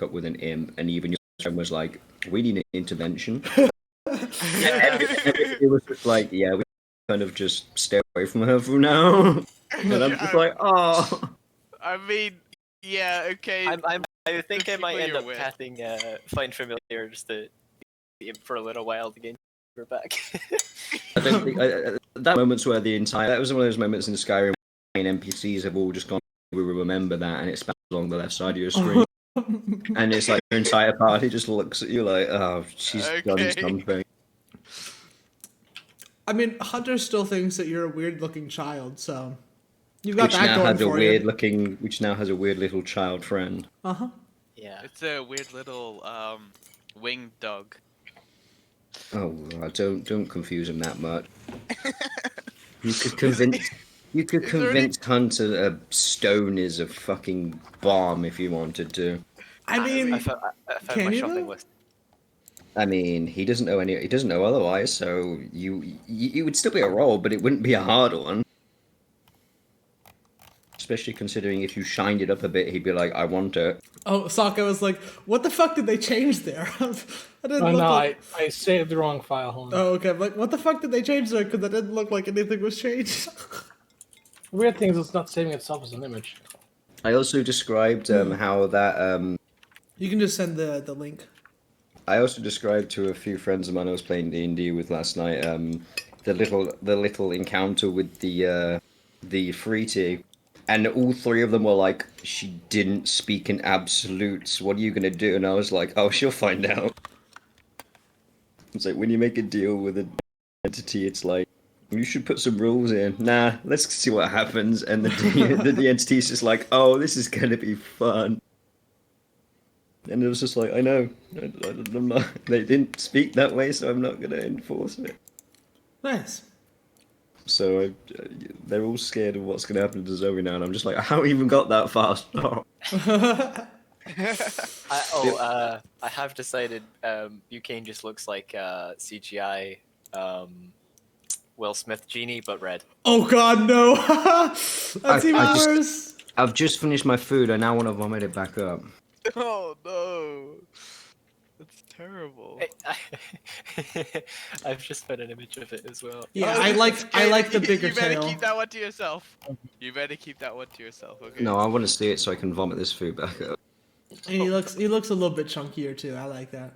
up with an imp, and even your friend was like, "We need an intervention." Yeah. It was just like, yeah, we kind of just stay away from her for now. And I'm just like, oh. I mean, yeah, okay. I think I might people end you're up with. casting Find Familiar just to for a little while to gain her back. I don't think that moments where that was one of those moments in Skyrim where NPCs have all just gone. We will remember that, and it spans along the left side of your screen, and it's like your entire party just looks at you like, oh, she's done something. I mean, Hunter still thinks that you're a weird-looking child, so you've got Which that now going has a for weird you. looking, which now has a weird little child friend. Yeah. It's a weird little winged dog. Oh, don't confuse him that much. You could convince Hunter a stone is a fucking bomb if you wanted to. I mean, I found can my you shopping though? list. I mean, he doesn't know otherwise, so it would still be a roll, but it wouldn't be a hard one. Especially considering if you shined it up a bit, he'd be like, I want it. Oh, Sokka was like, what the fuck did they change there? I didn't Oh look no, like... I saved the wrong file. Hold on. Oh, okay. I'm like, what the fuck did they change there? Because it didn't look like anything was changed. Weird thing is it's not saving itself as an image. I also described how that You can just send the link. I also described to a few friends of mine I was playing D&D with last night the little encounter with the Freetie, and all three of them were like, she didn't speak in absolutes. What are you gonna do? And I was like, oh, she'll find out. It's like when you make a deal with an entity, it's like you should put some rules in. Nah, let's see what happens. And the entity's just like, oh, this is gonna be fun. And it was just like, I know, I'm not, they didn't speak that way, so I'm not going to enforce it. Nice. So they're all scared of what's going to happen to Zoe now, and I'm just like, I haven't even got that far. Stop. I have decided Buchanan just looks like CGI Will Smith genie, but red. Oh god, no! That's even worse. I've just finished my food, I now want to vomit it back up. Oh no, that's terrible. I've just found an image of it as well. Yeah, Oh, I like the bigger You better tail. keep that one to yourself. You better keep that one to yourself. Okay. No, I want to see it so I can vomit this food back up. And he looks a little bit chunkier too. I like that.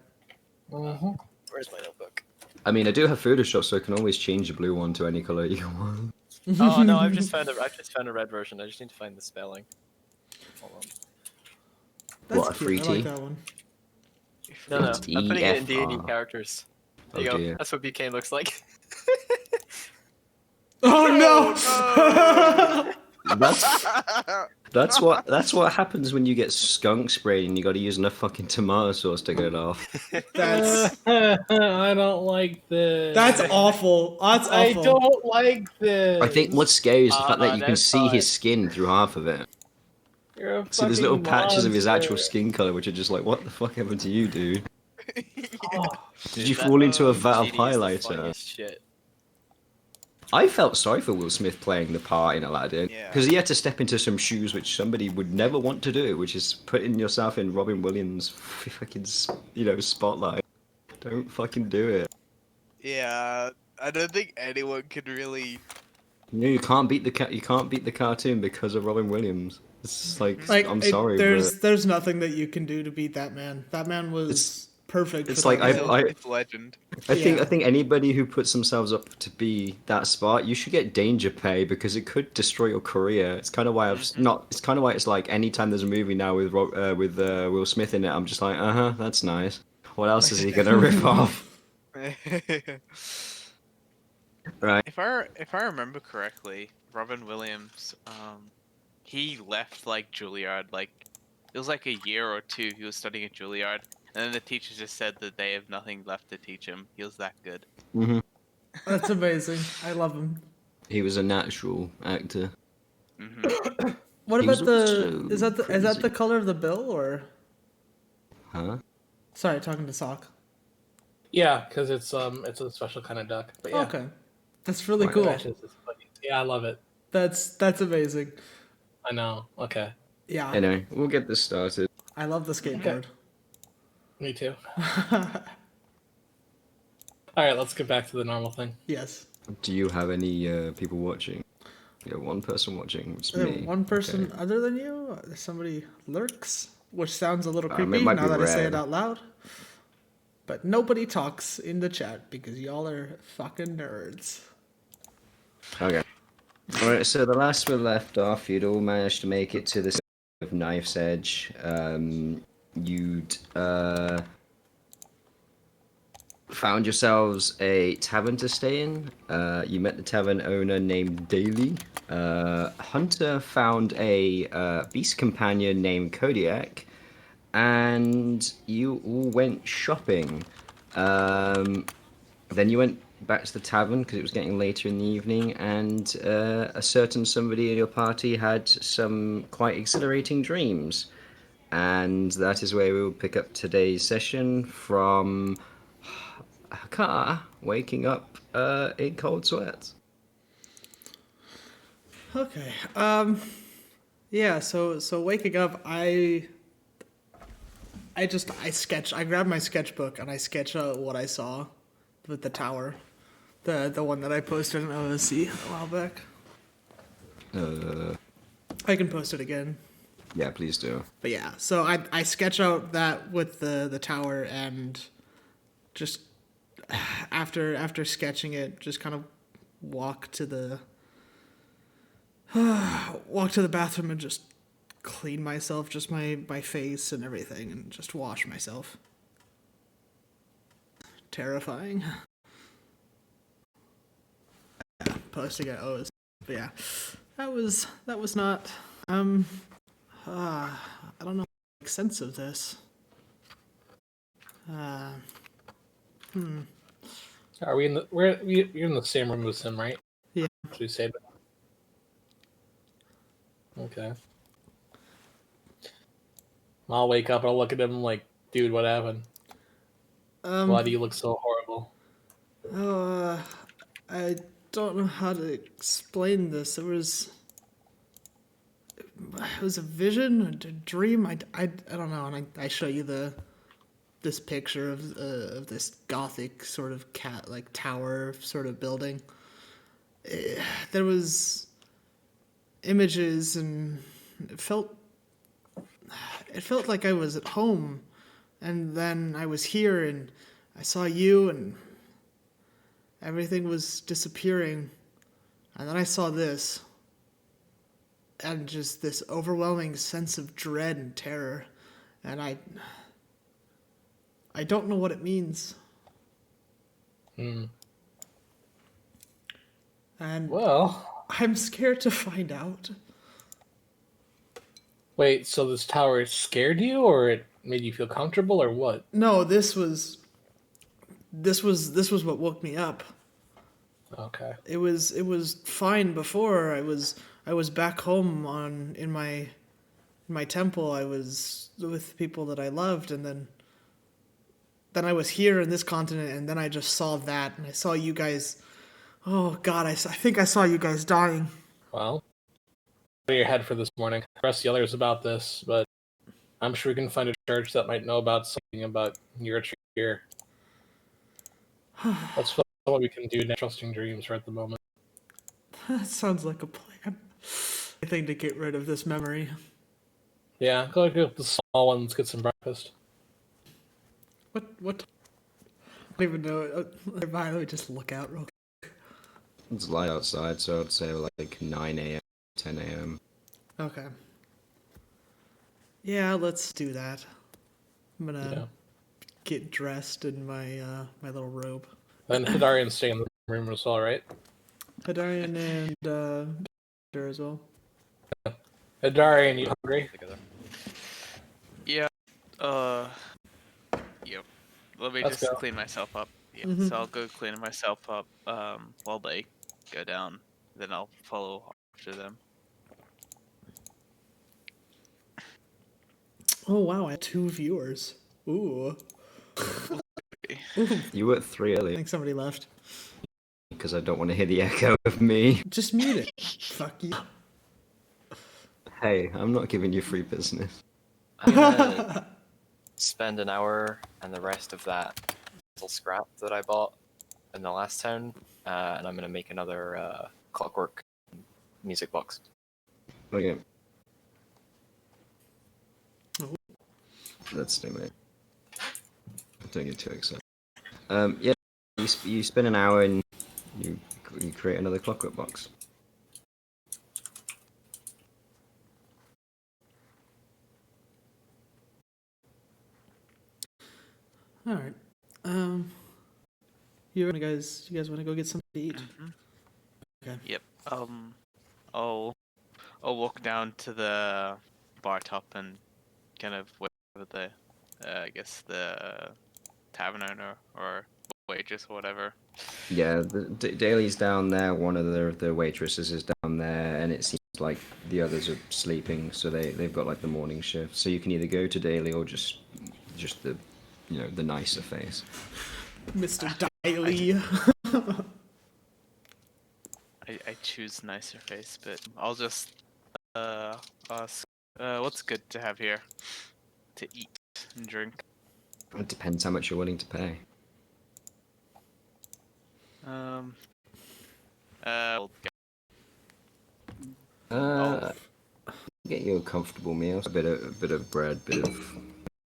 Where's my notebook? I mean, I do have Photoshop, so I can always change the blue one to any color you want. Oh no, I've just found a red version. I just need to find the spelling. Hold on. That's What, a cute. I like Freetie? that one. No, I'm putting it in D&D EFR. characters. There Oh, you go. dear. That's what Buchanan looks like. Oh no! That's what happens when you get skunk sprayed and you got to use enough fucking tomato sauce to get it off. That's I don't like this. that's awful. That's I awful. don't like this. I think what's scary is the fact that you can that's see fine. his skin through half of it. You're a So there's little fucking patches of his actual monster. skin color, which are just like, what the fuck happened to you, dude? Oh, Did you fall into a vat of GD is the highlighter? funniest shit. I felt sorry for Will Smith playing the part in Aladdin Yeah. because he had to step into some shoes which somebody would never want to do, which is putting yourself in Robin Williams' fucking spotlight. Don't fucking do it. Yeah, I don't think anyone could really. You can't beat the cartoon because of Robin Williams. It's like I'm sorry, there's nothing that you can do to beat that man. That man was perfect. it's for like that role. It's legend. I Yeah. think anybody who puts themselves up to be that spot, you should get danger pay because it could destroy your career. It's kind of why It's kind of why it's like anytime there's a movie now with Will Smith in it, I'm just like, that's nice. What else is he gonna rip off? Right. If I remember correctly, Robin Williams, he left like Juilliard. Like it was like a year or two he was studying at Juilliard, and then the teachers just said that they have nothing left to teach him. He was that good. Hmm. That's amazing. I love him. He was a natural actor. Hmm What He about was the? also Is that the crazy. color of the bill or? Huh? Sorry, talking to Sock. yeah, because it's a special kind of duck. But yeah, Okay, that's really Why cool. not? Patches is funny. Yeah, I love it. That's amazing. I know. Okay. Yeah. Anyway, we'll get this started. I love the skateboard. Me too. All right, let's get back to the normal thing. Yes. Do you have any people watching? You have one person watching. It's me. One person Okay. other than you? Somebody lurks, which sounds a little It creepy might now be that I say it Red. out loud. But nobody talks in the chat because y'all are fucking nerds. Okay. Alright, so the last we left off, you'd all managed to make it to the of Knife's Edge. You'd found yourselves a tavern to stay in. You met the tavern owner named Daly. Hunter found a beast companion named Kodiak. And you all went shopping. Then you went back to the tavern because it was getting later in the evening, and a certain somebody in your party had some quite exhilarating dreams. And that is where we will pick up today's session from Hakar waking up in cold sweats. Okay. Yeah. So waking up, I grabbed my sketchbook and I sketch out what I saw with the tower, the one that I posted in OSC a while back. I can post it again. Yeah, please do. But yeah, so I sketch out that with the tower, and just after sketching it, just kind of walk to the bathroom and just clean myself, just my face and everything, and just wash myself. Terrifying. Yeah, posting at O's. But yeah, that was not I don't know how to make sense of this. Are we in the you're in the same room as him, right? Yeah. Should we say that? Okay. I'll wake up and I'll look at him like, dude, what happened? Why do you look so horrible? I don't know how to explain this. It was a vision, a dream. I don't know. And I show you this picture of this gothic sort of tower sort of building. There was images, and it felt like I was at home, and then I was here and I saw you and everything was disappearing, and then I saw this, and just this overwhelming sense of dread and terror, and I don't know what it means. And Well, I'm scared to find out. wait, so this tower scared you, or it made you feel comfortable, or what? No, this was what woke me up. Okay. It was fine before. I was back home in my temple. I was with people that I loved, and then I was here in this continent, and then I just saw that, and I saw you guys. Oh God, I think I saw you guys dying. Well, in your head for this morning. Ask the others about this, but I'm sure we can find a church that might know about something about your here. That's what we can do. Trusting dreams right at the moment. That sounds like a plan. I think to get rid of this memory. Yeah, go get the small ones, get some breakfast. What? I don't even know. Let me just look out real quick. It's light outside, so I'd say like 9 a.m., 10 a.m. Okay. Yeah, let's do that. I'm gonna Yeah. get dressed in my my little robe. Then Hidarian stay in the room as well, right? Hadarian and Victor as well. Hidarian, you hungry? Together. Yeah. Yep. Let me Let's just go. clean myself up. Yeah. Mhm. So I'll go clean myself up. While they go down, then I'll follow after them. Oh wow, I have 2 viewers. Ooh. You were at 3 I earlier think somebody left. because I don't want to hear the echo of me. Just mute it. Fuck you. Hey, I'm not giving you free business. I'm gonna spend an hour and the rest of that little scrap that I bought in the last town, and I'm gonna make another clockwork music box. Okay. Oh. Let's do it. Don't get too excited. Yeah, you spend an hour and you create another clockwork box. All right. You guys want to go get something to eat? Okay. Yep. I'll walk down to the bar top and kind of wait for the, I guess the tavern owner or waitress or whatever. Yeah, Daly's down there. One of the waitresses is down there, and it seems like the others are sleeping, so they've got like the morning shift. So you can either go to Daly or just the the nicer face. Mr. Daly. I choose nicer face, but I'll just ask what's good to have here to eat and drink. It depends how much you're willing to pay. I'll Get you a comfortable meal, a bit of bread,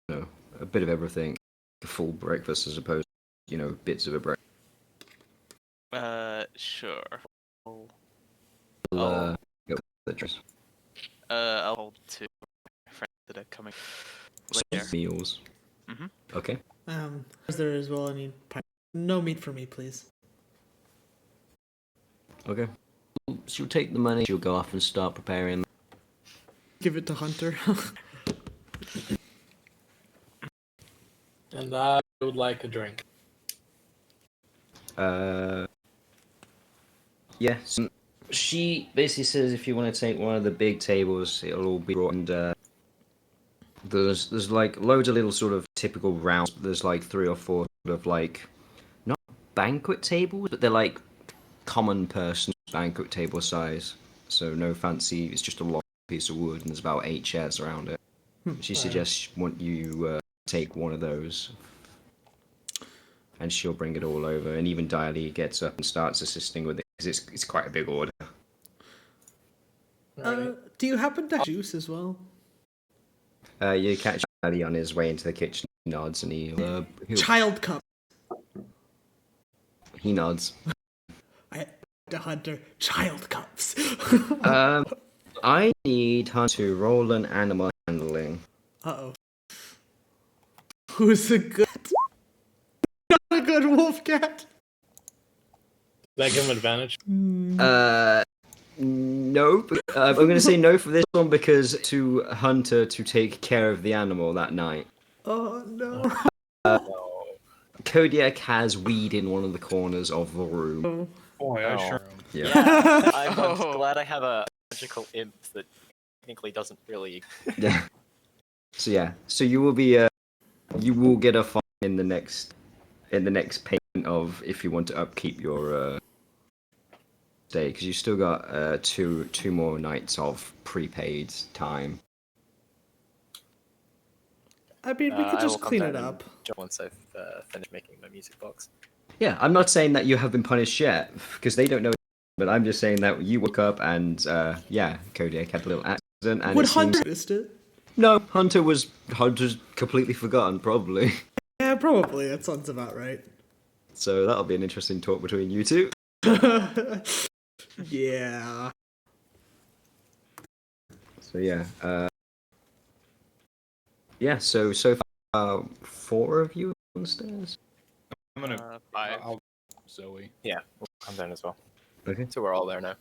a bit of everything, a full breakfast as opposed to bits of a breakfast. Sure. Get the dress. I'll hold two friends that are coming later. Meals. Mhm. Okay. Is there as well any no meat for me, please? Okay. She'll take the money. She'll go off and start preparing. Give it to Hunter. And I would like a drink. Yes. She basically says if you want to take one of the big tables, it'll all be brought, and there's like loads of little sort of typical rounds. There's like 3 or 4 sort of like not banquet tables, but they're like common person banquet table size. So no fancy. It's just a long piece of wood, and there's about 8 chairs around it. She suggests you take one of those, and she'll bring it all over. And even Diley gets up and starts assisting with it because it's quite a big order. Do you happen to have juice as well? You catch Diley on his way into the kitchen. He nods and he'll Child cup. he nods. The Hunter. Child cups. I need Hunter to roll an animal handling. Uh-oh. Who's a good... Not a good wolf cat. Does that give him advantage? No. I'm going to say no for this one because to Hunter to take care of the animal that night. Oh, no. Kodiak has weed in one of the corners of the room. Boy, I sure. Yeah. I'm glad I have a magical imp that technically doesn't really. Yeah. So you will be you will get a fine in the next payment of if you want to upkeep your stay because you still got two more nights of prepaid time. I mean, we could I just will come clean down it and up. jump once I've finished making my music box. Yeah, I'm not saying that you have been punished yet because they don't know, but I'm just saying that you woke up and Kodiak had a little accident and Would it Hunter seems... noticed it? No, Hunter's completely forgotten probably. Yeah, probably. That sounds about right. So that'll be an interesting talk between you two. Yeah. So yeah, So far, 4 of you on the stairs. I'm gonna. 5. I'll Zoe. Yeah, we'll come down as well. Okay. So we're all there now.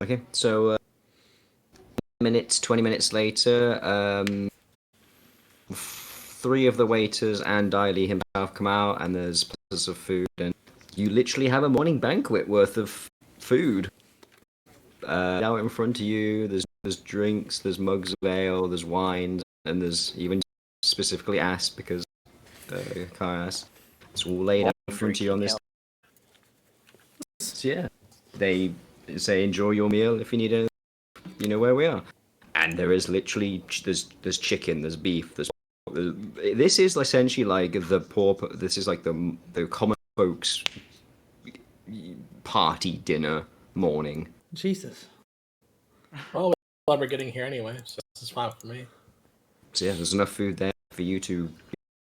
Okay. So 20 minutes later, 3 of the waiters and Diley himself come out, and there's platters of food, and you literally have a morning banquet worth of food. Out in front of you, there's drinks, there's mugs of ale, there's wines, and there's even specifically asked because Kai asked. It's all laid out in front of you on this. So yeah, they say enjoy your meal if you need a, you know where we are. and there is literally there's chicken, there's beef, this is essentially like this is like the common folks party dinner morning. Jesus. Well, we're getting here anyway, so this is fine for me. So yeah, there's enough food there for you to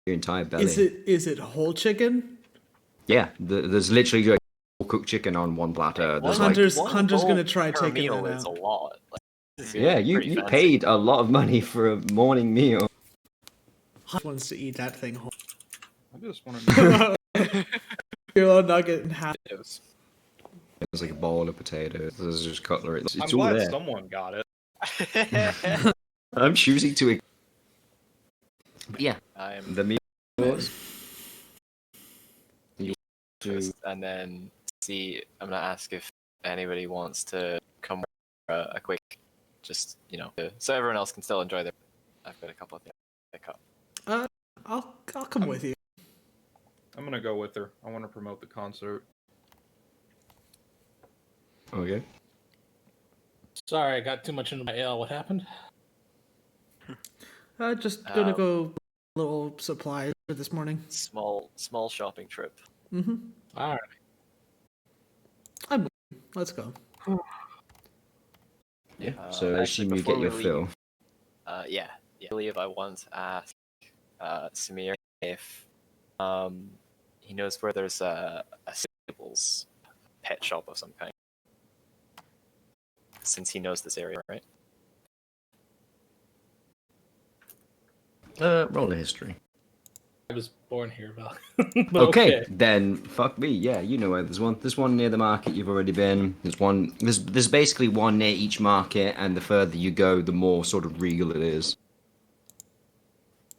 your entire belly. Is it whole chicken? Yeah, there's literally like cooked chicken on one platter. There's Hunter's One Hunter's bowl gonna try per taking meal that is out. a lot. Like, this is yeah, you pretty fancy. paid a lot of money for a morning meal. Hunter wants to eat that thing whole. I just want to. Kilo nugget in half. There's like a bowl of potatoes. There's just cutlery. It's I'm all glad there. someone got it. I'm choosing to. But yeah, I'm the meal was. and then see. I'm gonna ask if anybody wants to come for a quick, just so everyone else can still enjoy their. I've got a couple of things to pick up. I'll come with you. I'm gonna go with her. I want to promote the concert. Okay. Sorry, I got too much into my ale. What happened? Just gonna go a little supplies for this morning. Small shopping trip. Mm-hmm. All right. Let's go. Yeah. So I assume you before get your we fill. leave, yeah. I believe I want to ask Samir if he knows where there's a stables pet shop of some kind. Since he knows this area, right? Roll a history. I was born here, Val. Okay, then fuck me. Yeah, you know where there's one. There's one near the market you've already been. There's one. There's basically one near each market, and the further you go, the more sort of regal it is.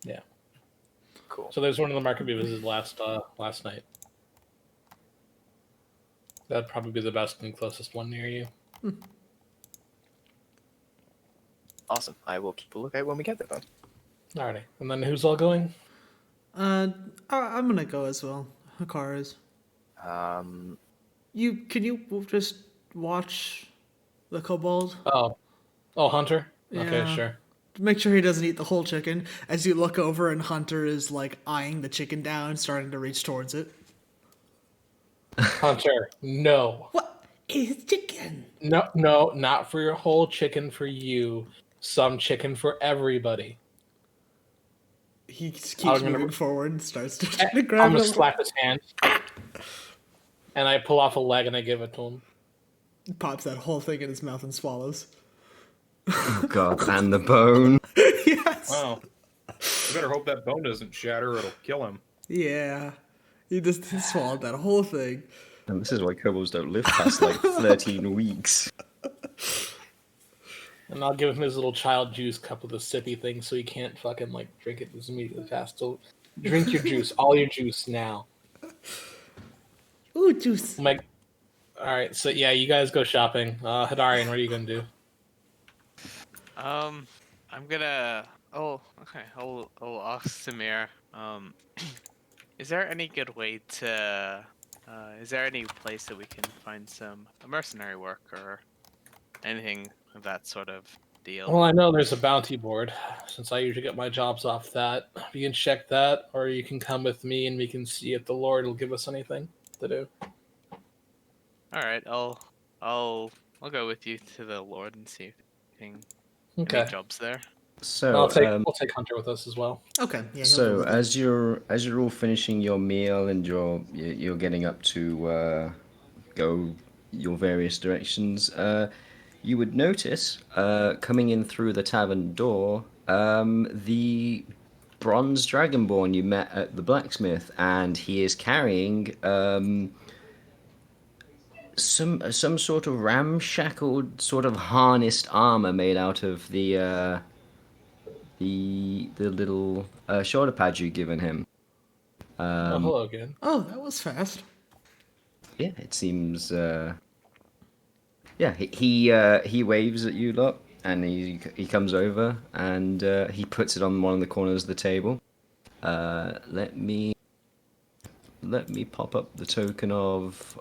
Yeah. Cool. So there's one in the market we visited last night. That'd probably be the best and closest one near you. Awesome. I will keep a lookout when we get there, then. Alrighty. And then who's all going? I'm gonna go as well. Hakar is. Can you just watch the kobold? Oh, Hunter. Okay, Yeah. sure. Make sure he doesn't eat the whole chicken. As you look over and Hunter is like eyeing the chicken down, starting to reach towards it. Hunter, no. What is chicken? No, not for your whole chicken for you. Some chicken for everybody. He keeps I'm gonna- moving forward and starts to try to I'm grab gonna it. slap his hand. And I pull off a leg and I give it to him. Pops that whole thing in his mouth and swallows. Oh god, and the bone. Yes. Wow. You better hope that bone doesn't shatter or it'll kill him. Yeah. He just swallowed that whole thing. And this is why kobolds don't live past like 13 weeks. And I'll give him his little child juice cup with a sippy thing so he can't fucking like drink it as immediately fast. So drink your juice, all your juice now. Ooh, juice. Alright, so yeah, you guys go shopping. Hadarian, what are you gonna do? I'm gonna. Oh, okay. I'll ask Samir. Is there any good way to? Is there any place that we can find some mercenary work or anything of that sort of deal? Well, I know there's a bounty board, since I usually get my jobs off that. You can check that, or you can come with me and we can see if the Lord will give us anything to do. All right, I'll go with you to the Lord and see if anything, Okay. any jobs there. So We'll take Hunter with us as well. Okay. Yeah. he'll So go with as you're all finishing your meal and you're getting up to go your various directions, you would notice coming in through the tavern door the bronze dragonborn you met at the blacksmith, and he is carrying some sort of ramshackled sort of harnessed armor made out of the little shoulder pad you've given him. Hello again. Oh, that was fast. Yeah, it seems. Yeah, he waves at you lot, and he comes over and he puts it on one of the corners of the table. Let me pop up the token of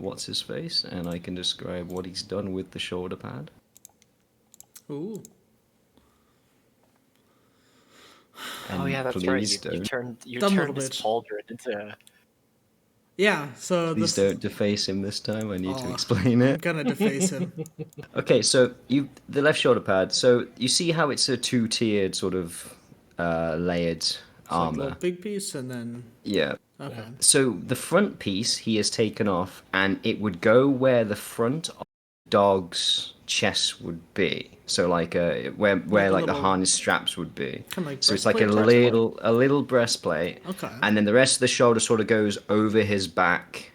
what's his face, and I can describe what he's done with the shoulder pad. Ooh. And Oh yeah, that's right. please You don't, Dumb turned little this bitch. pauldron into. Yeah, so please this. don't deface him this time. I need to Aw, explain I'm it. gonna deface him. Okay, so the left shoulder pad. So you see how it's a two-tiered sort of layered It's like a armor. little big piece and then. Yeah. Okay. So the front piece he has taken off, and it would go where the front of the dog's chest would be. So like where Like a like the little- harness straps would be. Kinda like So it's like a breastplate type? little breastplate. Okay. And then the rest of the shoulder sort of goes over his back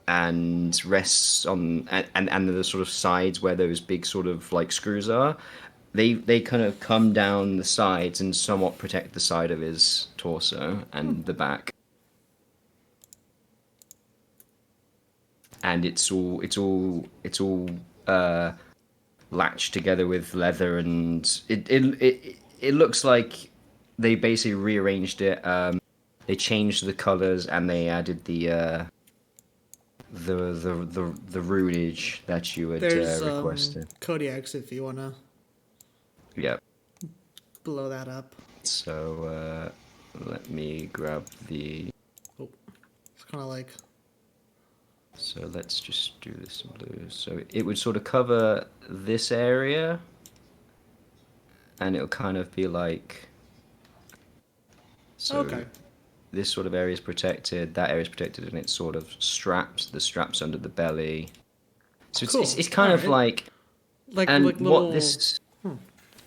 and rests on and the sort of sides where those big sort of like screws are. They kind of come down the sides and somewhat protect the side of his torso and the back. And it's all latched together with leather, and it looks like they basically rearranged it. They changed the colors and they added the runage that you had There's requested. Kodiaks if you wanna Yeah. blow that up. So let me grab the. Oh, it's kind of like. So let's just do this in blue. So it would sort of cover this area, and it'll kind of be like. So Okay. this sort of area is protected, that area is protected, and it's sort of strapped. The straps under the belly. So Cool. it's kind of Alright. like. Like And like little. what this.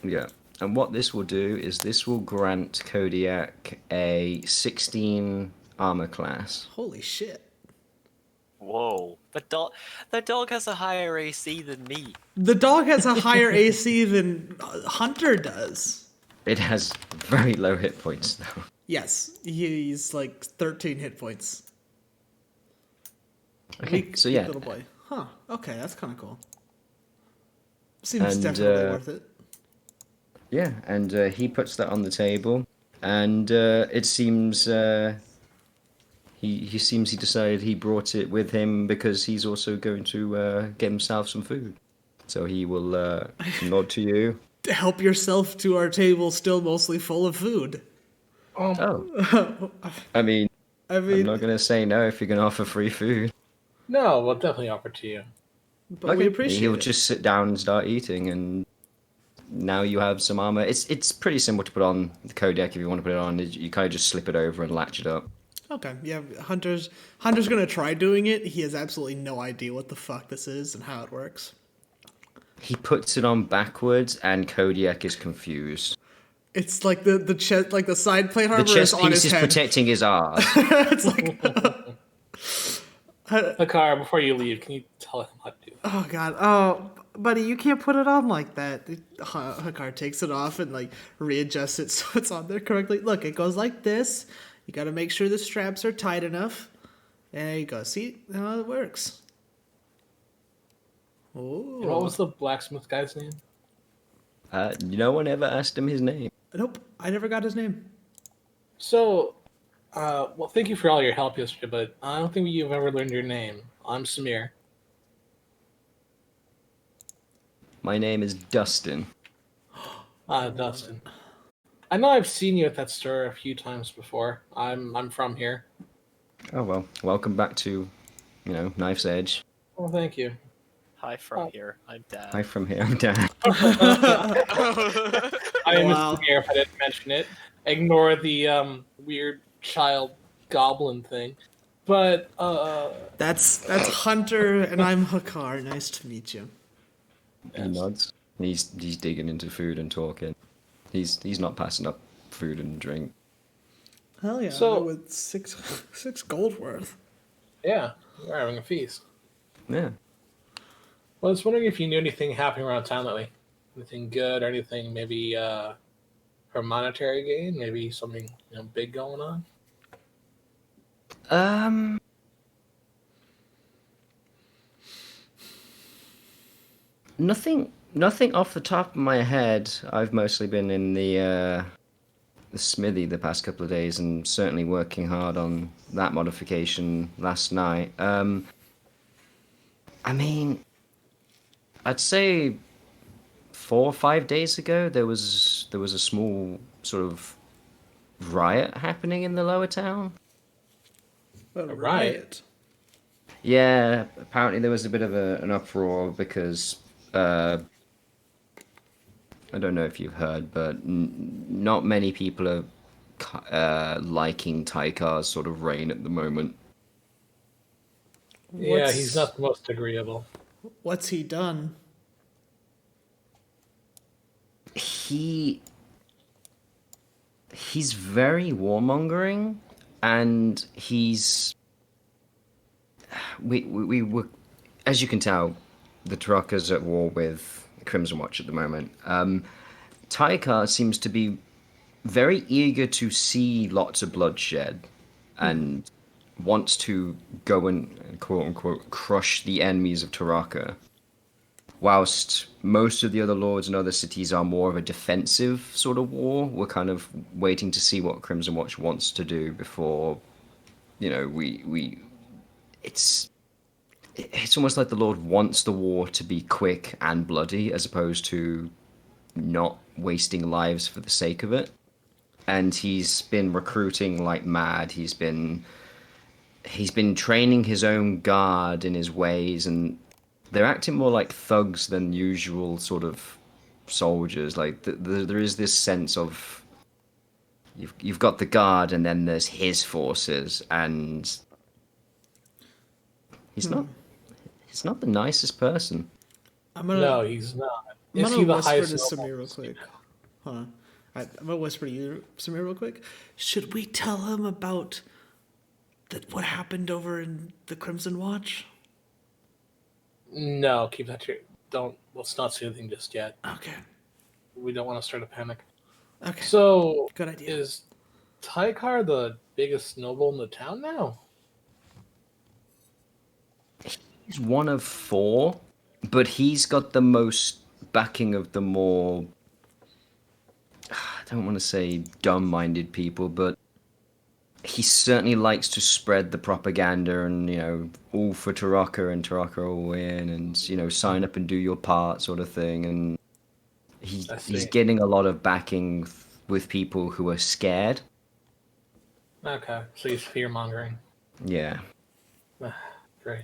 Yeah. And what this will do is this will grant Kodiak a 16 armor class. Holy shit! Whoa! The dog has a higher AC than me. The dog has a higher AC than Hunter does. It has very low hit points though. Yes, he's like 13 hit points. Okay, Weak, so weak yeah, little boy. Huh. Okay, that's kind of cool. Seems And, definitely worth it. yeah, and he puts that on the table, and it seems he seems he decided he brought it with him because he's also going to get himself some food. So he will nod to you. Help yourself to our table, still mostly full of food. Oh, I mean, I I'm mean, not gonna say no if you're gonna offer free food. No, we'll definitely offer to you. but we appreciate He'll it. just sit down and start eating, and now you have some armor. It's pretty simple to put on the Kodiak if you want to put it on. You kind of just slip it over and latch it up. Okay, yeah, Hunter's gonna try doing it. He has absolutely no idea what the fuck this is and how it works. He puts it on backwards, and Kodiak is confused. It's like the chest, like the side plate The armor is chest on piece his is head. protecting his arse. It's like, Hakar, before you leave, can you tell him how to do that? oh god, oh buddy, you can't put it on like that. Hakar takes it off and like readjusts it so it's on there correctly. Look, it goes like this. You got to make sure the straps are tight enough. And there you go. See how it works. Oh, And what was the blacksmith guy's name? No one ever asked him his name. nope, I never got his name. So, well, thank you for all your help yesterday, but I don't think you've ever learned your name. I'm Samir. My name is Dustin. Dustin. I know I've seen you at that store a few times before. I'm from here. Oh well, welcome back to, Knife's Edge. Well, thank you. Hi from here. I'm Dad. Hi from here, I'm Dan. I am Wow. Samir if I didn't mention it. Ignore the weird child goblin thing. But That's Hunter, and I'm Hakar. Nice to meet you. He nods. He's digging into food and talking. He's not passing up food and drink. Hell yeah! So- with six gold worth. yeah, we're having a feast. Yeah. Well, I was wondering if you knew anything happening around town lately. Anything good or anything maybe for monetary gain? Maybe something big going on? Nothing off the top of my head. I've mostly been in the smithy the past couple of days, and certainly working hard on that modification last night. I mean, I'd say 4 or 5 days ago there was a small sort of riot happening in the lower town. A riot? Yeah, apparently there was a bit of an uproar because I don't know if you've heard, but not many people are liking Taikar's sort of reign at the moment. Yeah, he's not the most agreeable. What's he done? He's very warmongering, and we were, as you can tell, the Truckers at war with Crimson Watch at the moment. Taikar seems to be very eager to see lots of bloodshed, and wants to go and quote unquote crush the enemies of Taraka. Whilst most of the other lords in other cities are more of a defensive sort of war, we're kind of waiting to see what Crimson Watch wants to do before, it's almost like the Lord wants the war to be quick and bloody as opposed to not wasting lives for the sake of it. And he's been recruiting like mad. He's been training his own guard in his ways, and they're acting more like thugs than usual sort of soldiers. Like there is this sense of you've got the guard, and then there's his forces, and he's not the nicest person. No, he's not. I'm Is gonna he the whisper highest to noble? Samir real quick. Hold on. I'm gonna whisper to you, Samir, real quick. Should we tell him about what happened over in the Crimson Watch? No, keep that to let's not say anything just yet. Okay. We don't want to start a panic. Okay. So, Good idea. is Taikar the biggest noble in the town now? He's one of 4, but he's got the most backing of the more, I don't want to say dumb-minded people, but he certainly likes to spread the propaganda and, all for Taraka and Taraka will win and, sign up and do your part sort of thing. And he's getting a lot of backing with people who are scared. Okay, so he's fear-mongering. Yeah. Great.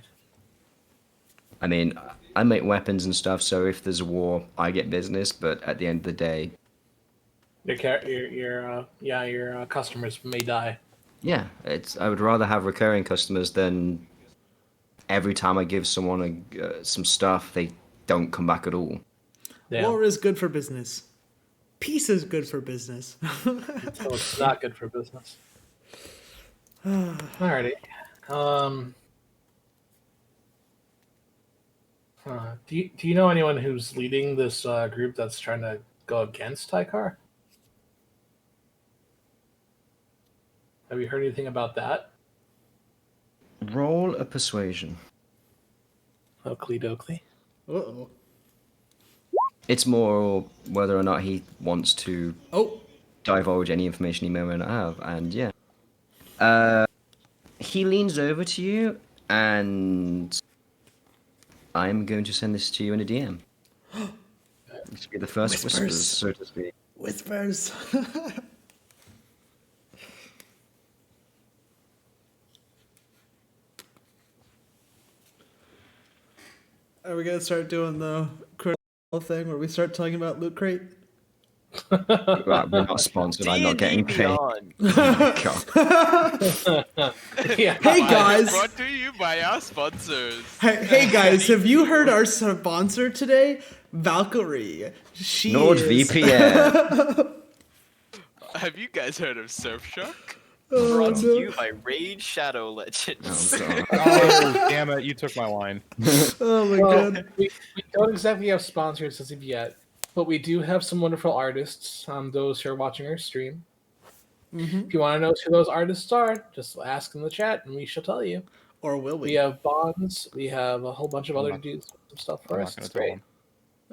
I mean, I make weapons and stuff, so if there's a war, I get business, but at the end of the day, Your customers may die. yeah, I would rather have recurring customers than every time I give someone some stuff, they don't come back at all. Damn. War is good for business. Peace is good for business. So it's not good for business. Alrighty. Do you know anyone who's leading this group that's trying to go against Taikar? Have you heard anything about that? Roll a persuasion. Oakley dokley. Uh-oh. It's more whether or not he wants to Oh. divulge any information he may or may not have, and yeah. He leans over to you, and I'm going to send this to you in a DM. This will be the first whispers, so to speak. Whispers. Are we gonna start doing the critical thing where we start talking about Loot Crate? Right, we're not sponsored. I'm not getting paid. Beyond. God. Yeah. Hey guys, Brought to you by our sponsors. hey guys, have you heard our sponsor today, Valkyrie? She is... NordVPN. Have you guys heard of Surfshark? Brought to no. you by Raid Shadow Legends. Oh, God. Oh, damn it! You took my line. Oh my Well, god. we don't exactly have sponsors as of yet, but we do have some wonderful artists. Those who are watching our stream. Mm-hmm. If you want to know who those artists are, just ask in the chat, and we shall tell you. Or will We we? have Bonds. We have a whole bunch of other not- dudes with some stuff I'm for not us. gonna It's tell great. him.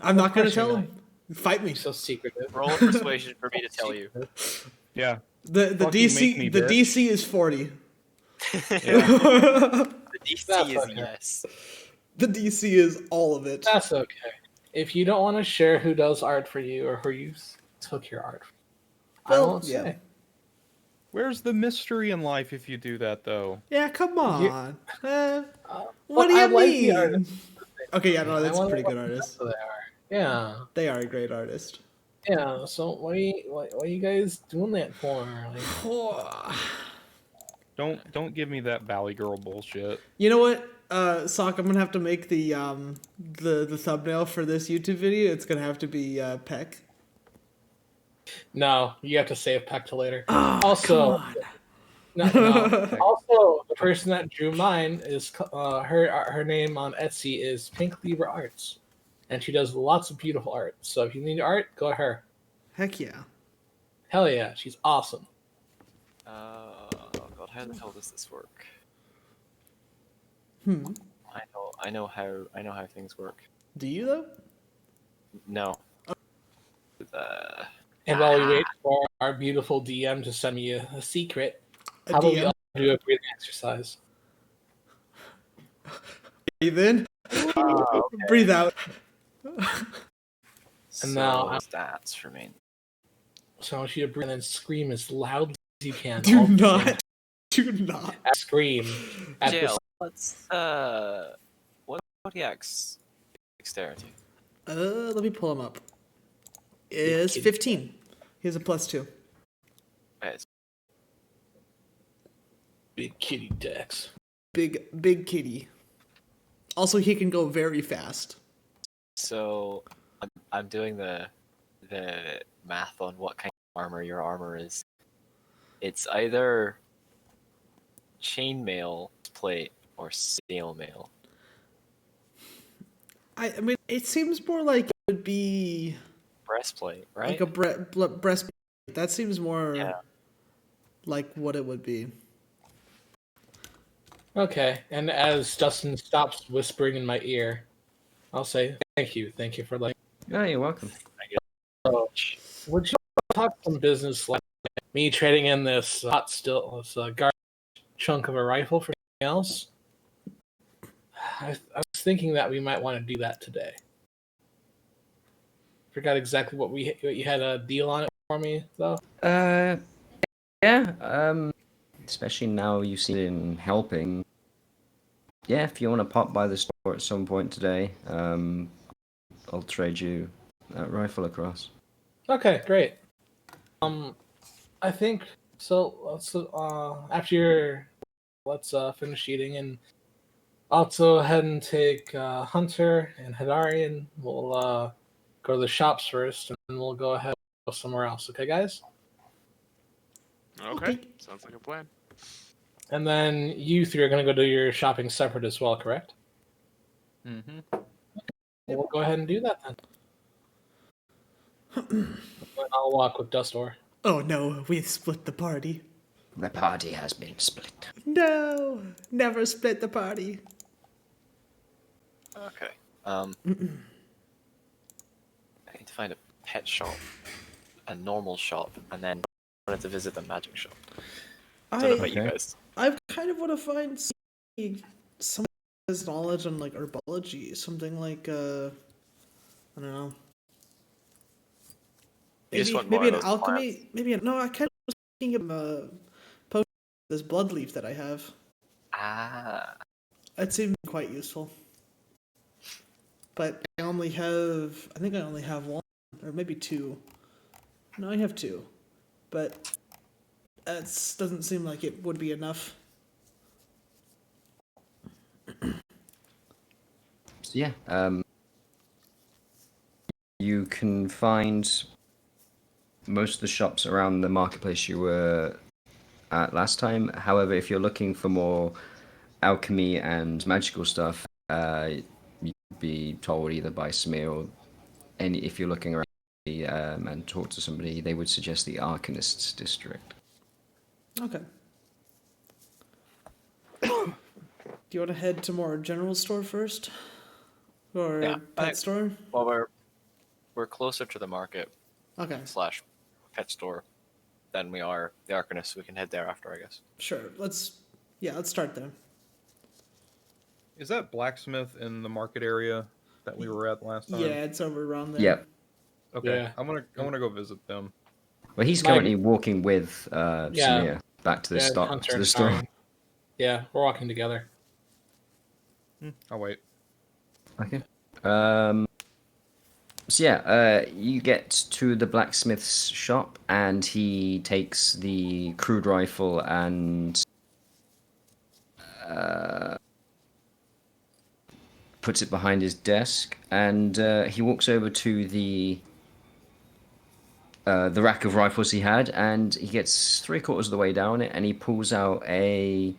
I'm not gonna Of course tell you're him. Fight me. So secretive. Roll a persuasion for me to tell you. Yeah. The Fucking make me, DC the bitch. DC is 40. The DC That's is okay. yes. The DC is all of it. That's okay. If you don't want to share who does art for you or who you took your art, I Well, won't yeah. say. Where's the mystery in life if you do that, though? Yeah, come on. What But do you I like the mean? artist. Okay, yeah, no, I that's a wonder pretty what good artist. they are. Yeah. They are a great artist. Yeah. So what are you guys doing that for? Like, Don't give me that Valley Girl bullshit. You know what, Sock? I'm gonna have to make the thumbnail for this YouTube video. It's gonna have to be Peck. no, you have to save Peck till later. Oh, Also, come on. no. Also, the person that drew mine is her name on Etsy is Pink Libra Arts, and she does lots of beautiful art. So if you need art, go to her. Heck yeah. Hell yeah, she's awesome. Oh god, how the hell does this work? Hmm. I know how things work. Do you though? No. And while we wait for our beautiful DM to send me a secret, A how about we DM? all do a breathing exercise? Breathe in. Breathe out. So now stats for me. So I want you to breathe and scream as loud as you can. Do all the not. time. Do not. Scream at Jail. the What's what Kodiak's dexterity? Let me pull him up. Is kid. 15. He has a +2. Right, big kitty dex. Big kitty. Also, he can go very fast. so I'm doing the math on what kind of armor your armor is. It's either chainmail plate or steel mail. I mean, it seems more like it would be Breastplate, right? like a breastplate. That seems more Yeah. like what it would be. Okay, and as Dustin stops whispering in my ear, I'll say thank you for letting. Yeah, you're welcome. So, would you talk some business like me trading in this garbage chunk of a rifle for something else? I was thinking that we might want to do that today. Forgot exactly what you had a deal on it for me though. Yeah. Especially now you've seen it in helping. Yeah, if you want to pop by the store at some point today, I'll trade you that rifle across. Okay, great. I think so. Let's finish eating and also head and take Hunter and Hadarian. We'll go to the shops first, and then we'll go ahead and go somewhere else. Okay, guys. Okay, sounds like a plan. And then you three are gonna go do your shopping separate as well, correct? Mm-hmm. Well, we'll go ahead and do that then. I'll walk with Dustor. Oh no, we've split the party. The party has been split. No, never split the party. Okay. I need to find a pet shop, a normal shop, and then I wanted to visit the magic shop. I don't know about you Okay. guys. I kind of want to find someone who has knowledge on like herbology, something like I don't know. You just want more Maybe of an those alchemy. plants? Maybe no. I kind of was thinking of this blood leaf that I have. Ah. That seemed quite useful. But I think I only have one, or maybe two. No, I have two. But that doesn't seem like it would be enough. So yeah, you can find most of the shops around the marketplace you were at last time. However, if you're looking for more alchemy and magical stuff, you'd be told either by Samir or if you're looking around and talk to somebody, they would suggest the Arcanists district. Okay. Do you want to head to more general store first, or Yeah, pet store? Well, we're closer to the market Okay, / pet store than we are the Arcanist, so we can head there after, I guess. sure. Let's start there. Is that blacksmith in the market area that we were at last time? Yeah, it's over around there. Yep. Okay. Yeah. I want to go visit them. Well, he's My- currently walking with Yeah. Samir back to the Yeah, stop Hunter to the and store. Shine. Yeah, we're walking together. I'll wait. Okay. So yeah, you get to the blacksmith's shop, and he takes the crude rifle and puts it behind his desk, and he walks over to the rack of rifles he had, and he gets 3/4 of the way down it, and he pulls out a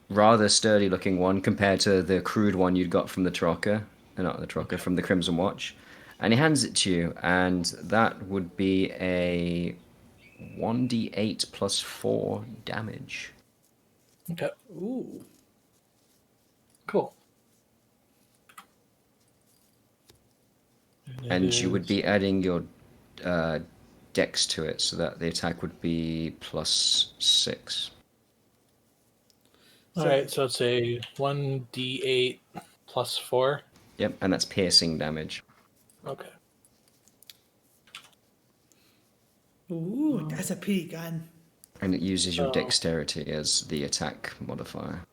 rather sturdy-looking one compared to the crude one you'd got from the Trocker, not the Trocker, from the Crimson Watch, and he hands it to you, and that would be a 1d8 plus 4 damage, Okay, Ooh. cool. and you would be adding your dex to it, so that the attack would be plus 6. All right, so it's a 1d8 plus 4. Yep, and that's piercing damage. Okay. Ooh, that's a pretty gun. And it uses your Oh. dexterity as the attack modifier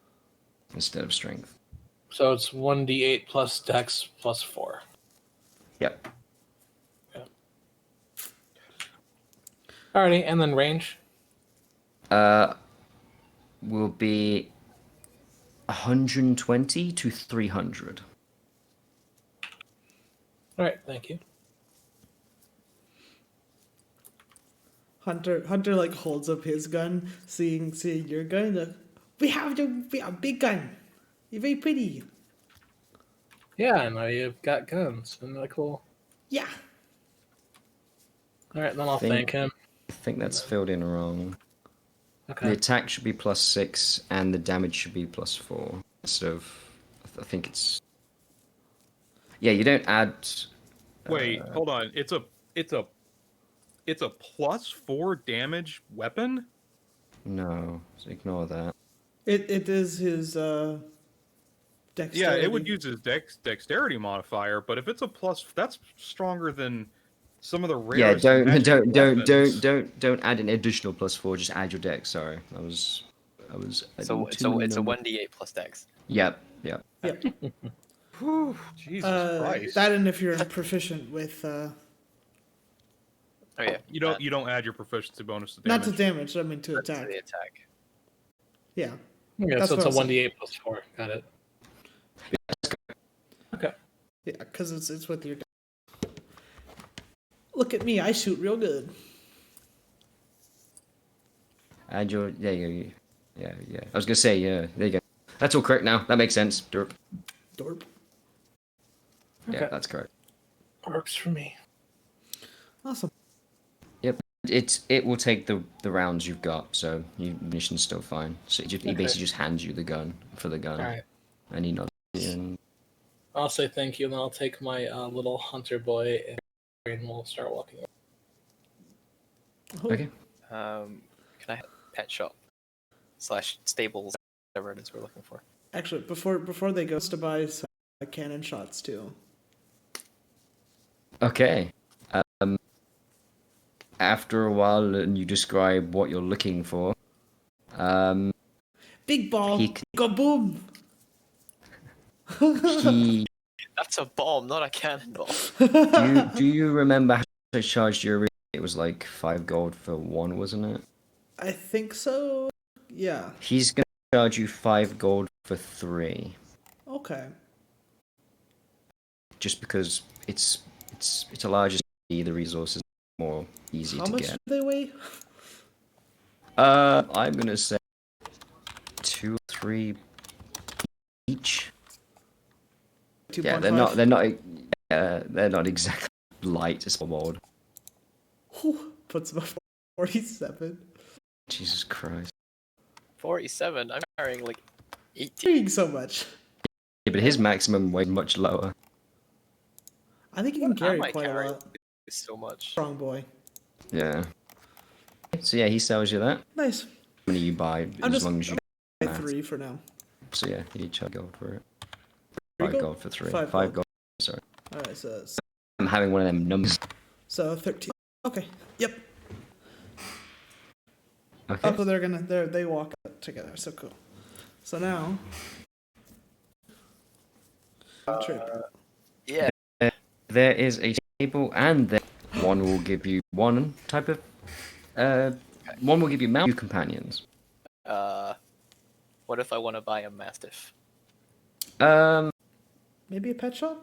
instead of strength. So it's 1d8 plus dex plus 4. Yep. Alrighty, and then range. Will be 120 to 300. Alright, thank you. Hunter like holds up his gun, seeing your gun. Like, we have a big gun. You're very pretty. Yeah, I know you've got guns. Isn't that cool? Yeah. Alright, then I'll Think- thank him. I think that's filled in wrong. The Okay. attack should be plus 6, and the damage should be plus 4. Instead of, I think it's. Yeah, you don't add. Wait, hold on. It's a plus 4 damage weapon? No, so ignore that. It is his dexterity. Yeah, it would use his dexterity modifier, but if it's a plus, that's stronger than some of the Yeah, rarest. magical weapons. don't add an additional plus 4. Just add your dex. Sorry, I was. So adding it's too many a numbers. 1d8 plus dex. Yep. Whew, Jesus Christ. That and if you're proficient with Oh yeah. You don't add your proficiency bonus to not damage. to damage, I mean to That's attack. the attack. Yeah. Yeah, That's so it's a what I was 1d8 plus 4. Got it. Okay. Yeah, because it's with your. Look at me, I shoot real good. Add your yeah. I was gonna say yeah. There you go. That's all correct now. That makes sense. Derp. Dorp. Yeah, Okay. that's correct. Works for me. Awesome. It will take the rounds you've got, so your mission's still fine. So he Okay. basically just hands you the gun for the gun, Alright. and he nods. And I'll say thank you, and then I'll take my little hunter boy and we'll start walking. Oh, okay. Can I have a pet shop / stables, whatever it is we're looking for? Actually, before they go to buy some cannon shots too. Okay. After a while, and you describe what you're looking for. Big ball. He- Go boom. He That's a bomb, not a cannonball. do you remember how I charged you? It was like 5 gold for 1, wasn't it? I think so. Yeah. He's gonna charge you 5 gold for 3, Okay. just because it's a larger city, the resources are more easy How to much get. do they weigh? I'm gonna say 2 or 3 each. 2.5. Yeah, they're not exactly light. It's board. Whew, puts them at 47. Jesus Christ. 47. I'm carrying like 18. Doing so much. Yeah, but his maximum weight much lower. I think you can What am carry I quite a carrying? lot. So much. Strong boy. Yeah. So yeah, he sells you that. Nice. How many you buy I'm as just long as you. buy 3 for now. So yeah, you each 5 gold for it. 3 5 gold for 3. 5 5 gold. gold. Sorry. Alright, so I'm having one of them numbers. 13. Okay. Yep. Okay. Oh, so they walk up together. So cool. So now, Yeah. There is a stable, and then one will give you one type of. One will give you mount companions. What if I want to buy a mastiff? Um, maybe a pet shop.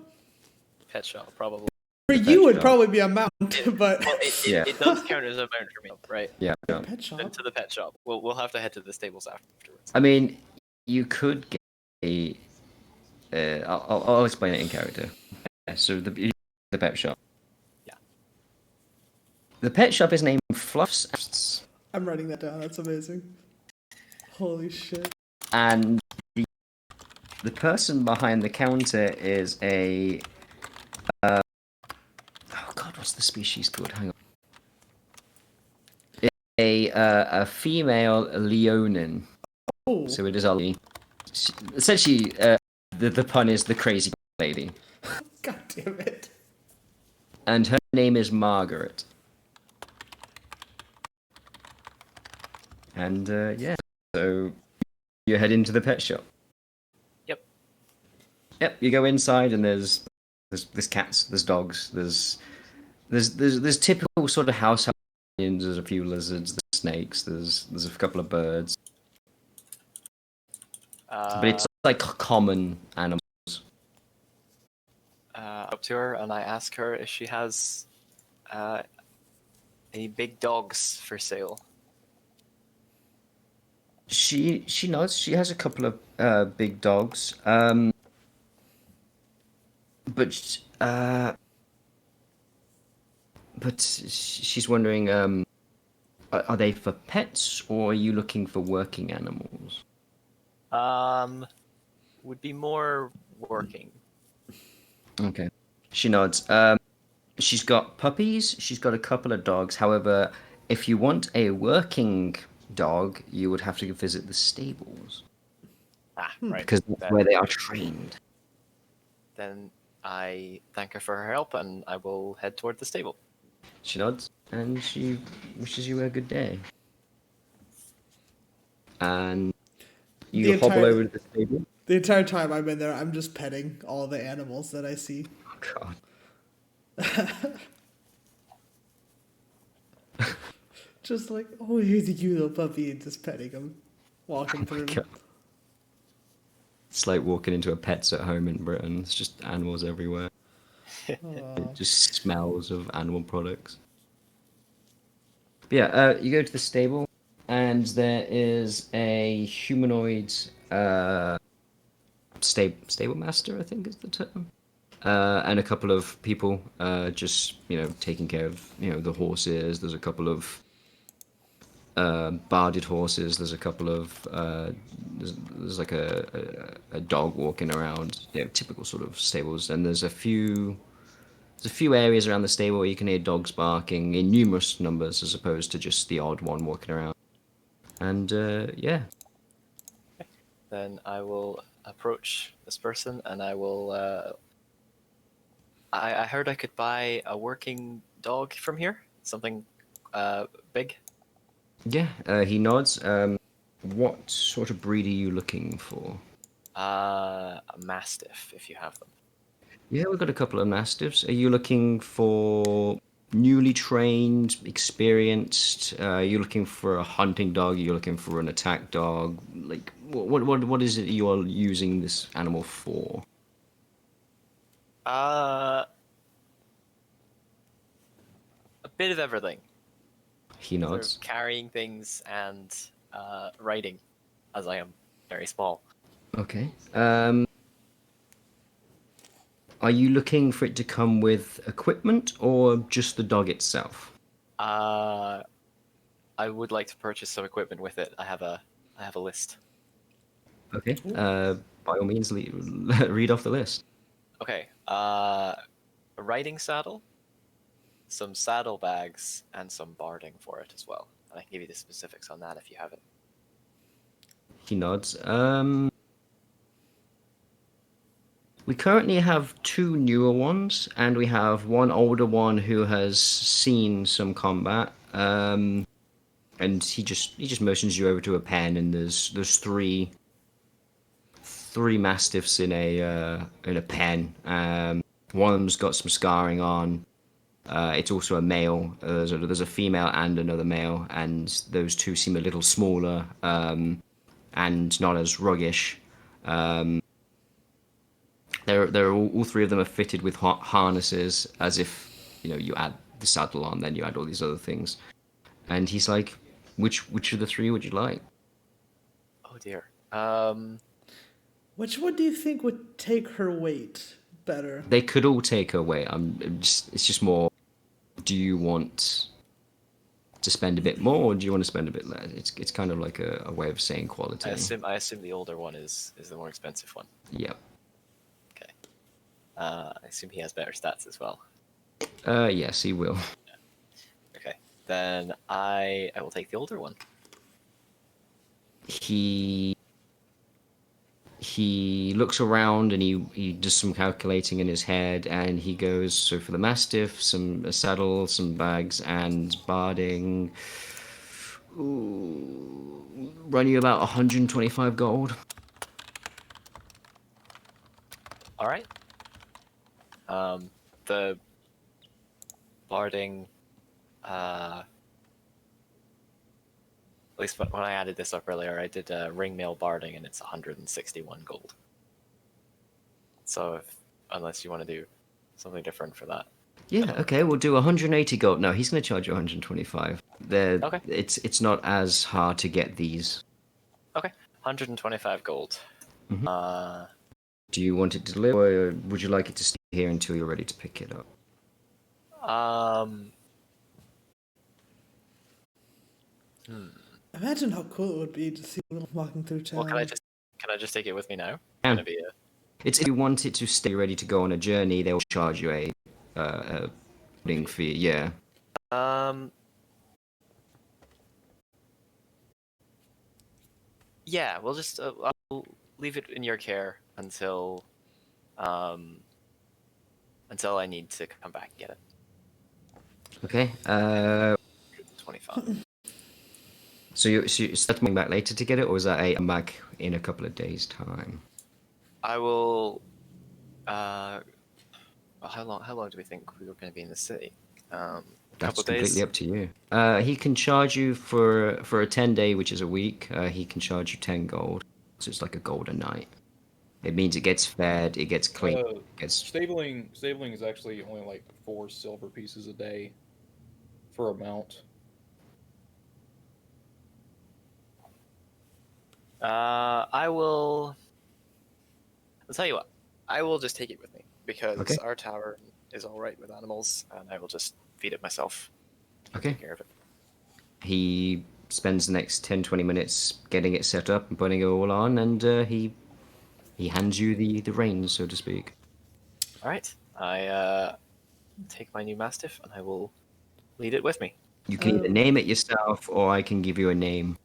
Pet shop, probably. For pet you, it'd shop. probably be a mount, but Well, it, Yeah. it does count as a mount for me, right? yeah. pet shop. Then to the pet shop. We'll have to head to the stables afterwards. I mean, you could get a. I'll explain it in character. So the pet shop. Yeah. The pet shop is named Fluffs, I'm writing that down. That's amazing. Holy shit. and the person behind the counter is a. Oh God, what's the species called? Hang on. It's a female leonin. Oh, So it is a. Essentially, the pun is the crazy lady, god damn it. and her name is Margaret. And yeah, so you head into the pet shop. Yep. Yep, you go inside, and there's cats, there's dogs, there's typical sort of household animals. There's a few lizards, there's snakes, there's a couple of birds, but it's like common animals. Up to her and I ask her if she has any big dogs for sale. She nods. She has a couple of big dogs, but she's wondering, are they for pets, or are you looking for working animals? Would be more working. Okay. She nods. She's got puppies. She's got a couple of dogs. However, if you want a working dog, you would have to visit the stables Right. because that's Then- where they are trained. Then I thank her for her help and I will head toward the stable. She nods and she wishes you a good day. And you The hobble entire- over to the stable. The entire time I'm in there, I'm just petting all the animals that I see. Oh God. Just like, oh, here's a cute little puppy, and just petting him, walking through. God. It's like walking into a Pets at Home in Britain. It's just animals everywhere. It just smells of animal products. But yeah, you go to the stable, and there is a humanoid stable master, I think is the term, and a couple of people just taking care of the horses. There's a couple of barded horses. There's a couple of there's like a dog walking around. Typical sort of stables, and there's a few areas around the stable where you can hear dogs barking in numerous numbers as opposed to just the odd one walking around. And yeah. Then I will approach this person and I will. I heard I could buy a working dog from here. Something big. Yeah, he nods. What sort of breed are you looking for? A mastiff, if you have them. Yeah, we've got a couple of mastiffs. Are you looking for newly trained, experienced? Are you looking for a hunting dog? Are you looking for an attack dog? Like, what is it you are using this animal for? A bit of everything. He Sort nods. of carrying things and riding, as I am very small. Okay. Are you looking for it to come with equipment or just the dog itself? I would like to purchase some equipment with it. I have a list. Okay. By all means, read off the list. Okay. A riding saddle, some saddlebags, and some barding for it as well. And I can give you the specifics on that if you have it. He nods. We currently have two newer ones, and we have one older one who has seen some combat. and he just motions you over to a pen, and there's three mastiffs in a pen. One of them's got some scarring on. It's also a male. There's a female and another male, and those two seem a little smaller and not as ruggish. They're all three of them are fitted with harnesses, as if you add the saddle on, then you add all these other things. And he's like, which of the three would you like? Oh dear. Which one do you think would take her weight better? They could all take her away. It's just more. Do you want to spend a bit more, or do you want to spend a bit less? It's kind of like a way of saying quality. I assume the older one is the more expensive one. Yep. Okay. I assume he has better stats as well. Yes, he will. Okay. Then I will take the older one. He looks around and he does some calculating in his head, and he goes, so for the mastiff, a saddle, some bags, and barding. Ooh, run you about 125 gold. All right. The barding. At least when I added this up earlier, I did ringmail barding, and it's 161 gold. So, unless you want to do something different for that. Yeah, okay, we'll do 180 gold. No, he's going to charge you 125. Okay. It's not as hard to get these. Okay, 125 gold. Mhm. Do you want it to deliver, or would you like it to stay here until you're ready to pick it up? Imagine how cool it would be to see them walking through town. Well, can I just take it with me now? Yeah. Gonna be It's if you want it to stay ready to go on a journey, they'll charge you a boarding fee. Yeah. Yeah, we'll just I'll leave it in your care until I need to come back and get it. Okay. 25. So you start coming back later to get it, or is that I'm back in a couple of days' time? I will. Well, how long do we think we were going to be in the city? That's Couple completely days. up to you. He can charge you for a 10-day, which is a week. He can charge you 10 gold, so it's like a gold a night. It means it gets fed, it gets cleaned, it gets. Stabling is actually only like 4 silver pieces a day for a mount. I will. I'll tell you what. I will just take it with me because Okay. our tower is all right with animals, and I will just feed it myself. Okay. Take care of it. He spends the next 10-20 minutes getting it set up and putting it all on, and he hands you the reins, so to speak. All right. I take my new mastiff and I will lead it with me. You can either name it yourself, or I can give you a name.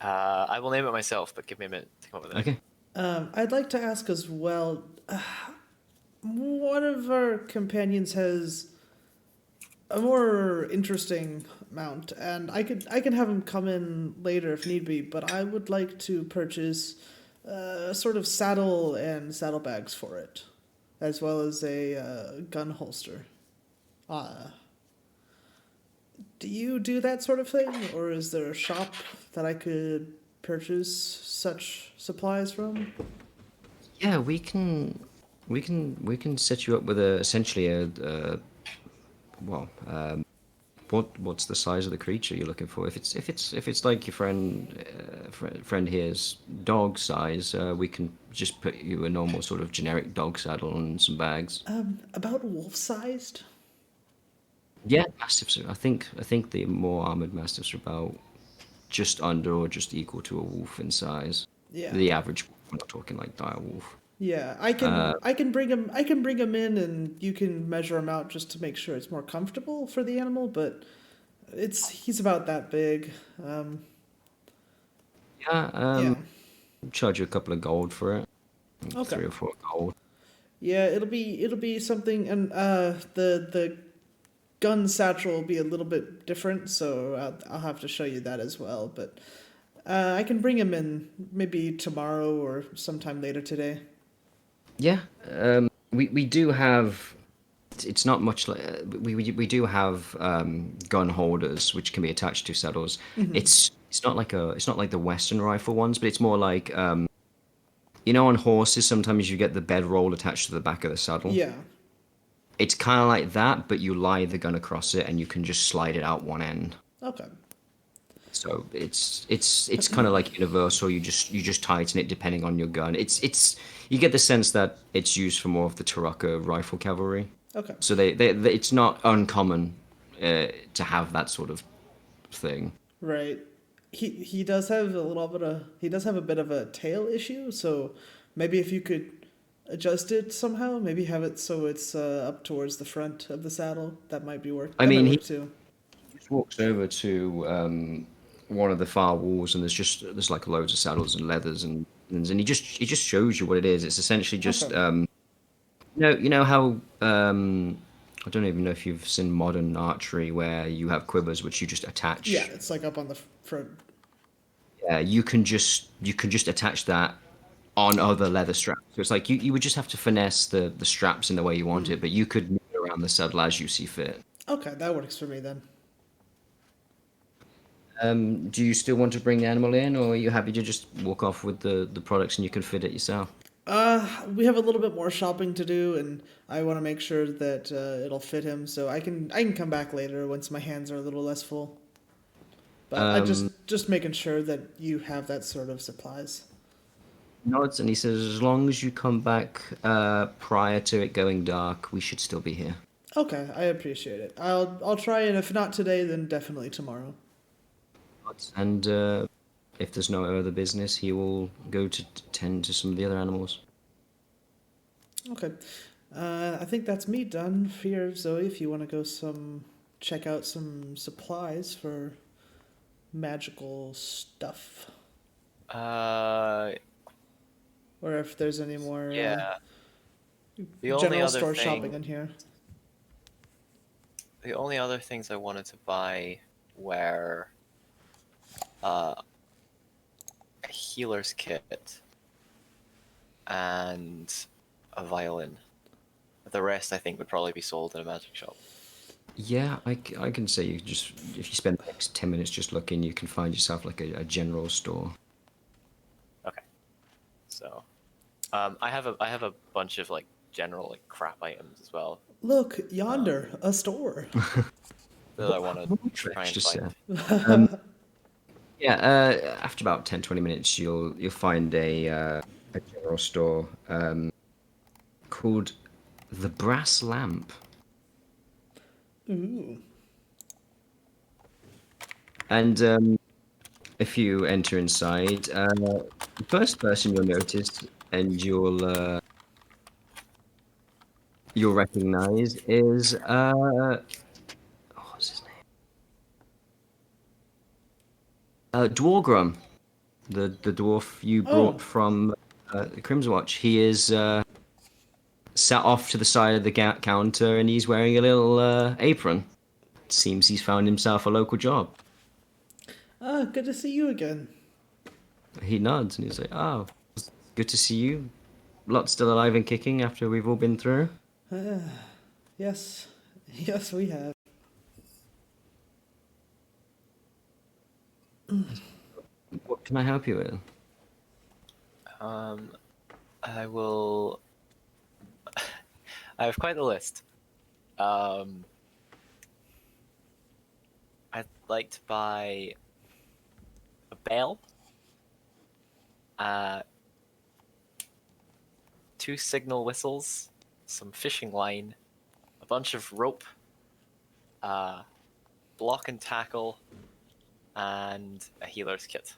I will name it myself, but give me a minute to come up with it. Okay. I'd like to ask as well. One of our companions has a more interesting mount, and I can have him come in later if need be. But I would like to purchase a sort of saddle and saddlebags for it, as well as a gun holster. Do you do that sort of thing, or is there a shop that I could purchase such supplies from? Yeah, we can set you up with essentially what's the size of the creature you're looking for? If it's like your friend here's dog size, we can just put you a normal sort of generic dog saddle and some bags. About wolf-sized? Yeah, mastiffs. I think the more armored mastiffs are about just under or just equal to a wolf in size. Yeah. The average wolf. We're not talking like dire wolf. Yeah, I can bring him in, and you can measure him out just to make sure it's more comfortable for the animal. But he's about that big. Yeah. Charge you a couple of gold for it. Okay. 3 or 4 gold. Yeah, it'll be something, and the gun satchel will be a little bit different, so I'll have to show you that as well. But I can bring him in maybe tomorrow or sometime later today. Yeah, we do have. It's not much like we do have gun holders which can be attached to saddles. It's not like the Western rifle ones, but it's more like on horses sometimes you get the bedroll attached to the back of the saddle. Yeah. It's kind of like that, but you lie the gun across it and you can just slide it out one end. Okay. So it's kind of like universal. You just tighten it depending on your gun. It's you get the sense that it's used for more of the Taraka rifle cavalry. Okay. So they it's not uncommon to have that sort of thing. Right. He does have a bit of a tail issue, so maybe if you could adjust it somehow, maybe have it so it's up towards the front of the saddle, that might work too. He just walks over to one of the far walls, and there's like loads of saddles and leathers and he just shows you what it is. It's essentially just Okay. you know how I don't even know if you've seen modern archery where you have quivers which you just attach. Yeah, it's like up on the front. Yeah, you can just attach that on other leather straps. So it's like you would just have to finesse the straps in the way you want it, but you could move it around the saddle as you see fit. Okay, that works for me then. Do you still want to bring the animal in, or are you happy to just walk off with the products and you can fit it yourself? We have a little bit more shopping to do, and I want to make sure that it'll fit him. So I can come back later once my hands are a little less full. But I just making sure that you have that sort of supplies. Nods and he says, as long as you come back prior to it going dark, we should still be here. Okay, I appreciate it. I'll try, and if not today, then definitely tomorrow. And if there's no other business, he will go to tend to some of the other animals. Okay, I think that's me done here, Zoe. If you want to go check out some supplies for magical stuff, Uh, or if there's any more yeah. The only general other store thing, shopping in here. the only other things I wanted to buy were a healer's kit and a violin. The rest, I think, would probably be sold in a magic shop. Yeah, I can say you just if you spend the next 10 minutes just looking, you can find yourself like a general store. Okay. So, I have a bunch of like general like crap items as well Look yonder, a store. that I want to try and Just find. yeah, after about 10-20 minutes, you'll find a general store called the Brass Lamp. Ooh. And if you enter inside, the first person you'll notice and you'll recognize is what's his name? Dwargrum, the dwarf you brought from the Crimson Watch. He is sat off to the side of the counter, and he's wearing a little apron. It seems he's found himself a local job. Good to see you again. He nods and he's like, "Oh, it's good to see you. Lot still alive and kicking after we've all been through." Yes, yes, we have. What can I help you with? I will. I have quite the list. I'd like to buy a bell, 2 signal whistles, some fishing line, a bunch of rope, block and tackle, and a healer's kit.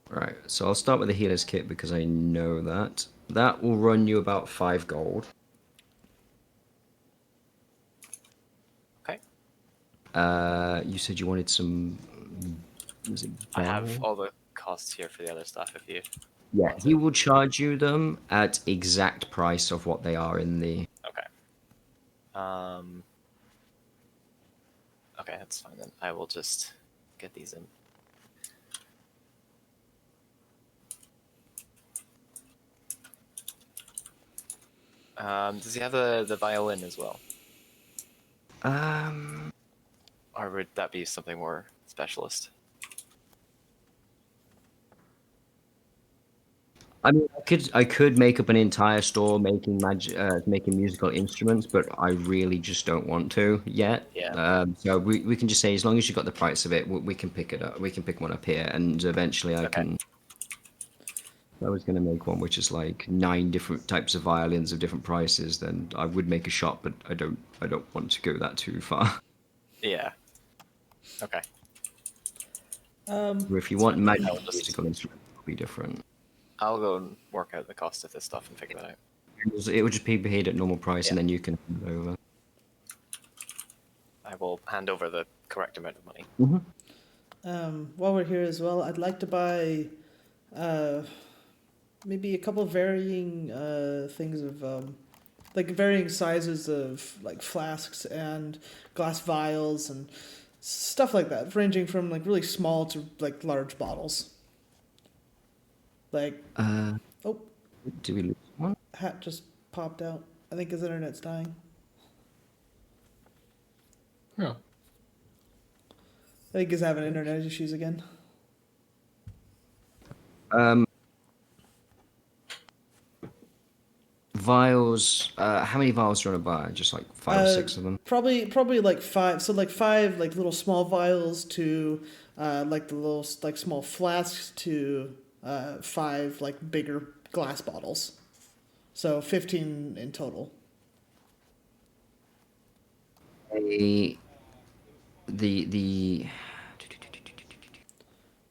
Right, so I'll start with the healer's kit because I know that. That will run you about 5 gold. Okay. You said you wanted some. Was it I have bell? all the costs here for the other stuff if you Yeah, What's he it? will charge you them at exact price of what they are in the. Okay. Um. Okay, that's fine then. I will just get these in. Does he have the violin as well, Um, or would that be something more specialist? I mean, I could make up an entire store making musical instruments, but I really just don't want to yet. Yeah. So we can just say as long as you got the price of it, we can pick it up. We can pick one up here, and eventually I Okay. can. If I was going to make one which is like 9 different types of violins of different prices, then I would make a shop, but I don't want to go that too far. Yeah. Okay. Or if you That's want fine. magic I'll just- musical instruments, it'll be different. I'll go and work out the cost of this stuff and figure that out. It would just be paid at normal price, and Yeah. then you can hand it over. I will hand over the correct amount of money. While we're here as well, I'd like to buy maybe a couple varying things of like varying sizes of like flasks and glass vials and stuff like that, ranging from like really small to like large bottles. Like, oh, Do we lose one? hat just popped out. I think his internet's dying. Oh. I think he's having internet issues again. Vials. How many vials do you want to buy? Just like 5 or 6 of them. Probably like five. So like five like little small vials to like the little like small flasks to 5 like bigger glass bottles. So 15 in total. The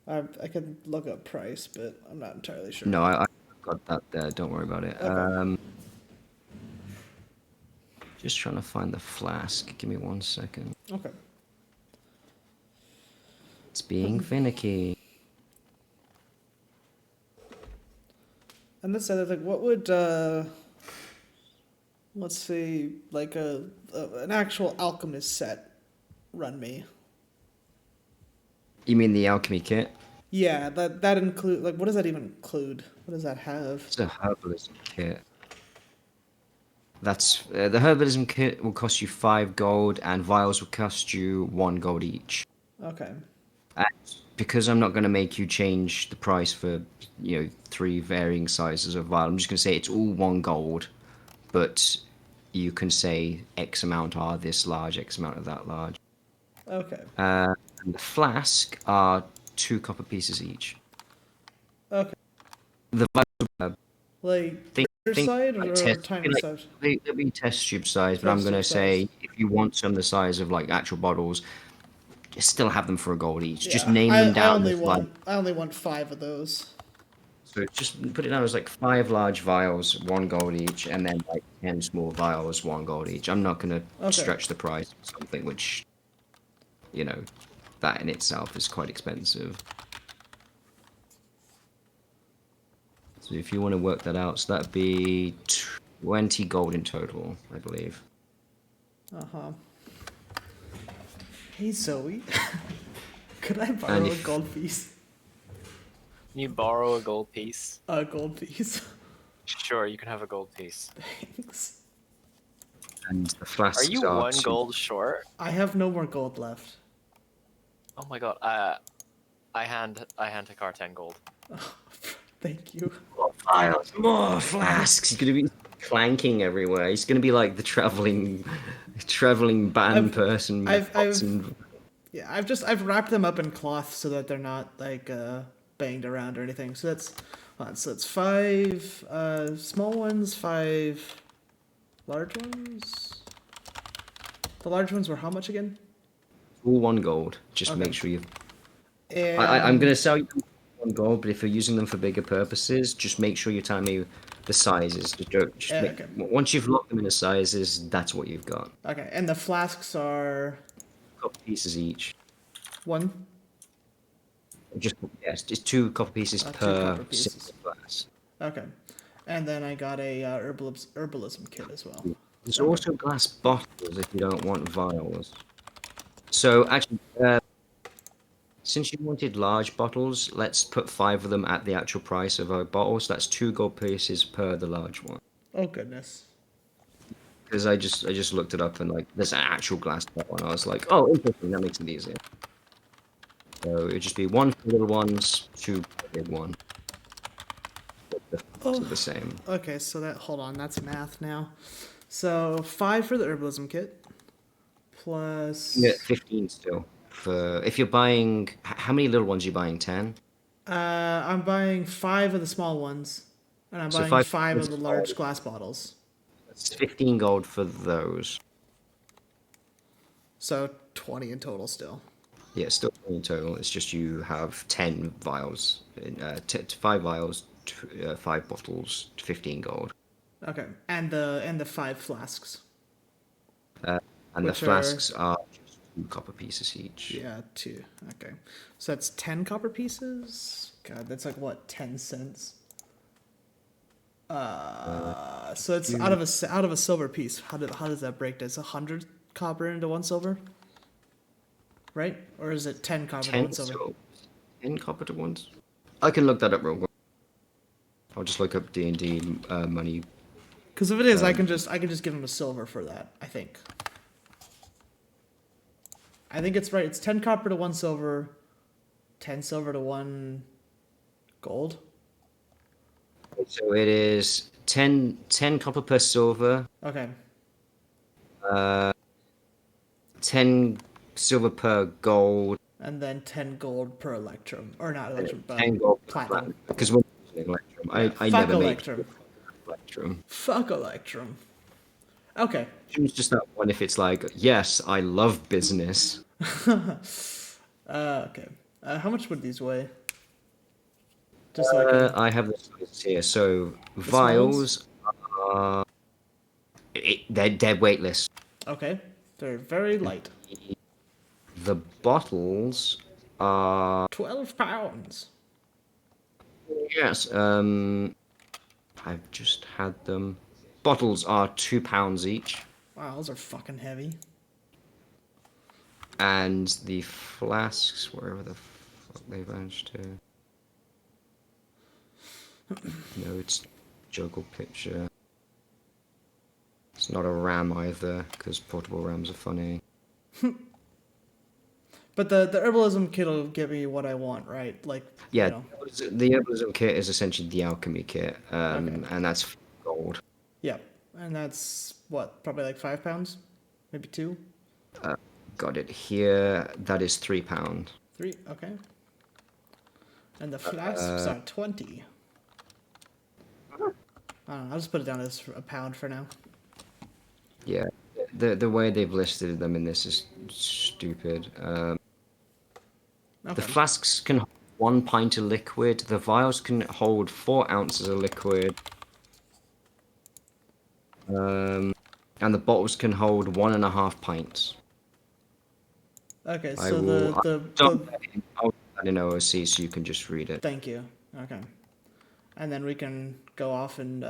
I could look up price, but I'm not entirely sure. No, I got that there. Don't worry about it. Okay. Just trying to find the flask. Give me 1 second. Okay. It's being finicky. And this other thing, what would let's see, like an actual alchemist set run me? You mean the alchemy kit? Yeah, that include like what does that even include? What does that have? It's a herbalism kit. That's the herbalism kit will cost you 5 gold, and vials will cost you 1 gold each. Okay. And because I'm not going to make you change the price for 3 varying sizes of vial, I'm just going to say it's all 1 gold, but you can say X amount are this large, X amount are that large. Okay. And the flask are 2 copper pieces each. Okay. The vials, Like think- bigger side like or test- tiny like- size? they'll be test tube size, but I'm Test going to tube say size. if you want some the size of like actual bottles, just still have them for a gold each. Just Yeah, name them down. I only want 5 of those. So just put it down as like 5 large vials, 1 gold each, and then like 10 small vials, 1 gold each. I'm not going to Okay. stretch the price for something which, that in itself is quite expensive. So if you want to work that out, so that'd be 20 gold in total, I believe. Uh-huh. Hey Zoe. Could I borrow And a if- gold piece? Can you borrow a gold piece? A gold piece. Sure, you can have a gold piece. Thanks. And the flasks Are you 1 two- gold short? I have no more gold left. Oh my god. I hand Takar 10 gold. Thank you. More vials, more flasks. He's gonna be clanking everywhere. He's gonna be like the traveling band I've- person. I've- boxing- Yeah, I've wrapped them up in cloth so that they're not like banged around or anything. So that's 5 small ones, 5 large ones. The large ones were how much again? all 1 gold. Just Okay. make sure you. And I'm gonna sell you 1 gold, but if you're using them for bigger purposes, just make sure you tell me the sizes. Just don't. Just make, Okay. Once you've locked them in the sizes, that's what you've got. Okay, and the flasks are Couple pieces each. 1. Just yes, just 2 copper pieces 2 per copper pieces. single glass. Okay. And then I got a herbalism kit as well. There's Okay. also glass bottles if you don't want vials. So actually, since you wanted large bottles, let's put 5 of them at the actual price of a bottle. So that's 2 gold pieces per the large one. Oh goodness. Because I just looked it up and like there's an actual glass bottle, and I was like, oh, interesting. That makes it easier. So it'd just be 1 for little ones, 2 for big one. The Oh. the same. Okay, so hold on, that's math now. So 5 for the herbalism kit, plus. Yeah, 15 still. For if you're buying, how many little ones are you buying? 10. I'm buying 5 of the small ones, and I'm So buying 5 5 of the small large ones. glass bottles. It's 15 gold for those. So 20 in total still. Yeah, still 20 in total. It's just you have 10 vials, 5 vials, 5 bottles, 15 gold. Okay, and the 5 flasks. And Which the flasks are just 2 copper pieces each. Yeah, 2. Okay, so that's 10 copper pieces. God, that's like what, 10 cents. So it's out of a silver piece. How does that break? Does 100 copper into 1 silver? Right? Or is it 10 copper to 10, 1 silver? 10 copper to ones. I can look that up real quick. I'll just look up D&D money. Because if it is, I can just give him a silver for that. I think it's right. It's 10 copper to 1 silver, 10 silver to 1 gold. So it is 10 copper per silver, Okay. 10 silver per gold, And then 10 gold per electrum, or not electrum, but 10 gold per platinum. platinum. Because we're using electrum. Yeah, I fuck never made electrum. electrum. Fuck electrum. Okay. It's just that one if it's like, yes, I love business. Okay. How much would these weigh? Just so I can. I have the sizes here. So small vials are they're weightless. Okay. They're very light. The bottles are 12 pounds. yes. I've just had them. Bottles are 2 pounds each, Wow, those are fucking heavy. and the flasks, wherever the fuck they vanished to. No, it's juggle picture. It's not a ram either, because portable rams are funny. But the herbalism kit will give me what I want, right? Like, Yeah, you know. the herbalism kit is essentially the alchemy kit, Okay. and that's gold. Yeah. And that's what, probably like 5 pounds? Maybe 2? Got it here. That is £3. 3? Okay. And the flasks are 20. I don't know, I'll just put it down as a pound for now. Yeah, the way they've listed them in this is stupid. Okay. The flasks can hold 1 pint of liquid. The vials can hold 4 ounces of liquid. And the bottles can hold 1.5 pints. Okay, I so will. I'll put that in OOC so you can just read it. Thank you. Okay. And then we can go off and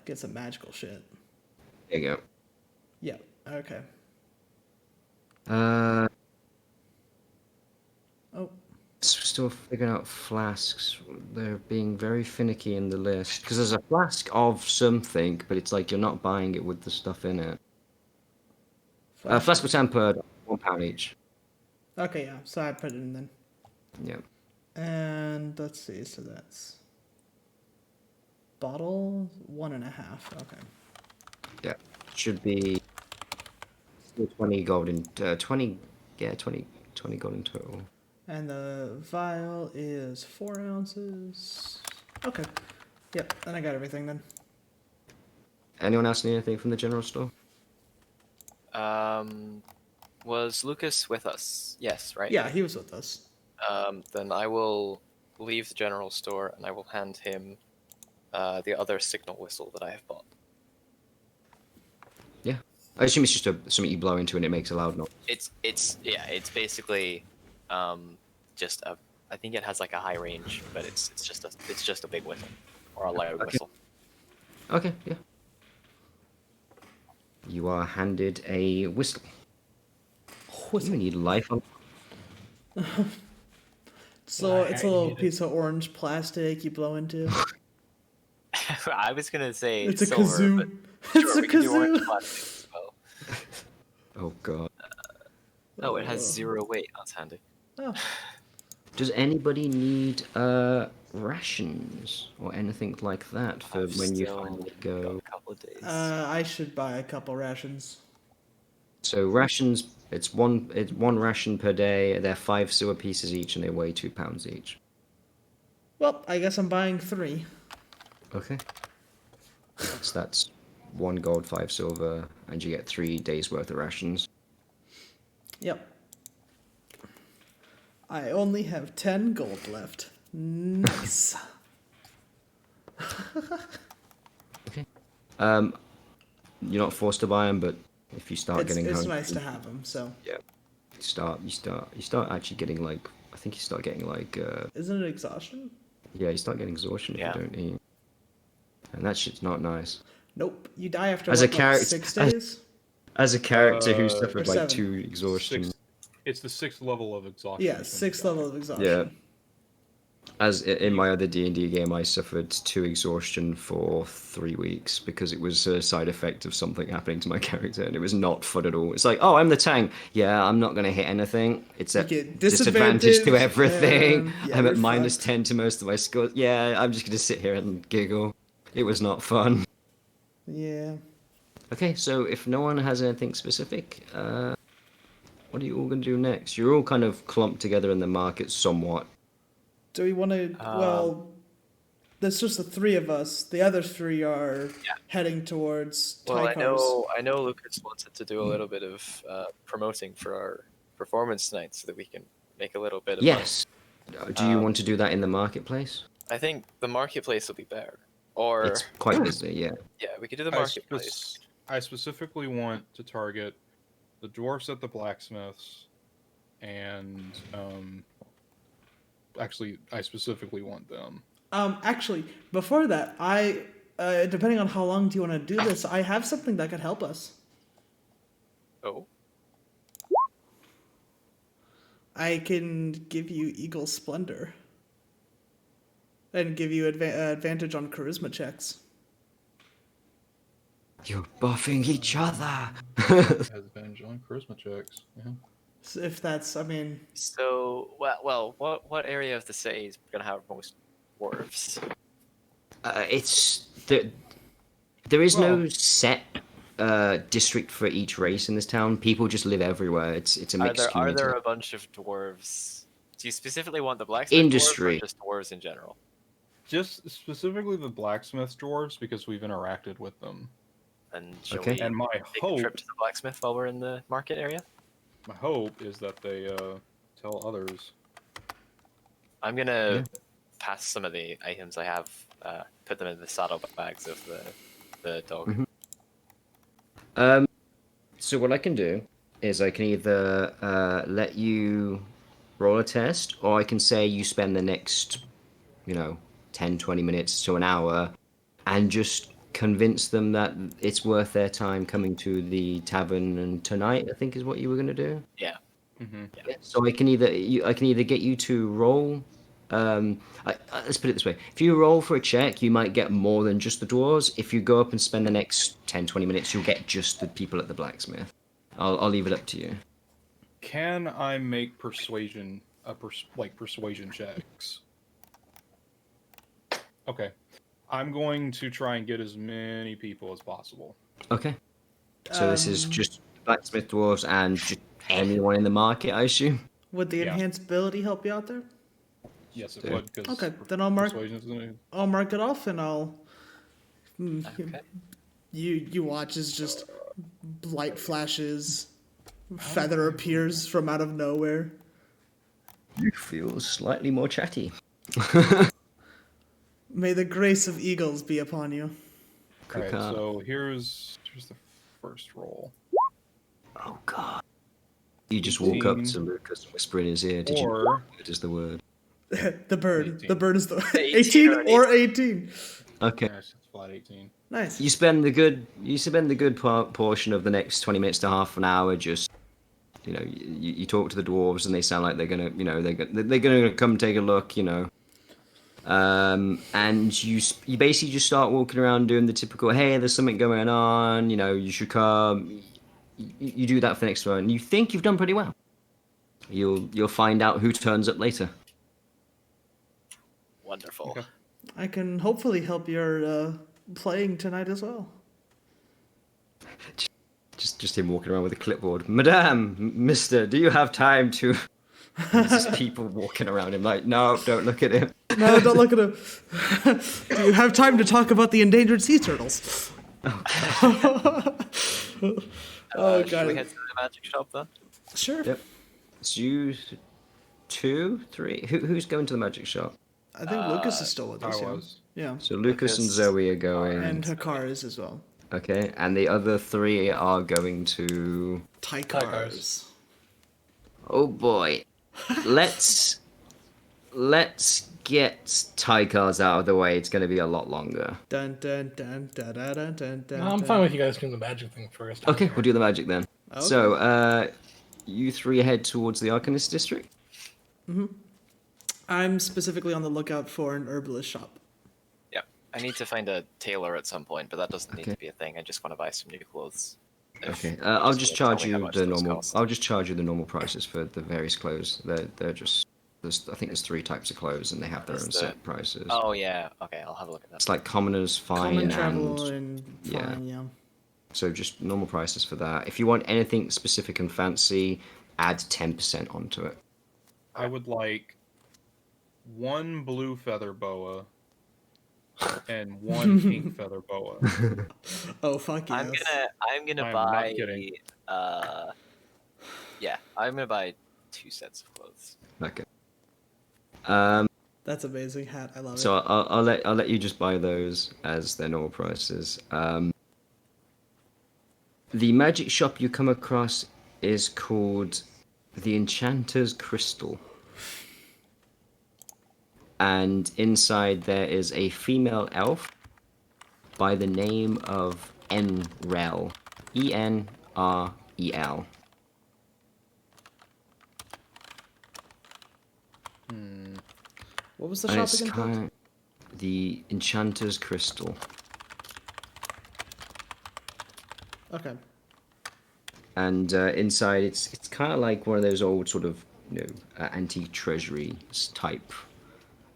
get some magical shit. There you go. Yeah, okay. Oh, Still figuring out flasks. They're being very finicky in the list because there's a flask of something, but it's like you're not buying it with the stuff in it. Flask of tempered, £1 each. okay, yeah, so I put it in then. Yeah. And let's see, so that's bottle 1.5. Okay. Yeah. Should be still 20 gold in 20 gold in total. And the vial is 4 ounces. Okay. Yep, then I got everything then. Anyone else need anything from the general store? Was Lucas with us? Yes, right? Yeah, he was with us. Then I will leave the general store and I will hand him the other signal whistle that I have bought. Yeah. I assume it's just something you blow into and it makes a loud noise. It's basically just a I think it has like a high range, but it's just a big whistle or a loud whistle. Okay, yeah. You are handed a whistle. You need life on. So it's a little need it. piece of orange plastic you blow into. I was gonna say It's a silver, but kazoo. It's sure, a we can do orange kazoo. plastic as well. Oh god. Oh, it has 0 weight. That's handy. Oh. Does anybody need rations or anything like that for I've when you still finally got go? a couple of days. I should buy a couple rations. So rations, it's one ration per day. They're 5 silver pieces each, and they weigh 2 pounds each. Well, I guess I'm buying 3. Okay. So that's 1 gold, 5 silver, and you get 3 days worth of rations. Yep. I only have 10 gold left. Nice. You're not forced to buy them, but if you start It's getting hungry, nice to have them. So, yeah, you start actually getting like, I think you start getting like isn't it exhaustion? yeah, you start getting exhaustion if Yeah. you don't eat, and that shit's not nice. Nope. You die after As a what, like character- 6 as- days. As a character who Or suffered like 7. 2 exhaustion, It's the 6th level of exhaustion. Yeah, is when 6th you die. level of exhaustion. yeah. As in my other D&D game, I suffered 2 exhaustion for 3 weeks because it was a side effect of something happening to my character, and it was not fun at all. It's like, oh, I'm the tank. Yeah, I'm not going to hit anything. It's You a get disadvantage to disadvantage, everything. and yeah, I'm at you're minus fucked. 10 to most of my scores. Yeah, I'm just going to sit here and giggle. It was not fun. Yeah. Okay, so if no one has anything specific, what are you all going to do next? You're all kind of clumped together in the market somewhat. Do we want to? Well, there's just the 3 of us. The other 3 are heading towards Well, Tykar's. I know Lucas wanted to do a little bit of promoting for our performance tonight, so that we can make a little bit of money. Yes. Do you want to do that in the marketplace? I think the marketplace will be better. Or It's quite busy, yeah. yeah, we could do the I marketplace. specifically want to target the dwarfs at the blacksmiths, and actually, I specifically want them. Actually, before that, I depending on how long do you want to do this, I have something that could help us. Oh, I can give you Eagle Splendor. And give you advantage on charisma checks. You're buffing each other. Has advantage on charisma checks. Yeah. So if that's, I mean, so what area of the city is gonna have most dwarves? It's there is no Well- set district for each race in this town. People just live everywhere. It's a Are mixed there community. a bunch of dwarves? Do you specifically want the blacksmith Industry. dwarves or just dwarves in general? Just specifically the blacksmith dwarves because we've interacted with them. And shall Okay. we And my take a hope, trip to the blacksmith while we're in the market area? is that they tell others. I'm gonna Yeah. pass some of the items I have, put them in the saddlebags of the dog. Mhm. So what I can do is I can either let you roll a test, or I can say you spend the next, 10, 20 minutes to an hour and just convince them that it's worth their time coming to the tavern and tonight, I think is what you were going to do. Yeah. Mm-hmm. Yeah. So I can either get you to roll. Let's put it this way: if you roll for a check, you might get more than just the dwarves. If you go up and spend the next 10, 20 minutes, you'll get just the people at the blacksmith. I'll leave it up to you. Can I make persuasion checks? Okay. I'm going to try and get as many people as possible. Okay. So this is Um, just blacksmith dwarves and just anyone in the market, I assume. would the Yeah. enhanced ability help you out there? Yes, it Yeah. would. Cause Okay, then I'll mark- persuasion is gonna- I'll mark it off and I'll. Okay. You watch as just light flashes, feather appears from out of nowhere. You feel slightly more chatty. May the grace of eagles be upon you. Alright, Kuka. so here's the first roll. Oh god. You just walk up 18. to Lucas and whisper in his ear. Did you know Or what is the word? The bird. 18. The bird is the 18 18 or 18. Okay. Yeah, it's flat 18. Nice. You spend the good portion of the next 20 minutes to half an hour just, you talk to the dwarves and they sound like they're gonna, they're gonna come take a look, and you basically just start walking around doing the typical, hey, there's something going on, you should come. You do that for the next one, and you think you've done pretty well. You'll find out who turns up later. Wonderful. Okay. I can hopefully help your playing tonight as well. Just him walking around with a clipboard. Madame, mister, do you have time to... There's just people walking around him like, no, don't look at him. No, don't look at him. Do you have time to talk about the endangered sea turtles? Oh, Should we God. head to the magic shop then? Sure. Yep. It's you, 2, 3. Who's going to the magic shop? I think Lucas is still with I us. Yeah. was. Yeah. So Lucas and Lucas, Zoe are going. And Hakar is as well. Okay, and the other 3 are going to... Tykars. Oh boy. Let's get Tykars out of the way. It's going to be a lot longer. Dun dun dun dun dun dun dun dun. No, I'm fine with you guys doing the magic thing first. Okay, we'll do the magic then. Okay. So, you 3 head towards the Arcanist district? I'm specifically on the lookout for an herbalist shop. Yep. I need to find a tailor at some point, but that doesn't need Okay. to be a thing. I just want to buy some new clothes. If Okay, you're I'll just just gonna charge tell me how you much the those normal. cost. I'll just charge you the normal prices for the various clothes. They're just. I think there's 3 types of clothes, and they have their Is own the- set prices. Oh yeah. Okay, I'll have a look at that. It's like commoners, fine, Common and travel and yeah. fine, yeah. so just normal prices for that. If you want anything specific and fancy, add 10% onto it. I would like 1 blue feather boa and 1 pink feather boa. Oh fuck yes. I'm gonna I'm not buy. kidding. Yeah, I'm gonna buy 2 sets of clothes. Okay. That's amazing hat. I love So it. I'll let you just buy those as their normal prices. The magic shop you come across is called the Enchanter's Crystal, and inside there is a female elf by the name of Enrel, Enrel. What was the And shop it's again called? kind the Enchanter's Crystal. Okay. And inside it's kind of like one of those old sort of antique treasury type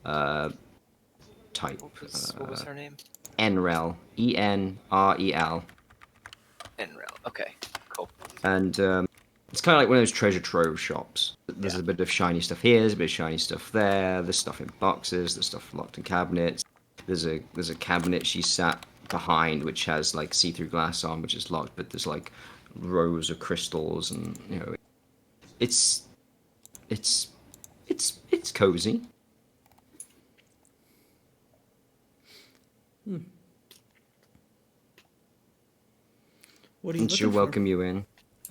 What was her name? Enrel, Enrel. Enrel. Okay, cool. And it's kind of like one of those treasure trove shops. There's a bit of shiny stuff here, there's a bit of shiny stuff there, there's stuff in boxes, there's stuff locked in cabinets. There's a cabinet she sat behind which has like see-through glass on, which is locked, but there's like rows of crystals, and it's cozy. What are you And she'll looking for? welcome you in.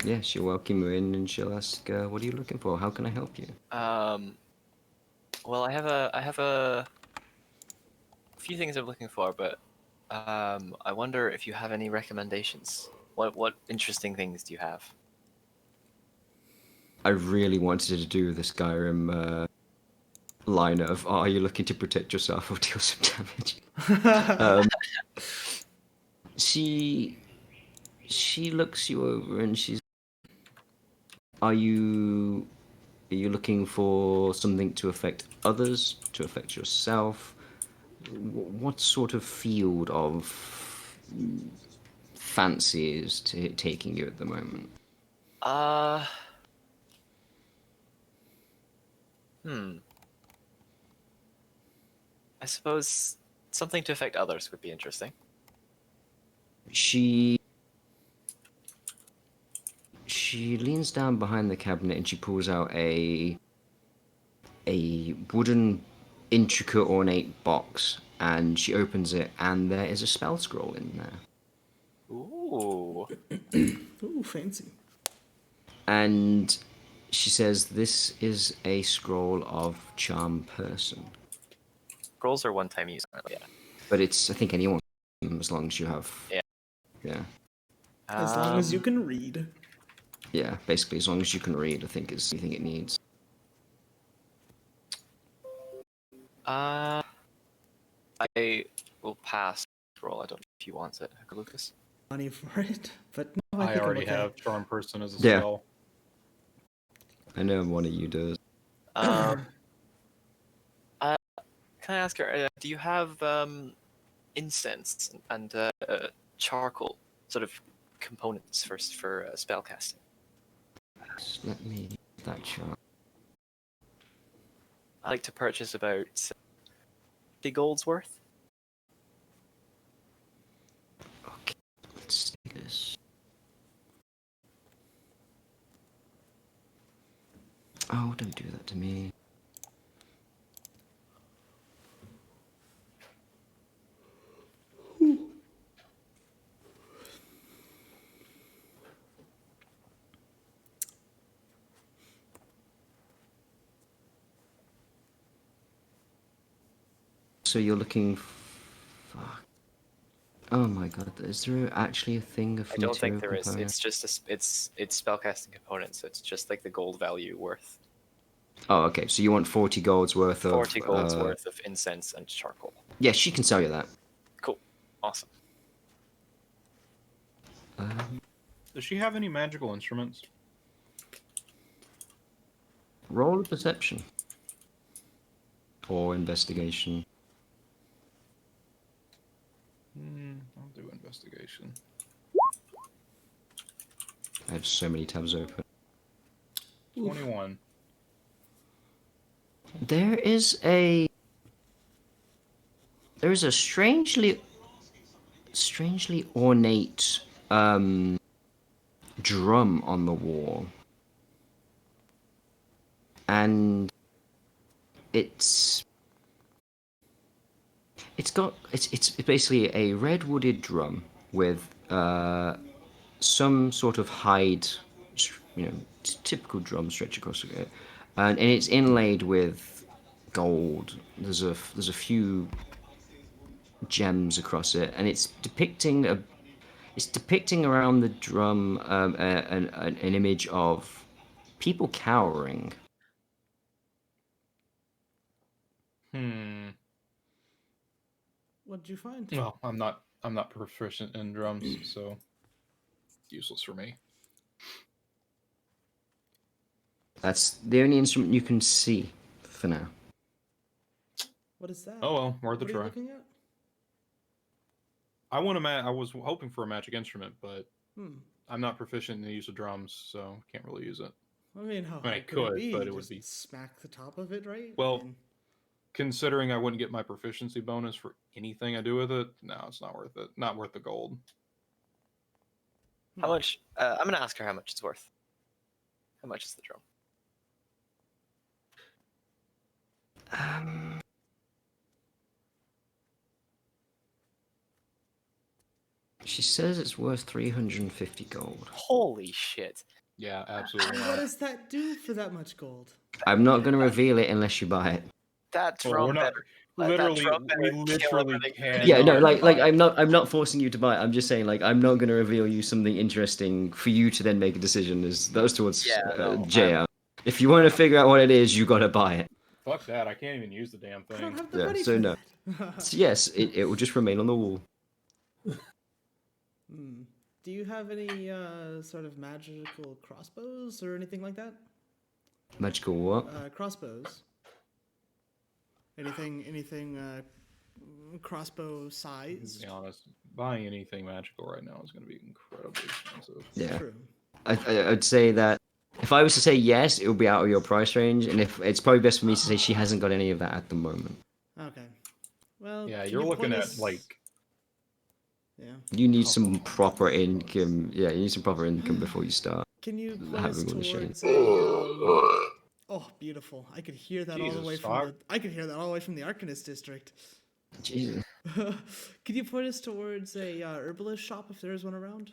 Yeah, she'll welcome you in, and she'll ask, "What are you looking for? How can I help you?" Well, I have a few things I'm looking for, but I wonder if you have any recommendations. What interesting things do you have? I really wanted to do the Skyrim line of, "Are you looking to protect yourself or deal some damage?" She looks you over and she's, Are you looking for something to affect others, to affect yourself? What sort of field of fancy is taking you at the moment? I suppose something to affect others would be interesting. She leans down behind the cabinet and she pulls out a wooden, intricate, ornate box, and she opens it, and there is a spell scroll in there. Ooh. Ooh, fancy. And She says this is a scroll of charm person, Scrolls are one-time use. Yeah. but it's I think anyone as long as you have. Yeah. Yeah. As long as you can read. Yeah. Basically, as long as you can read, I think is anything it needs. I will pass scroll. I don't know if you want it, Lucas. Money for it, but no, I I think I'm already okay. have charm person as a Yeah. spell. I know one of you does. Can I ask her? Do you have incense and charcoal sort of components for spellcasting? Just let me get that chart. I like to purchase about 50 gold's worth. Okay. Let's do this. Oh, don't do that to me. So you're looking. Fuck. Oh my god! Is there actually a thing of I don't think material there is. component? It's just it's spellcasting components. So it's just like the gold value worth. Oh, okay. So you want 40 golds worth of. 40 gold's worth of incense and charcoal. Yeah, she can sell you that. Cool. Awesome. Does she have any magical instruments? Roll a perception. Or investigation. I'll do investigation. I have so many tabs open. 21. There is a strangely ornate drum on the wall, and it's basically a red wooded drum with some sort of hide, typical drum stretch across it, and it's inlaid with gold. There's a few gems across it, and it's depicting around the drum an image of people cowering. What'd you find? Well, I'm not proficient in drums, so useless for me. That's the only instrument you can see for now. What is that? Oh well, worth a What are you try. looking at? I was hoping for a magic instrument, but I'm not proficient in the use of drums, so can't really use it. I mean, how I mean, I hard could could, it be? but You it would just be- smack the top of it, right? Well, I mean, Considering I wouldn't get my proficiency bonus for anything I do with it, no, it's not worth it. Not worth the gold. How much? I'm gonna ask her how much it's worth. How much is the drum? She says it's worth 350 gold. Holy shit! Yeah, absolutely what not. does that do for that much gold? I'm not going to reveal it unless you buy it. That Well, drum we're not. better. that Literally, drum we better kill literally everything. can. Yeah, no, like I'm not forcing you to buy it. I'm just saying, like, I'm not going to reveal you something interesting for you to then make a decision. As that was towards Yeah, no, JR. If you want to figure out what it is, you got to buy it. Fuck that! I can't even use the damn I don't thing. have the Yeah, money so for no. that. So yes, it will just remain on the wall. Do you have any sort of magical crossbows or anything like that? Magical what? Crossbows. Anything crossbow To size? be honest, buying anything magical right now is going to be incredibly expensive. Yeah. True. I'd say that if I was to say yes, it would be out of your price range, and if it's probably best for me to say she hasn't got any of that at the moment. Okay. Well, Yeah, can you're you looking point at us- like Yeah. You need some proper income. Yeah, you need some proper income before you start. Can you point us Having all the shade. towards Oh, beautiful! I could hear that all the Jesus, way from Doc. the. I could hear that all the way from the Arcanist district. Jesus. Could you point us towards a herbalist shop if there is one around?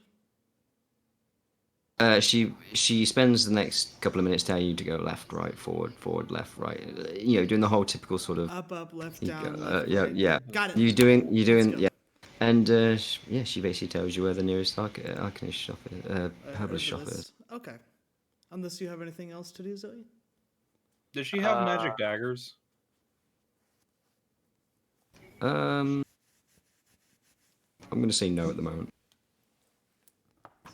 She spends the next couple of minutes telling you to go left, right, forward, left, right. Doing the whole typical sort of. Up, left, You go, down, left, yeah, right. yeah. Got it. You doing go. yeah. And yeah, she basically tells you where the nearest Arcanist shop is, herbalist shop is. Herbalist. Okay. Unless you have anything else to do, Zoe? Does she have magic daggers? I'm gonna say no at the moment.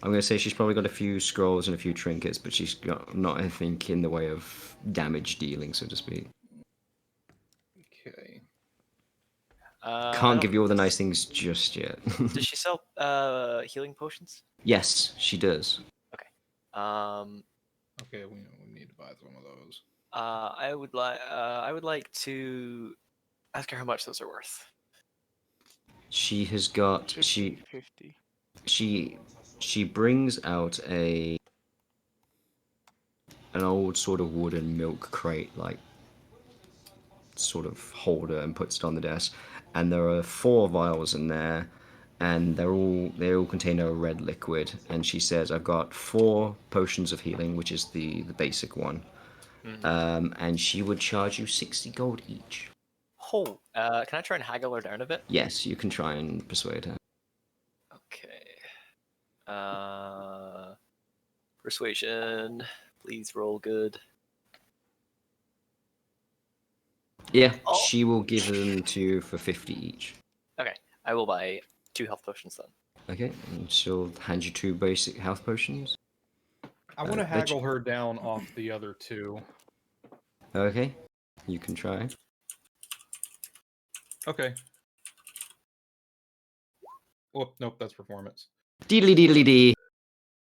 I'm gonna say she's probably got a few scrolls and a few trinkets, but she's got not anything in the way of damage dealing, so to speak. Okay. I Can't don't- give you all the nice things just yet. Does she sell healing potions? Yes, she does. Um, Okay, we need to buy one of those. I would like to ask her how much those are worth. She has got 50. she brings out an old sort of wooden milk crate like sort of holder and puts it on the desk, and there are 4 vials in there, and they all contain a red liquid, and she says, I've got 4 potions of healing, which is the basic one. And she would charge you 60 gold each. Oh, can I try and haggle her down a bit? Yes, you can try and persuade her. Okay. Persuasion. Please roll good. Yeah, Oh. she will give them to you for 50 each. Okay, I will buy 2 health potions then. Okay, and she'll hand you 2 basic health potions. I want to but haggle her down off the other 2. Okay, you can try. Okay. Oh, nope, that's performance. Deedly deedly dee.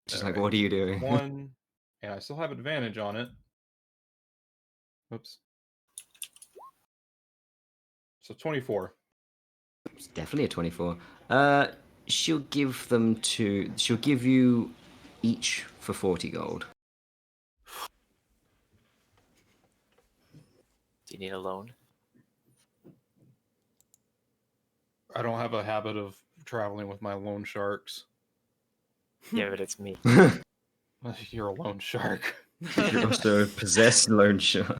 She's like, Alright. what are you doing? 1, and I still have advantage on it. Oops. So 24. It's definitely a 24. She'll give you each for 40 gold. Do you need a loan? I don't have a habit of traveling with my loan sharks. Yeah, but it's me. You're a loan shark. You're also a possessed loan shark.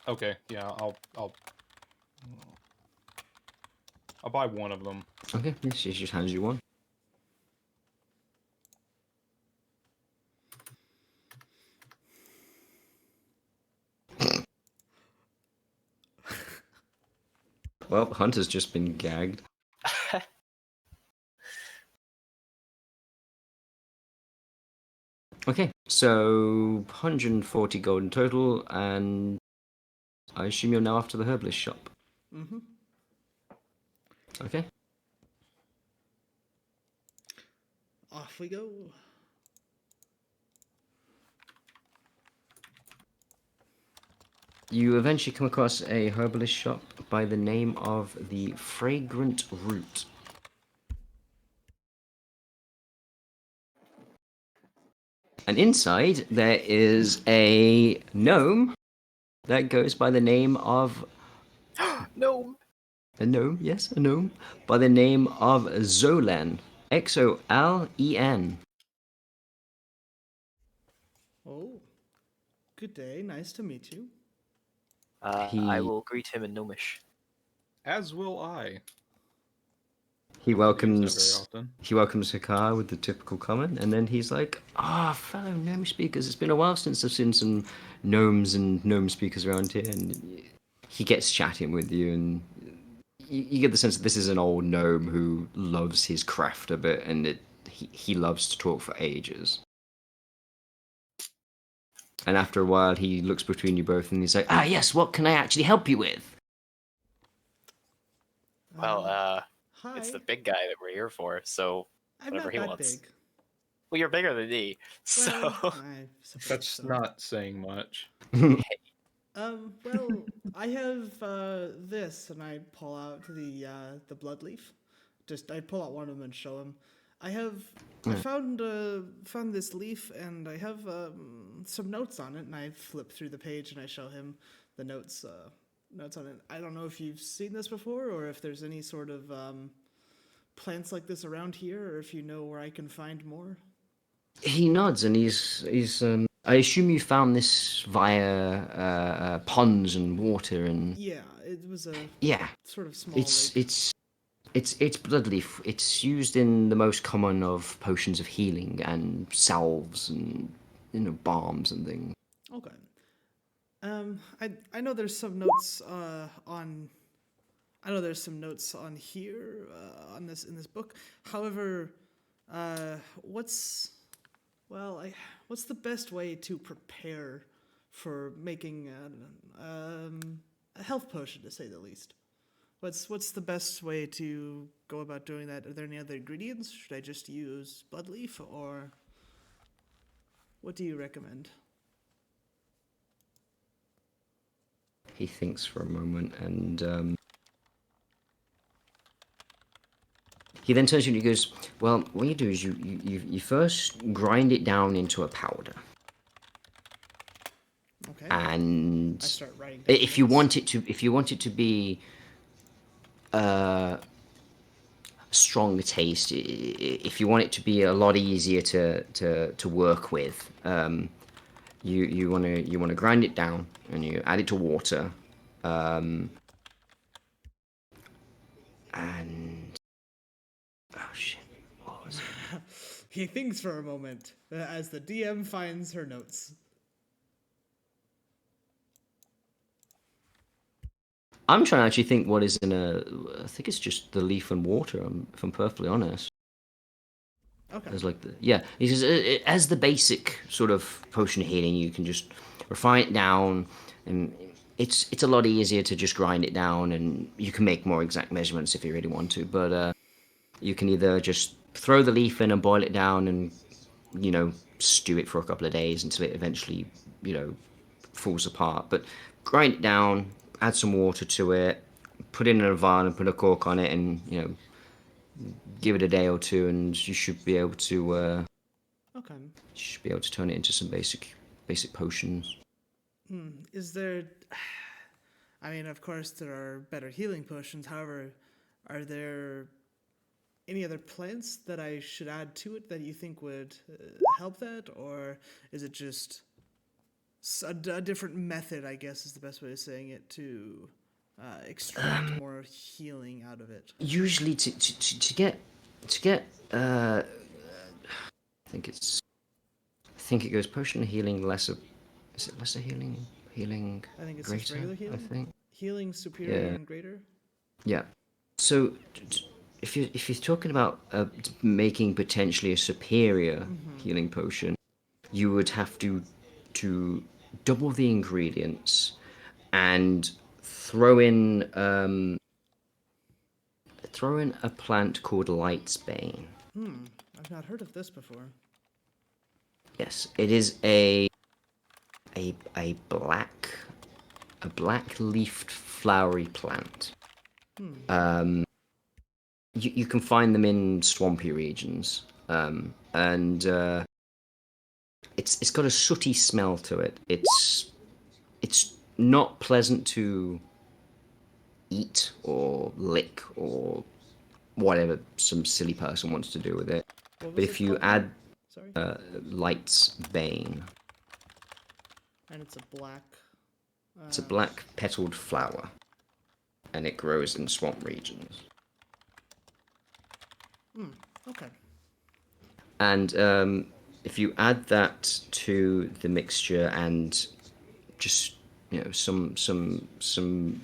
Okay, yeah, I'll buy one of them. Okay, she just hands you one. Well, Hunter's just been gagged. Okay, so 140 gold in total, and I assume you're now after the herbalist shop. Mm-hmm. Okay. Off we go. You eventually come across a herbalist shop by the name of the Fragrant Root. And inside there is a gnome that goes by the name of No. a gnome, yes, a gnome by the name of Zolen, Xolen. Oh. Good day. Nice to meet you. I He- will greet him in Gnomish. As will I. He Use that welcomes very often. Hakar with the typical comment, and then he's like, fellow gnome speakers, it's been a while since I've seen some gnomes and gnome speakers around here, and he gets chatting with you, and you get the sense that this is an old gnome who loves his craft a bit, and he loves to talk for ages. And after a while, he looks between you both, and he's like, yes, what can I actually help you with? Well, Hi. it's the big guy that we're here for, so I'm whatever not he that wants. big. well, you're bigger than me, so Well, I suppose That's so. not saying much. Well, I have this, and I pull out the blood leaf. I pull out one of them and show him. I found this leaf, and I have some notes on it, and I flip through the page and I show him the notes notes on it. I don't know if you've seen this before, or if there's any sort of plants like this around here, or if you know where I can find more. He nods and he's. I assume you found this via ponds and water and Yeah, it was a yeah. sort of small It's lake. it's bloodleaf. It's used in the most common of potions of healing and salves and balms and things. Okay. I know there's some notes on. I know there's some notes on here on this in this book. However, what's the best way to prepare for making a health potion, to say the least? What's the best way to go about doing that? Are there any other ingredients? Should I just use bloodleaf, or what do you recommend? He thinks for a moment and he then turns to you and he goes, "Well, what you do is you first grind it down into a powder, Okay. and I start writing. down if you notes. want it to be strong taste, if you want it to be a lot easier to work with, you want to grind it down and you add it to water, and oh shit, what was it? He thinks for a moment as the DM finds her notes. I'm trying to actually think what is in a. I think it's just the leaf and water. If I'm perfectly honest. Okay. There's like he says as the basic sort of potion of healing, you can just refine it down, and it's a lot easier to just grind it down, and you can make more exact measurements if you really want to. But you can either just throw the leaf in and boil it down, and stew it for a couple of days until it eventually falls apart. But grind it down, add some water to it, put it in a vial and put a cork on it, and give it a day or two, and you should be able to Okay. turn it into some basic potions. Is there? I mean, of course, there are better healing potions. However, are there any other plants that I should add to it that you think would help that, or is it just a different method? I guess is the best way of saying it, to extract more healing out of it. Usually, to get I think it goes potion of healing, lesser. Is it lesser healing? Healing I think it's greater. just regular healing. I think. Healing superior Yeah. and greater. Yeah. So, if you're talking about making potentially a superior healing potion, you would have to double the ingredients and throw in a plant called Light's Bane. I've not heard of this before. Yes, it is a black leafed flowery plant. You can find them in swampy regions, and it's got a sooty smell to it. It's not pleasant to eat or lick or whatever some silly person wants to do with it. What But was if it you called? add Sorry. Light's Bane, And it's a black. it's a black petaled flower, and it grows in swamp regions. Okay. And if you add that to the mixture and just some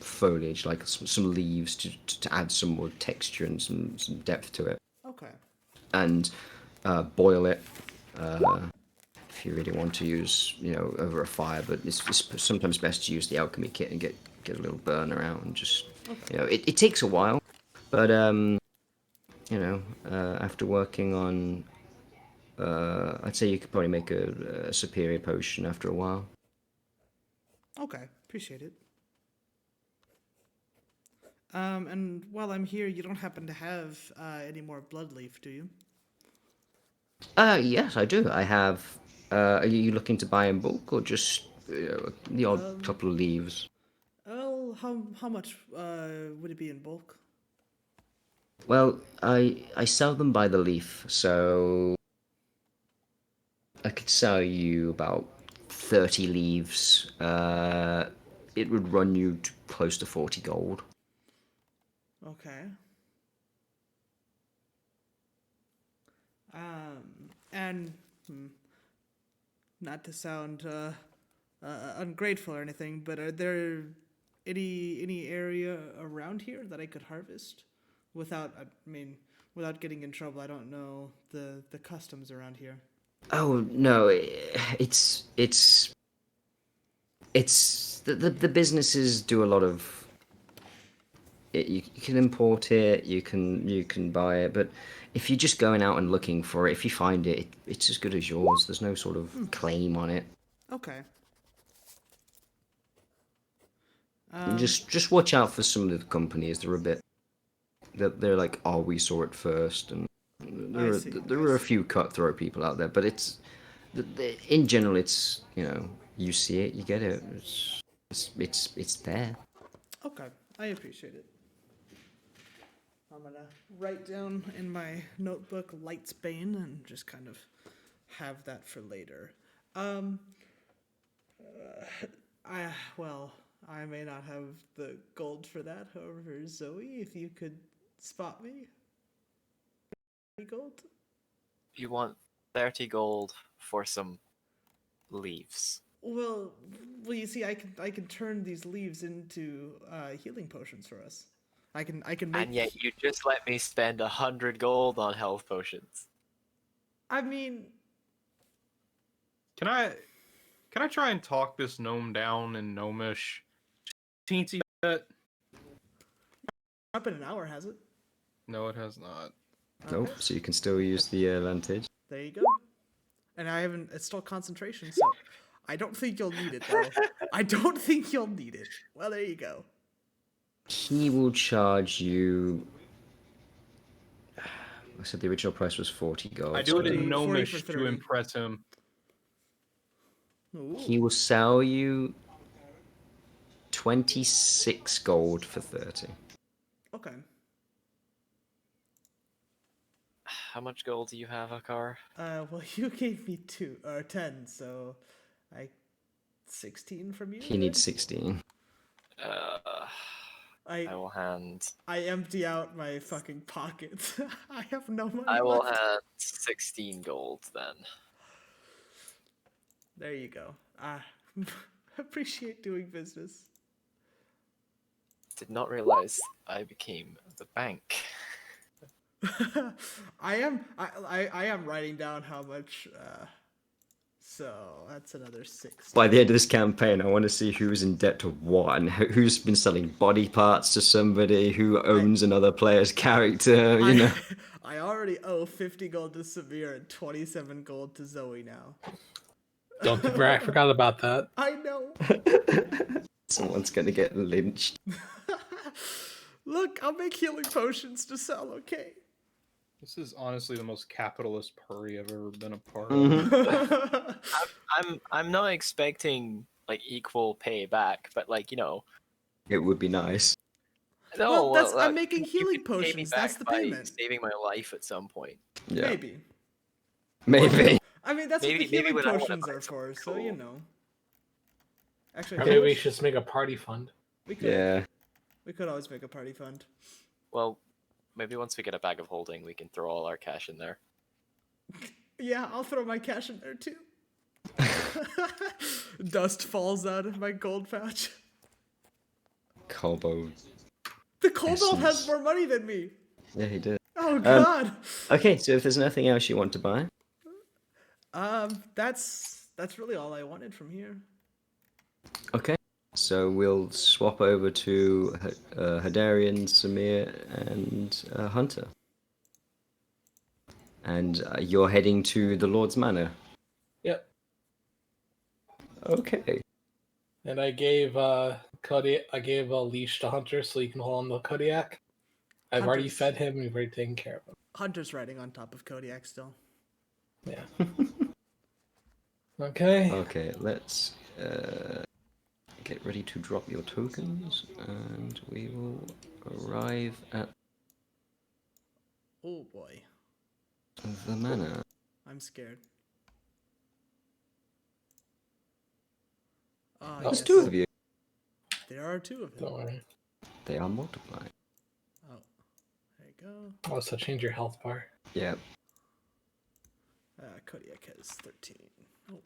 foliage, like some leaves to add some more texture and some depth to it, Okay. and boil it if you really want to use over a fire. But it's sometimes best to use the alchemy kit and get a little burner out and just it takes a while, but after working on I'd say you could probably make a superior potion after a while. Okay. Appreciate it. And while I'm here, you don't happen to have any more bloodleaf, do you? Yes, I do. I have. Are you looking to buy in bulk or just the odd couple of leaves? Well, how much would it be in bulk? Well, I sell them by the leaf, so I could sell you about 30 leaves. It would run you to close to 40 gold. Okay. And not to sound ungrateful or anything, but are there any area around here that I could harvest without? I mean, without getting in trouble. I don't know the customs around here. Oh no, it's the businesses do a lot of. You can import it, you can buy it, but if you're just going out and looking for it, if you find it, it's as good as yours. There's no sort of claim on it. Okay. And just watch out for some of the companies. They're a bit. They're like, oh, we saw it first, and there are a few cutthroat people out there, but in general, it's you see it, you get it. It's there. Okay, I appreciate it. I'm gonna write down in my notebook Lightsbane and just kind of have that for later. I may not have the gold for that. However, Zoe, if you could spot me, 30 gold. You want 30 gold for some leaves. Well, you see, I can turn these leaves into healing potions for us. I can make. And yet you just let me spend 100 gold on health potions. I mean, Can I try and talk this gnome down in gnomish? Teensy bit? up in an hour, has it? No, it has not. Nope. So you can still use the advantage. There you go. And I haven't. It's still concentration, so I don't think you'll need it though. I don't think you'll need it. Well, there you go. He will charge you. I said the original price was 40 gold. I do it in 40 for gnomish to 30. impress him. Ooh. He will sell you 26 gold for 30. Okay. How much gold do you have, Akar? Well, you gave me 10, so 16 from you. He needs 16. I will hand. I empty out my fucking pockets. I have no money. I will left. hand 16 gold then. There you go. Appreciate doing business. Did not realize I became the bank. I am writing down how much. So that's another 6. By the end of this campaign, I want to see who's in debt to what and who's been selling body parts to somebody, who owns another player's character, you know. I already owe 50 gold to Samir and 27 gold to Zoe now. Don't I forgot about that. I know. Someone's gonna get lynched. Look, I'll make healing potions to sell, okay? This is honestly the most capitalist purry I've ever been a part Mhm. of. I'm not expecting like equal pay back, but like It would be nice. no. Well, I'm look, making you healing can pay me potions, that's back the by payment. saving my life at some point. Yeah. Maybe. Maybe. I mean, that's Maybe- what the maybe healing when I wanna potions buy are for, something so you cool. know. Actually, Or how maybe we much- should just make a party fund. we could, Yeah. we could always make a party fund. Well, maybe once we get a bag of holding, we can throw all our cash in there. Yeah, I'll throw my cash in there too. Dust falls out of my gold pouch. Kobo. The kobold has Essence. more money than me. Yeah, he did. Oh god. Okay, so if there's nothing else you want to buy, That's really all I wanted from here. okay. So we'll swap over to Hadarian, Samir, and Hunter. And you're heading to the Lord's Manor. Yep. Okay. And I gave Kodiak, I gave a leash to Hunter so he can hold on to Kodiak. I've already Hunter's- fed him. We've already taken care of him. Hunter's riding on top of Kodiak still. Yeah. Okay. Okay, let's. get ready to drop your tokens, and we will arrive at Oh boy, the manor. I'm scared. There's yes, two of you. there are two of Don't them. worry. They are multiplied. Oh, there you go. Oh, so change your health bar. Yeah. Kodiak has 13. Oh.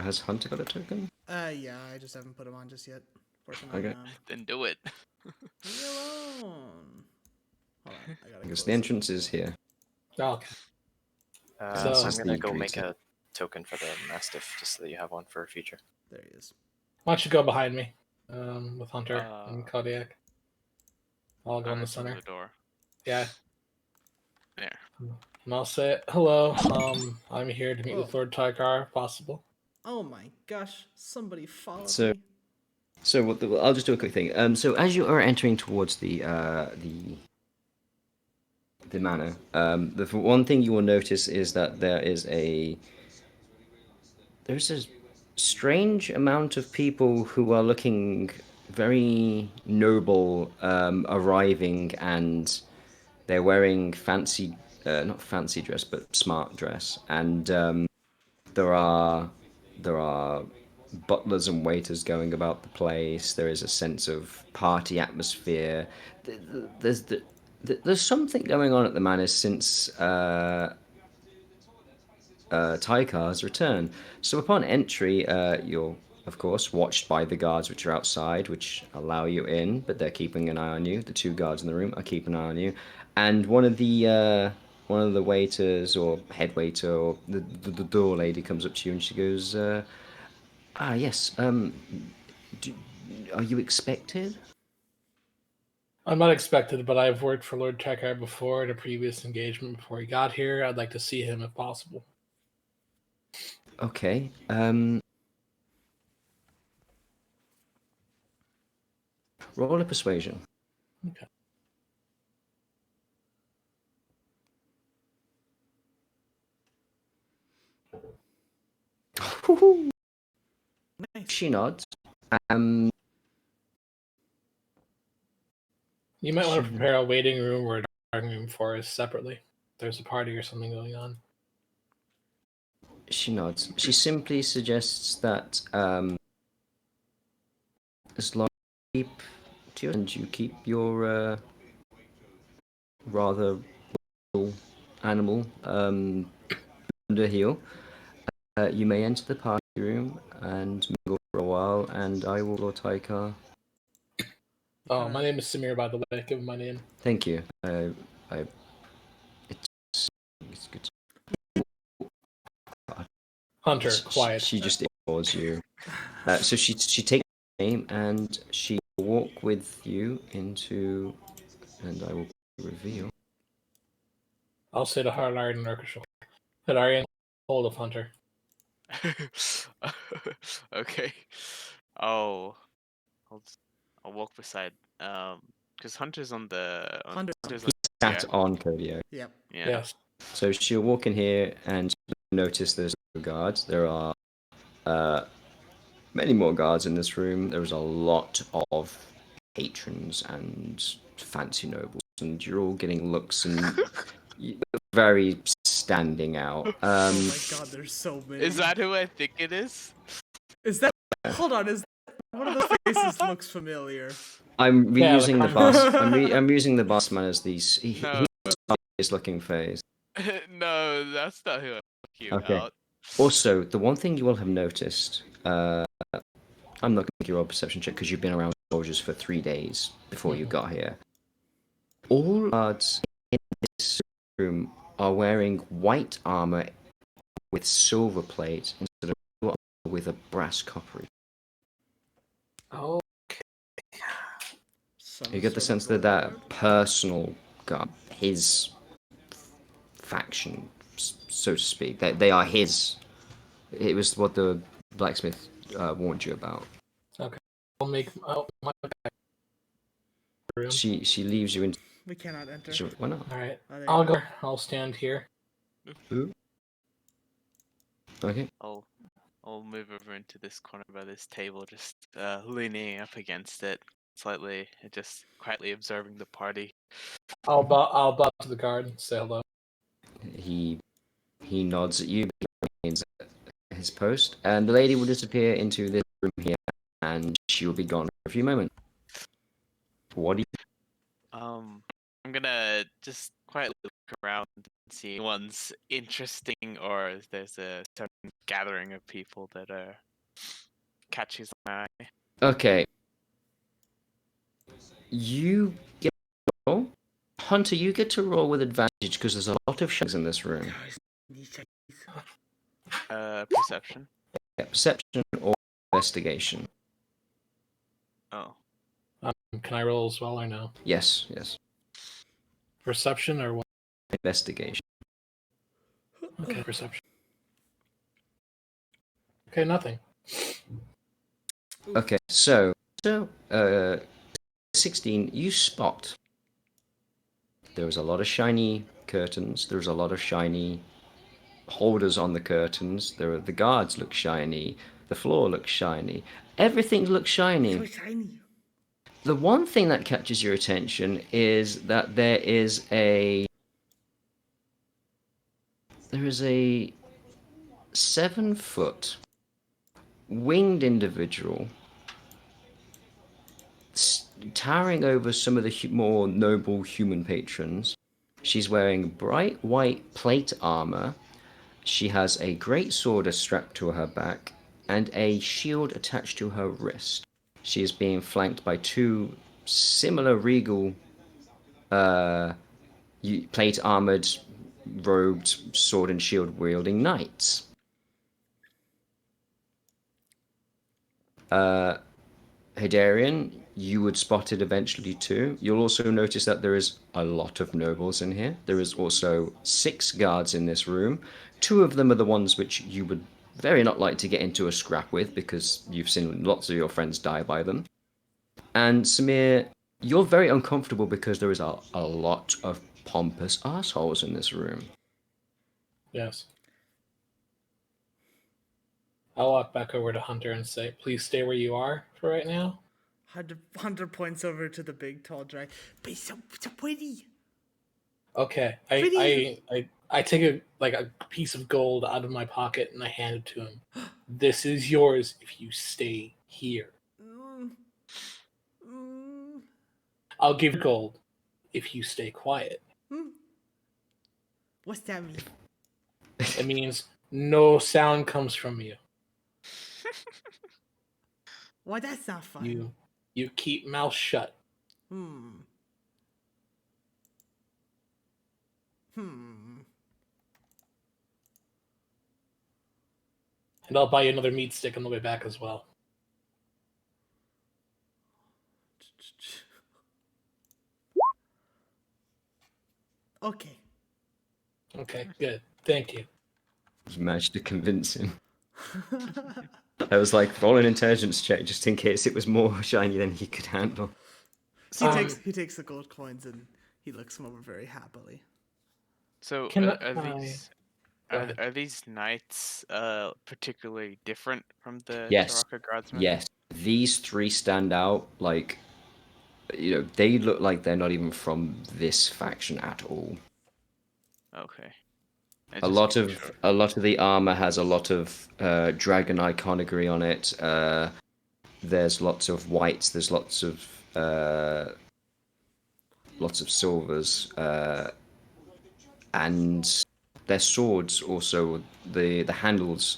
Has Hunter got a token? Yeah, I just haven't put him on just yet. Fortunately, Okay. Then do it. leave me alone. Hold on, I gotta Because close the entrance is here. Oh, okay. Uh, So- I'm This is gonna the go make greeting. a token for the Mastiff just so that you have one for a future. There he is. Why don't you go behind me with Hunter and Uh, Kodiak? I'll go in the Honest over center. the door. Yeah, There. and I'll say hello. I'm here to meet with Whoa. Lord Tykar, if possible. Oh my gosh! Somebody followed So- me. So I'll just do a quick thing. So as you are entering towards the manor, the one thing you will notice is that there's a strange amount of people who are looking very noble, arriving, and they're wearing fancy, not fancy dress, but smart dress, and there are butlers and waiters going about the place. There is a sense of party atmosphere. There's something going on at the manor since Tykar's return. So upon entry, you're of course watched by the guards which are outside, which allow you in, but they're keeping an eye on you. The two guards in the room are keeping an eye on you, and one of the waiters or head waiter or the door lady comes up to you and she goes, yes, do, are you expected? I'm not expected, but I've worked for Lord Tykar before in a previous engagement before he got here. I'd like to see him if possible. Okay. Roll a persuasion. Okay. Nice. She nods. You might want to prepare a waiting room or a dining room for us separately. There's a party or something going on. She nods. She simply suggests that as long as you keep to your, and you keep your rather little animal under heel, you may enter the party room and mingle for a while, and I will Lord Tykar. Oh, my name is Samir, by the way. Give him my name. Thank you. It's good. Hunter, quiet. She just ignores you. So she takes your name and she will walk with you into, and I will reveal. I'll say to Harlarian and Urkashal. Harlarian, hold of Hunter. Okay. Oh, I'll walk beside. Because Hunter's on the. Hunter's Hunter's Sat yeah. on Kodiak. Yep. Yeah. Yes. So she'll walk in here and notice there's no guards. There are many more guards in this room. There's a lot of patrons and fancy nobles, and you're all getting looks and very standing out. Oh my god, there's so many. Is that who I think it is? Is that? Hold on. Is that one of the faces looks familiar? I'm Yeah, reusing the like- boss. I'm using the boss man as these. No. His looking face. No, that's not who I'm talking Okay. about. Also, the one thing you will have noticed, I'm not going to make your old perception check because you've been around soldiers for 3 days before you got here. All guards in this room are wearing white armor with silver plate instead of blue armor with a brass coppery. Oh, You get the sense that that personal guard, his faction, so to speak, they are his. It was what the blacksmith warned you about. I'll make my room. She leaves you in. We cannot enter. Why not? All right. Oh, there you I'll go. go. I'll stand here. Okay. I'll move over into this corner by this table, just leaning up against it slightly, and just quietly observing the party. I'll bow to the guard and say hello. He nods at you, but remains at his post, and the lady will disappear into this room here, and she will be gone for a few moments. What do you? I'm gonna just quietly look around and see if anyone's interesting, or if there's a certain gathering of people that catches my eye. Okay. You get to roll. Hunter, you get to roll with advantage because there's a lot of shadows in this room. Perception. Yeah, perception or investigation. Oh, Can I roll as well or no? Yes. Perception or what? Investigation. Okay, perception. Okay, nothing. Okay, so 16, you spot there was a lot of shiny curtains. There was a lot of shiny holders on the curtains. The guards look shiny. The floor looks shiny. Everything looks shiny. So shiny. The one thing that catches your attention is that there is a 7-foot winged individual towering over some of the more noble human patrons. She's wearing bright white plate armor. She has a great sword strapped to her back and a shield attached to her wrist. She is being flanked by two similar regal plate armored, robed, sword and shield wielding knights. Hidarian, you would spot it eventually too. You'll also notice that there is a lot of nobles in here. There is also 6 guards in this room. 2 of them are the ones which you would very not like to get into a scrap with because you've seen lots of your friends die by them. And Samir, you're very uncomfortable because there is a lot of pompous assholes in this room. Yes. I'll walk back over to Hunter and say, please stay where you are for right now. Hunter points over to the big tall dragon. But so pretty. Okay. Pretty. I take a piece of gold out of my pocket and I hand it to him. This is yours if you stay here. I'll give gold if you stay quiet. What's that mean? It means no sound comes from you. Well, that's not fun. You keep mouth shut. And I'll buy you another meat stick on the way back as well. Okay. Okay, good. Thank you. You managed to convince him. I was like, roll an intelligence check just in case it was more shiny than he could handle. He takes the gold coins and he looks them over very happily. so Can are these knights particularly different from the Yes. Taraka guardsmen? Yes, these 3 stand out. Like, they look like they're not even from this faction at all. Okay. A lot of the armor has a lot of dragon iconography on it. There's lots of whites. There's lots of silvers, and their swords also. The handles,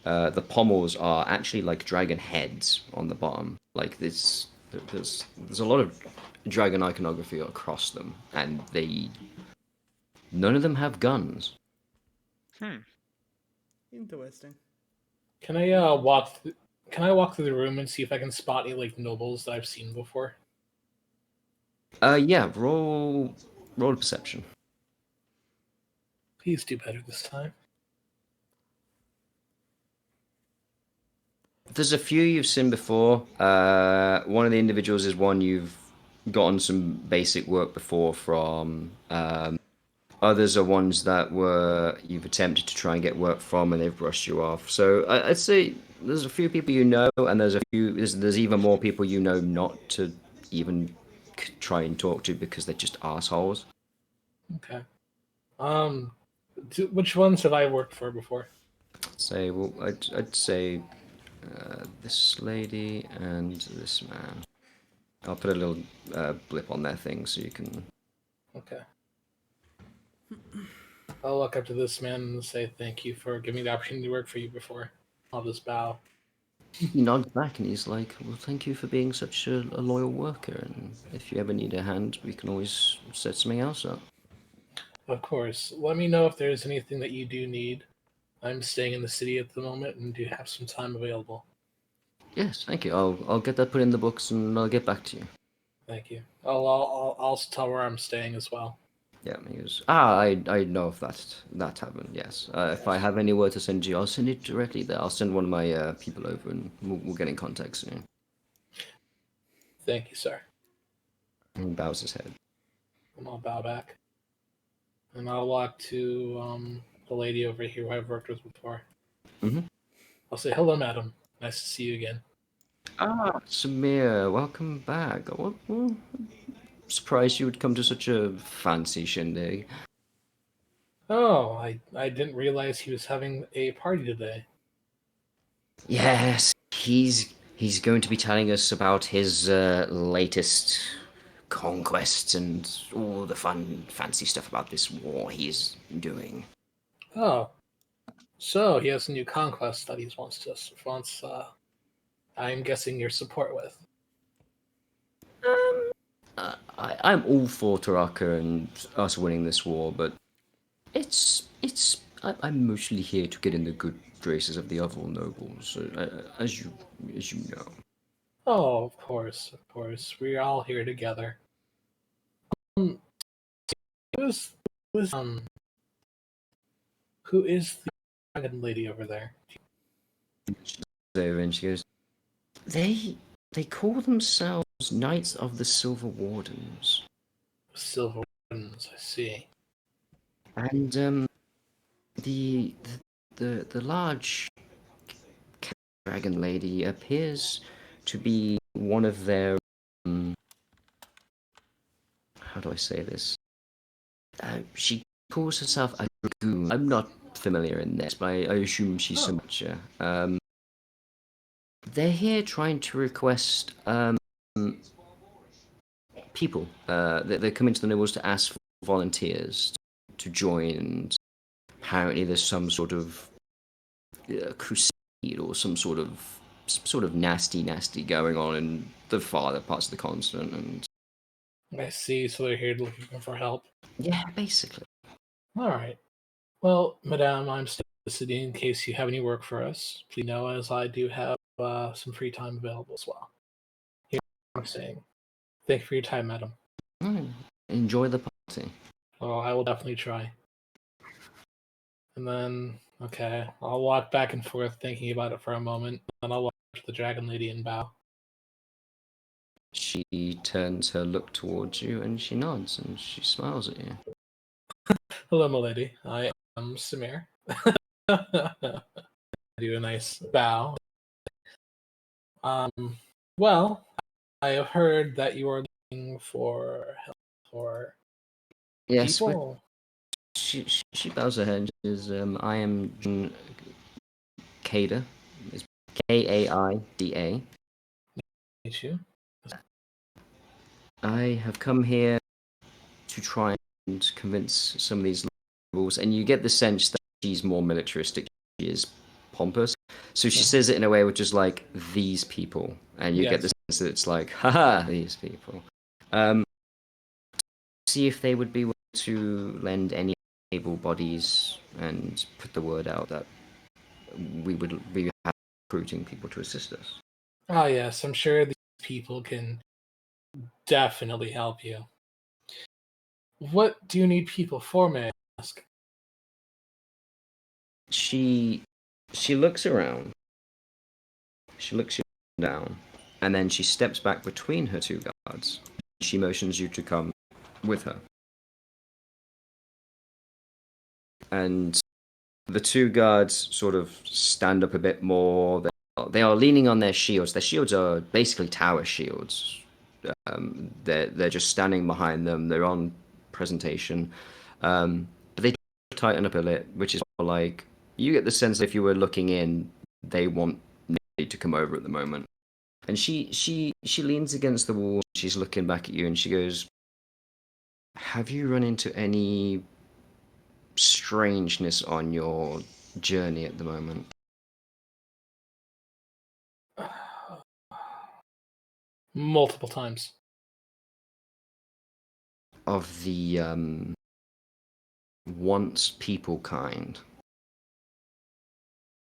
the pommels are actually like dragon heads on the bottom. Like there's a lot of dragon iconography across them, and none of them have guns. Interesting. Can I walk through the room and see if I can spot any like nobles that I've seen before? Yeah, roll a perception. Please do better this time. There's a few you've seen before. One of the individuals is one you've gotten some basic work before from Others are ones that were you've attempted to try and get work from, and they've brushed you off. So I'd say there's a few people you know, and there's even more people you know not to even try and talk to because they're just assholes. Okay. Which ones have I worked for before? Say, well, I'd say this lady and this man. I'll put a little blip on their thing so you can. Okay. I'll walk up to this man and say thank you for giving me the opportunity to work for you before. I'll just bow. He nods back and he's like, "Well, thank you for being such a loyal worker. And if you ever need a hand, we can always set something else up." Of course. Let me know if there's anything that you do need. I'm staying in the city at the moment and do have some time available. Yes, thank you. I'll get that put in the books and I'll get back to you. Thank you. I'll also tell where I'm staying as well. Yeah, he goes. I know if that happened. Yes. If I have any word to send you, I'll send it directly there. I'll send one of my people over and we'll get in contact soon. Thank you, sir. And he bows his head. And I'll bow back. And I'll walk to the lady over here who I've worked with before. Mhm. I'll say, hello, madam. Nice to see you again. Ah, Samir, welcome back. Well, surprised you would come to such a fancy shindig. Oh, I didn't realize he was having a party today. Yes, he's going to be telling us about his latest conquests and all the fancy stuff about this war he's doing. Oh, so he has a new conquest that he wants. I'm guessing your support with. I'm all for Taraka and us winning this war, but I'm mostly here to get in the good graces of the other nobles, as you know. Oh, of course, of course. We're all here together. Um, who's who's who is the dragon lady over there? So, and she goes, they call themselves Knights of the Silver Wardens, Silver Wardens, I see. and the the large dragon lady appears to be one of their how do I say this? She calls herself a dragoon. I'm not familiar in this, but I assume she's some butcher. They're here trying to request people. They're coming to the nobles to ask for volunteers to join. And apparently, there's some sort of crusade or some sort of nasty going on in the farther parts of the continent. And I see. So they're here looking for help. yeah, basically. All right. Well, Madame, I'm still in the city in case you have any work for us. Please know, as I do have some free time available as well. Here I'm saying. Thank you for your time, Madam. Enjoy the party. Oh, I will definitely try. And then, okay, I'll walk back and forth thinking about it for a moment. Then I'll walk to the dragon lady and bow. She turns her look towards you and she nods and she smiles at you. Hello, milady. I am Samir. I do a nice bow. Well, I have heard that you are looking for help for Yes, but people. she bows her head and says, I am John Kaida. It's Kaida. Meet you. I have come here to try and convince some of these locals, and you get the sense that she's more militaristic. She is pompous. So she says it in a way which is like, these people. And you get the sense that it's like, haha, these people. See if they would be willing to lend any able bodies and put the word out that we would be recruiting people to assist us. Oh, yes, I'm sure these people can definitely help you. What do you need people for, may I ask? She looks around. She looks you down, and then she steps back between her two guards. She motions you to come with her. and the two guards sort of stand up a bit more. They are leaning on their shields. Their shields are basically tower shields. They're just standing behind them. They're on presentation, but they tighten up a bit, which is more like you get the sense if you were looking in, they want Nate to come over at the moment. And she leans against the wall. She's looking back at you, and she goes, "Have you run into any strangeness on your journey at the moment?" Multiple times. Of the once people kind.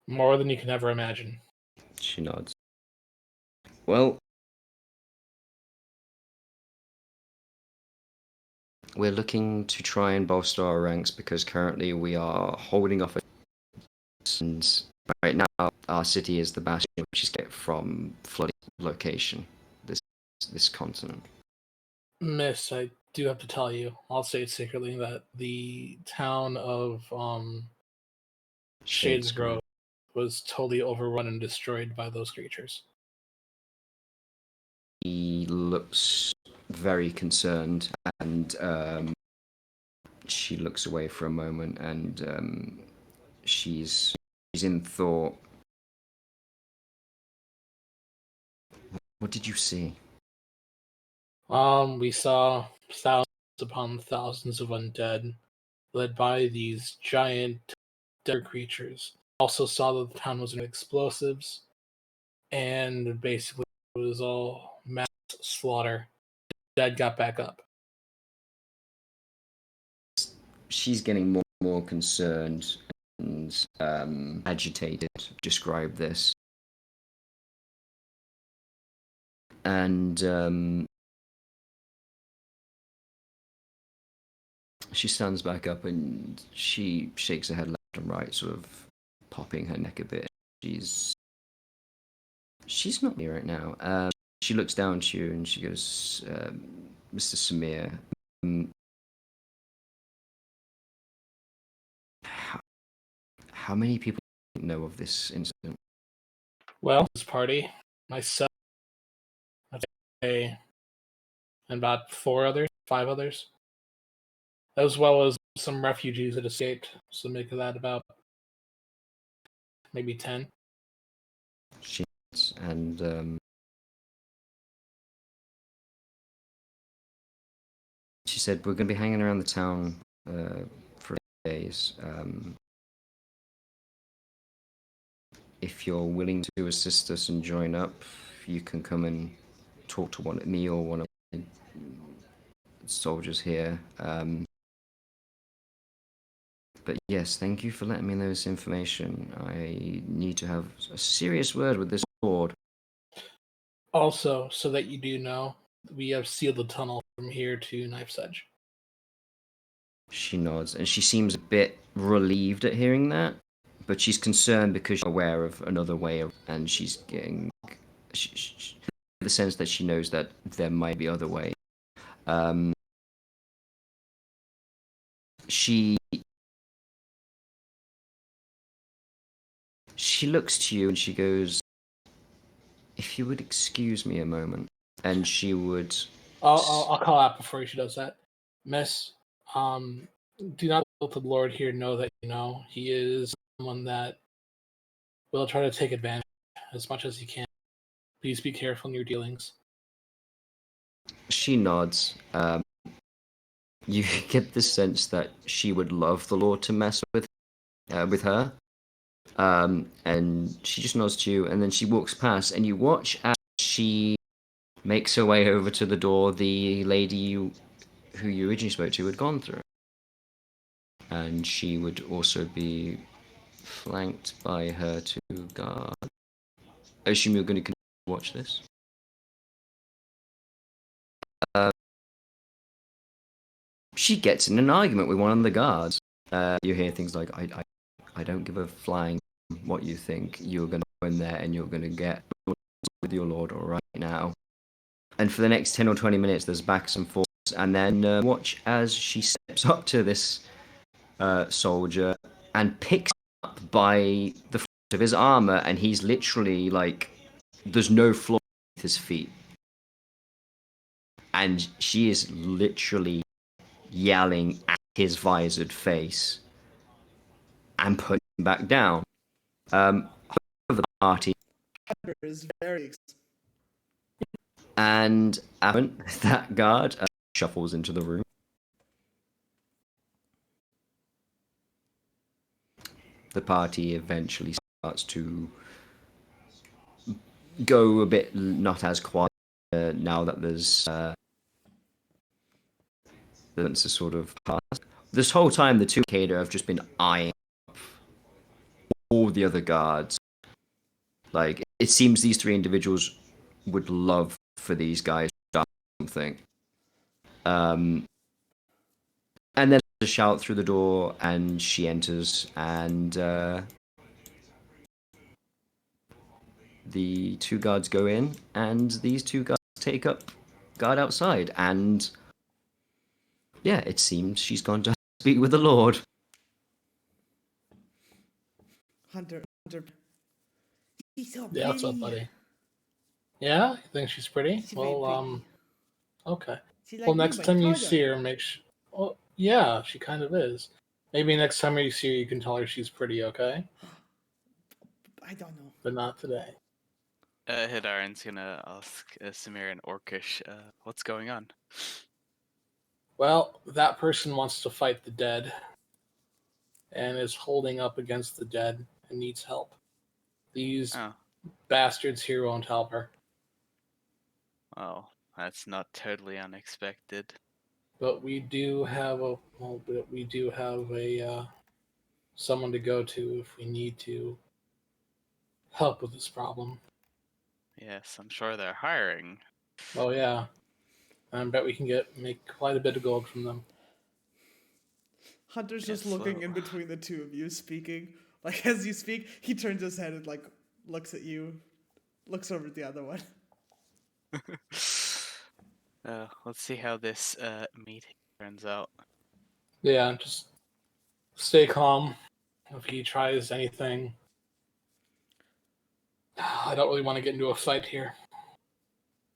More than you can ever imagine. She nods. Well, we're looking to try and bolster our ranks because currently we are holding off. And right now, our city is the bastion which is get from flooding location. This continent. Miss, I do have to tell you, I'll say it secretly, that the town of Shades Grove was totally overrun and destroyed by those creatures. He looks very concerned, and she looks away for a moment, and she's in thought. What did you see? We saw thousands upon thousands of undead, led by these giant dead creatures. Also saw that the town was in explosives, and basically it was all mass slaughter. Dead got back up. She's getting more and more concerned and agitated. Describe this. And she stands back up and she shakes her head left and right, sort of popping her neck a bit. She's not me right now. She looks down to you and she goes, "Mr. Samir, how many people know of this incident?" Well, this party, myself, and about 5 others, as well as some refugees that escaped. So make of that about maybe 10. And she said, "We're going to be hanging around the town for days. If you're willing to assist us and join up, you can come and talk to me or one of the soldiers here. But yes, thank you for letting me know this information. I need to have a serious word with this lord." Also, so that you do know, we have sealed the tunnel from here to Knife's Edge. She nods, and she seems a bit relieved at hearing that, but she's concerned because she's aware of another way, and she's getting the sense that she knows that there might be other ways. She looks to you and she goes, "If you would excuse me a moment," and she would. I'll call out before she does that. Miss, do not let the Lord here know that you know he is someone that will try to take advantage as much as he can. Please be careful in your dealings. She nods. You get the sense that she would love the Lord to mess with her. And she just nods to you, and then she walks past, and you watch as she makes her way over to the door the lady who you originally spoke to had gone through. And she would also be flanked by her two guards. I assume you're going to continue to watch this. She gets in an argument with one of the guards. You hear things like, I don't give a flying what you think. You're going to go in there and you're going to get with your lord right now." And for the next 10 or 20 minutes, there's backs and forths. And then watch as she steps up to this soldier and picks him up by the front of his armor, and he's literally like, there's no floor beneath his feet. And she is literally yelling at his visored face and putting him back down. Of the party, Hunter is very and that guard shuffles into the room. The party eventually starts to go a bit not as quiet now that there's a sort of past. This whole time, the two Cada have just been eyeing up all the other guards. Like, it seems these three individuals would love for these guys to start something. And then there's a shout through the door, and she enters, and the two guards go in, and these two guards take up guard outside, and yeah, it seems she's gone to speak with the Lord. Hunter. She's so Yeah, what's up, pretty. buddy? Yeah, you think she's pretty? She's very Well, pretty. okay. She's Well, me, next but time you taller. see her, make sure. Well, yeah, she kind of is. Maybe next time you see her, you can tell her she's pretty, okay? I don't know. But not today. Hidarin's gonna ask Samir and Orcish, what's going on? Well, that person wants to fight the dead and is holding up against the dead and needs help. These Oh, bastards here won't help her. oh, that's not totally unexpected. But we do have a someone to go to if we need to help with this problem. Yes, I'm sure they're hiring. Oh yeah, I bet we can make quite a bit of gold from them. Hunter's just Yes, looking in well. between the two of you speaking. Like, as you speak, he turns his head and, like, looks at you, looks over at the other one. Let's see how this meeting turns out. Yeah, just stay calm. If he tries anything, I don't really want to get into a fight here.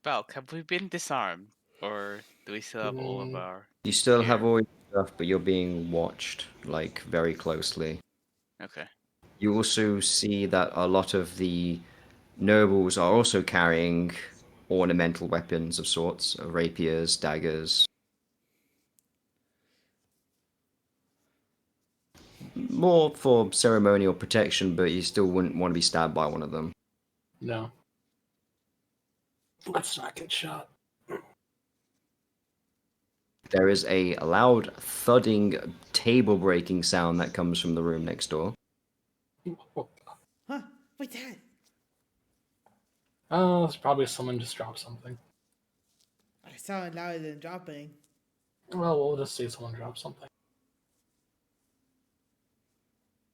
Valk, have we been disarmed? Or do we still have all of Mm. our... You still have Here. all your stuff, but you're being watched, like, very closely. Okay. You also see that a lot of the nobles are also carrying ornamental weapons of sorts, rapiers, daggers. More for ceremonial protection, but you still wouldn't want to be stabbed by one of them. No. Let's not get shot. There is a loud thudding, table-breaking sound that comes from the room next door. Huh? What's that? Oh, it's probably someone just dropped something. I sound louder than dropping. Well, we'll just say someone dropped something.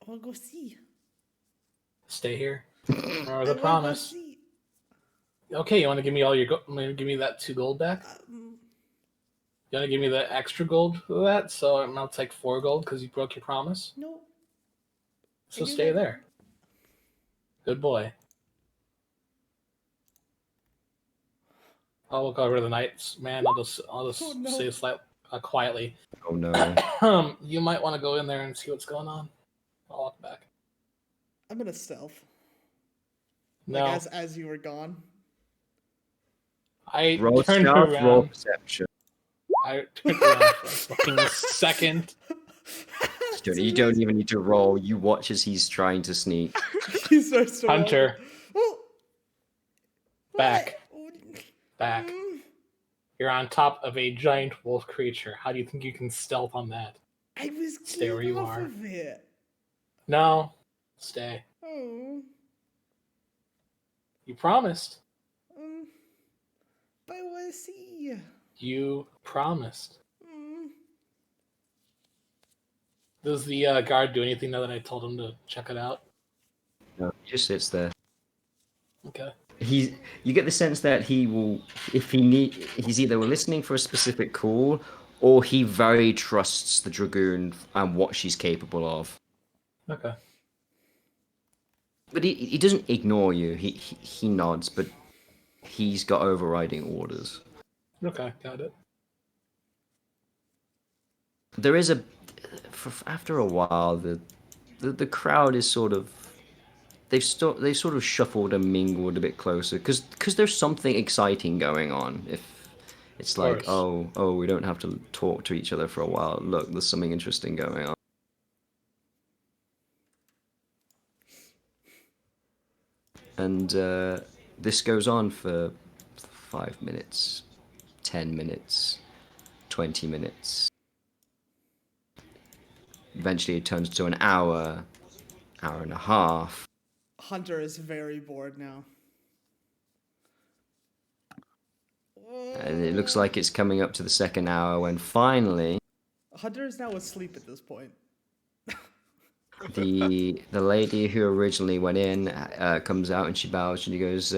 I'll go see. Stay here. Remember I the will promise. Go see. Okay, you want to give me all your gold? Give me that 2 gold back? You want to give me the extra gold for that? So I'll take 4 gold because you broke your promise. No. So I do stay that. there. Good boy. I'll look over the nights, man. I'll just Oh, no. say quietly. Oh no. You might want to go in there and see what's going on. I'll walk back. I'm gonna stealth. No, Like, as you were gone. I Roll turned stealth, around. roll perception. I turned around for a fucking second. You don't even need to roll. You watch as he's trying to sneak. He starts to walk. Hunter, Oh. Back. What? back. Mm, You're on top of a giant wolf creature. How do you think you can stealth on that? I was Stay where getting you off are. of it. No, stay. Oh. You promised. But I want to see. You promised. Mm. Does the guard do anything now that I told him to check it out? No, he just sits there. Okay. You get the sense that he will, if he he's either listening for a specific call, or he very trusts the Dragoon and what she's capable of. Okay. But he doesn't ignore you. He nods, but he's got overriding orders. Okay, got it. There is after a while the crowd is sort of they've sort of shuffled and mingled a bit closer because there's something exciting going on. If it's like, course. oh, we don't have to talk to each other for a while. Look, there's something interesting going on. And this goes on for 5 minutes, 10 minutes, 20 minutes. Eventually it turns to an hour and a half. Hunter is very bored now. And it looks like it's coming up to the second hour when finally Hunter is now asleep at this point. the lady who originally went in comes out and she bows and she goes,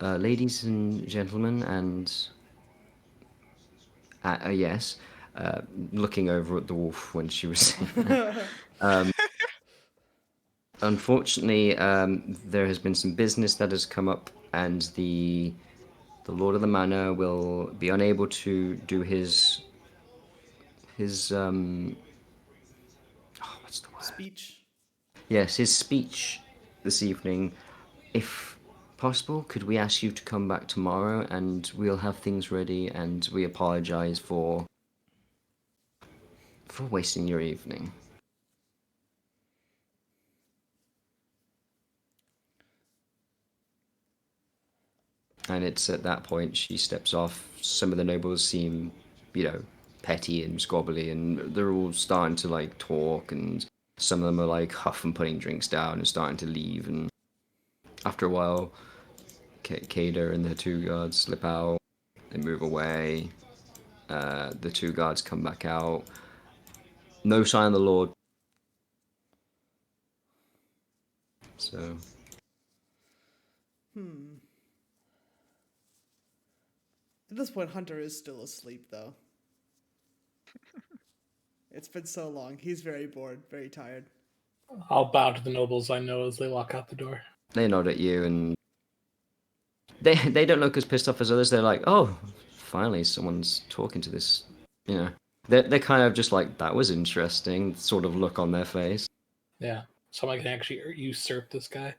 ladies and gentlemen, and yes, looking over at the wolf when she was saying that. Unfortunately, there has been some business that has come up, and the Lord of the Manor will be unable to do his what's the word? Speech. Yes, his speech this evening. If possible, could we ask you to come back tomorrow and we'll have things ready, and we apologize for wasting your evening. And it's at that point she steps off. Some of the nobles seem, petty and squabbly, and they're all starting to like talk, and some of them are like huffing, putting drinks down and starting to leave. And after a while, Kader and the two guards slip out. They move away. The two guards come back out. No sign of the Lord. So. At this point, Hunter is still asleep, though. It's been so long. He's very bored, very tired. I'll bow to the nobles I know as they walk out the door. They nod at you, and they don't look as pissed off as others. They're like, oh, finally someone's talking to this, They're kind of just like, that was interesting, sort of look on their face. Yeah. Someone can actually usurp this guy.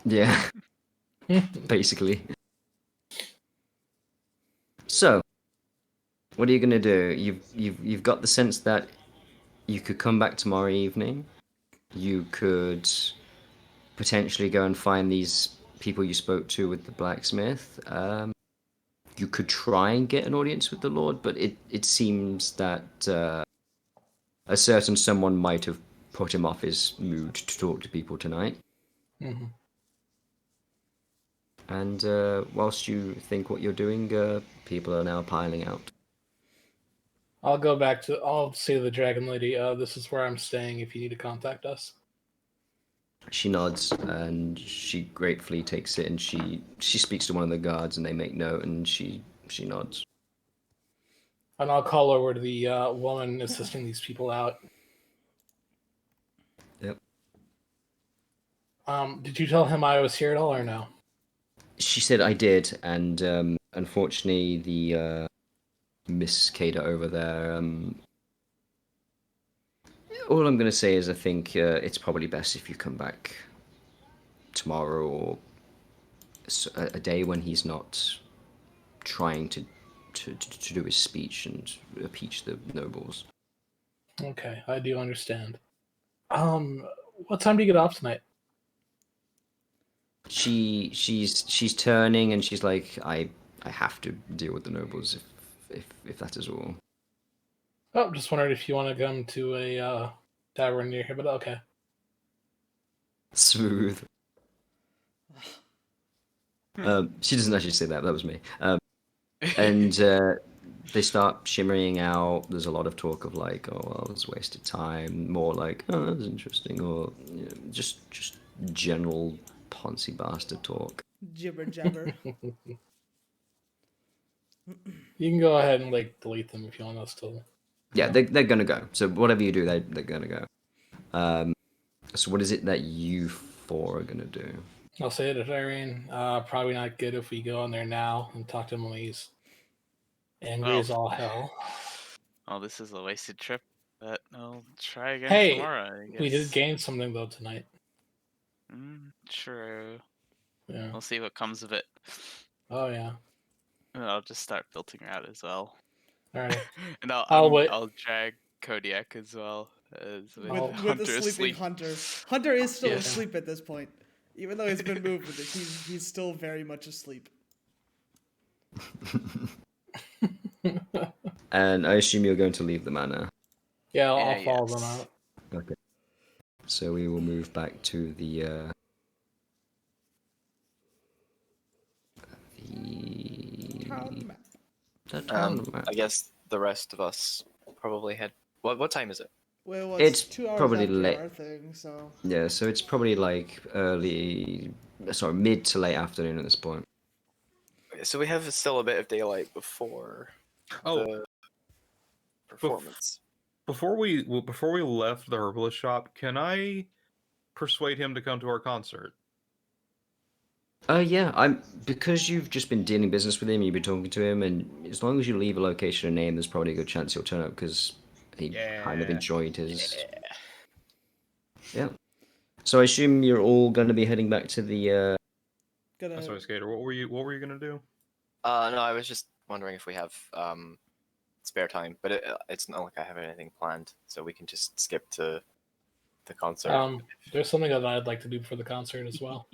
Yeah. Basically. So, what are you gonna do? You've got the sense that you could come back tomorrow evening. You could potentially go and find these people you spoke to with the blacksmith. You could try and get an audience with the Lord, but it seems that a certain someone might have put him off his mood to talk to people tonight. Mm-hmm. And whilst you think what you're doing, people are now piling out. I'll say to the Dragon Lady, this is where I'm staying if you need to contact us. She nods and she gratefully takes it, and she speaks to one of the guards and they make note, and she nods. And I'll call over to the woman assisting these people out. Yep. Did you tell him I was here at all or no? She said I did, and unfortunately the Miss Kader over there, all I'm going to say is I think it's probably best if you come back tomorrow, or a day when he's not trying to do his speech and impeach the nobles. Okay, I do understand. What time do you get off tonight? She's turning and she's like, I have to deal with the nobles if that is all. Oh, just wondered if you want to come to a tavern near here, but okay. Smooth. She doesn't actually say that. That was me. And they start shimmering out. There's a lot of talk of like, oh, well, it's wasted time. More like, oh, that was interesting, or just general Ponzi bastard talk. Jibber jabber. You can go ahead and like delete them if you want us to. Yeah, they're gonna go. So whatever you do, they're gonna go. So what is it that you four are gonna do? I'll say it to Irene. Probably not good if we go in there now and talk to him when he's angry Oh. as all hell. Oh, this is a wasted trip, but I'll try again Hey, tomorrow, I guess. we did gain something though tonight. True. Yeah. We'll see what comes of it. Oh yeah. And I'll just start filtering her out as well. All right. And I'll wait. I'll drag Kodiak as well. As with Oh. With Hunter the sleeping asleep. Hunter. Hunter is still Yeah. asleep at this point. Even though he's been moved with it, he's still very much asleep. And I assume you're going to leave the manor. Yeah, I'll Yeah, follow them yes. out. Okay. So we will move back to the Town map. town map. I guess the rest of us probably had. What time is it? Well, It's 2 hours probably after late. our thing, so Yeah, so it's probably like mid to late afternoon at this point. So we have still a bit of daylight before Oh, the performance. before we left the herbalist shop, can I persuade him to come to our concert? Yeah, because you've just been dealing business with him, you've been talking to him, and as long as you leave a location and name, there's probably a good chance he'll turn up because he kind of Yeah. enjoyed his. Yeah. So I assume you're all going to be heading back to the. gonna. Sorry, Skater. What were you gonna do? No, I was just wondering if we have spare time, but it's not like I have anything planned, so we can just skip to the concert. There's something that I'd like to do for the concert as well.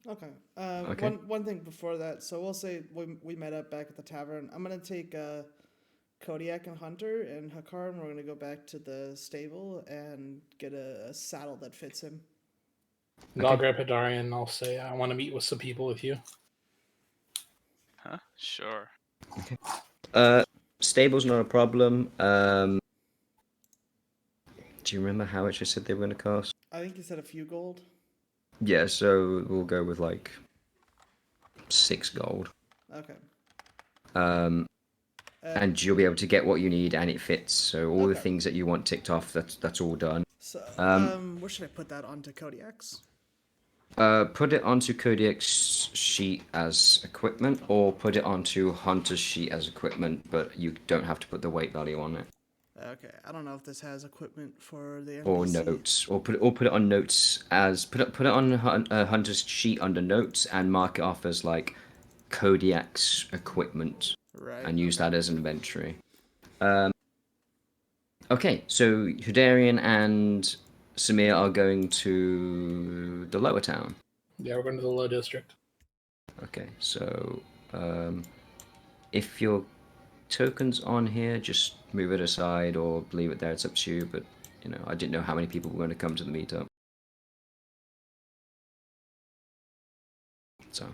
Okay. Okay. One thing before that. So we'll say we met up back at the tavern. I'm gonna take Kodiak and Hunter and Hakar, and we're gonna go back to the stable and get a saddle that fits him. And I'll grab Hidarian and I'll say I want to meet with some people with you. Huh? Sure. Stable's not a problem. Do you remember how much I said they were going to cost? I think you said a few gold. Yeah, so we'll go with like 6 gold. Okay. And you'll be able to get what you need and it fits. So all the Okay. things that you want ticked off, that's all done. So where should I put that onto Kodiak's? Put it onto Kodiak's sheet as equipment, or put it onto Hunter's sheet as equipment, but you don't have to put the weight value on it. Okay, I don't know if this has equipment for the NPC. Or notes, or put it on notes as put it on Hunter's sheet under notes and mark it off as like Kodiak's equipment, Right. and use that as an inventory. Okay, so Hudarian and Samir are going to the lower town. Yeah, we're going to the low district. Okay, so if your token's on here, just move it aside or leave it there. It's up to you, but I didn't know how many people were going to come to the meetup. So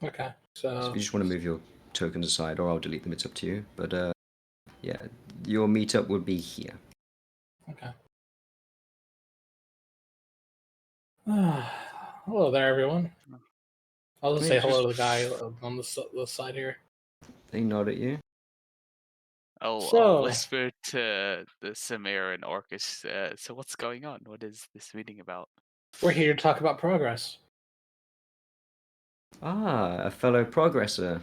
Okay, if so you just want to move your tokens aside, or I'll delete them, it's up to you. But yeah, your meetup would be here. okay. Hello there, everyone. I'll just say hello to the guy on the side here. They nod at you. I'll So- whisper to the Samir and Orcus. So what's going on? What is this meeting about? We're here to talk about progress. Ah, a fellow progressor.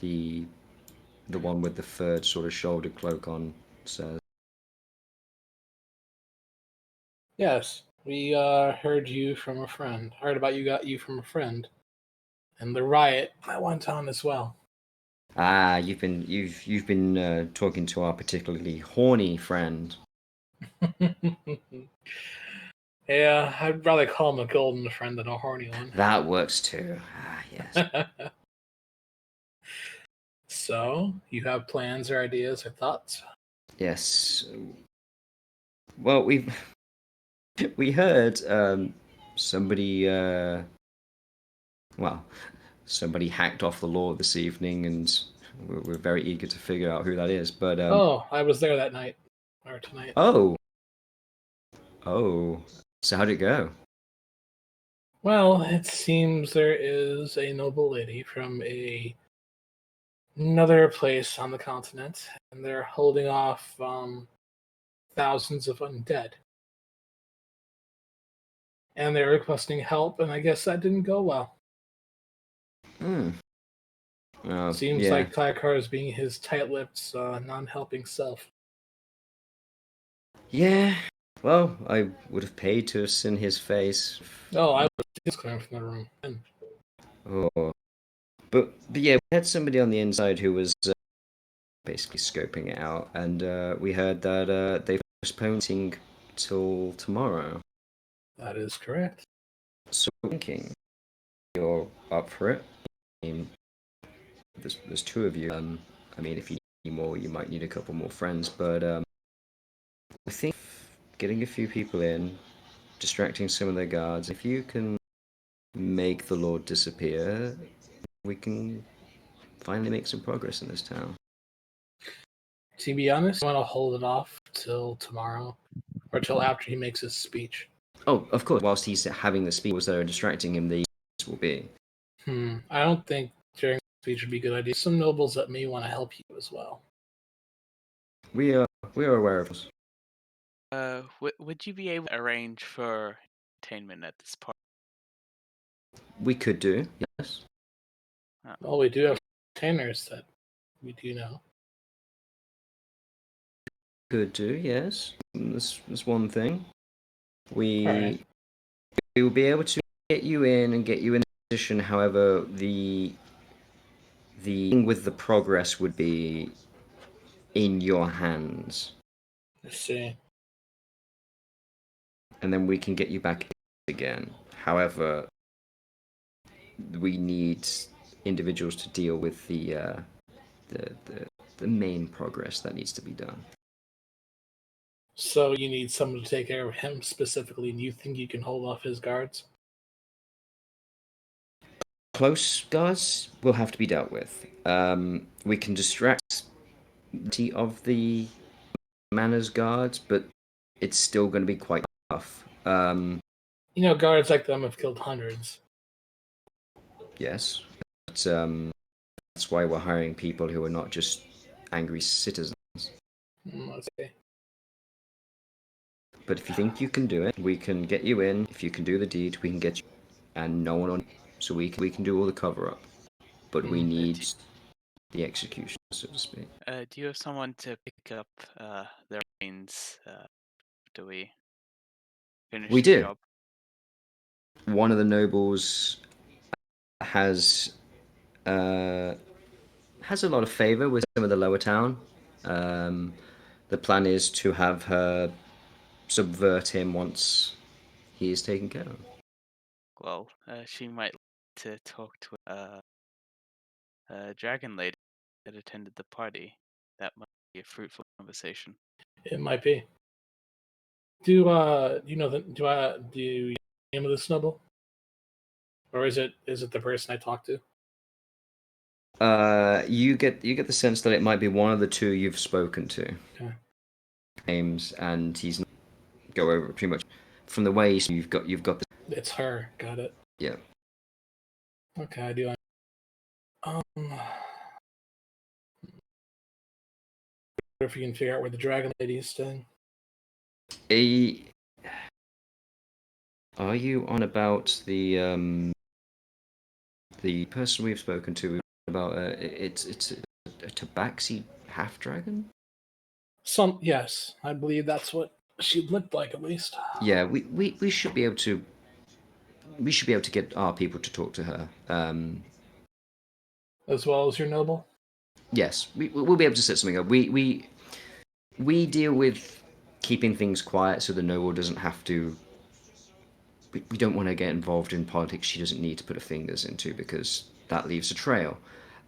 The one with the third sort of shoulder cloak on says. Yes, we heard you from a friend. Heard about you from a friend, and the riot that went on as well. Ah, you've been talking to our particularly horny friend. Yeah, I'd rather call him a golden friend than a horny one. That works too. Ah, yes. So, you have plans or ideas or thoughts? Yes. Well, we heard somebody somebody hacked off the law this evening, and we're very eager to figure out who that is. But Oh, I was there that night or tonight. oh, so how'd it go? Well, it seems there is a noble lady from a another place on the continent, and they're holding off thousands of undead. And they're requesting help, and I guess that didn't go well. Hmm. Seems yeah. like Tykar is being his tight-lipped, non-helping self. Yeah. Well, I would have paid to have seen his face. Oh, I was clearing from the room. And Oh. But yeah, we had somebody on the inside who was basically scoping it out, and we heard that they're postponing till tomorrow. that is correct. So thinking you're up for it. I mean, there's two of you. I mean, if you need more, you might need a couple more friends. But I think getting a few people in, distracting some of their guards. If you can make the Lord disappear, we can finally make some progress in this town. To be honest, I want to hold it off till tomorrow, or till after he makes his speech. Oh, of course. Whilst he's having the speech, was there distracting him? The will be. I don't think during the speech would be a good idea. Some nobles that may want to help you as well. We are aware of this. Would you be able to arrange for entertainment at this part? We could do, yes. Well, we do have containers that we do know. Could do, yes. That's one thing. We Alright. we will be able to get you in and get you in a position. However, the thing with the progress would be in your hands, Let's see. and then we can get you back again. However, we need individuals to deal with the main progress that needs to be done. So you need someone to take care of him specifically, and you think you can hold off his guards? Close guards will have to be dealt with. We can distract of the manor's guards, but it's still going to be quite tough. You know, guards like them have killed hundreds. Yes, but that's why we're hiring people who are not just angry citizens. Let's see. But if you think you can do it, we can get you in. If you can do the deed, we can get you, and no one on. So we can do all the cover up, but we need the execution, so to speak. Do you have someone to pick up their reins after we finish We the do. job? One of the nobles has a lot of favor with some of the lower town. The plan is to have her subvert him once he is taken care of. Well, she might like to talk to a dragon lady that attended the party. That might be a fruitful conversation. It might be. Do you know you know the name of this noble? Or is it the person I talked to? You get the sense that it might be one of the two you've spoken to. Okay. Names, and he's not go over it pretty much from the way you've got the It's her. Got it. yeah. Okay, I do. If you can figure out where the dragon lady is staying. Are you on about the person we've spoken to about it's a tabaxi half dragon? Yes, I believe that's what she looked like at least. Yeah, we should be able to get our people to talk to her. As well as your noble. Yes, we'll be able to set something up. We deal with keeping things quiet so the noble doesn't have to. We don't want to get involved in politics she doesn't need to put her fingers into, because that leaves a trail.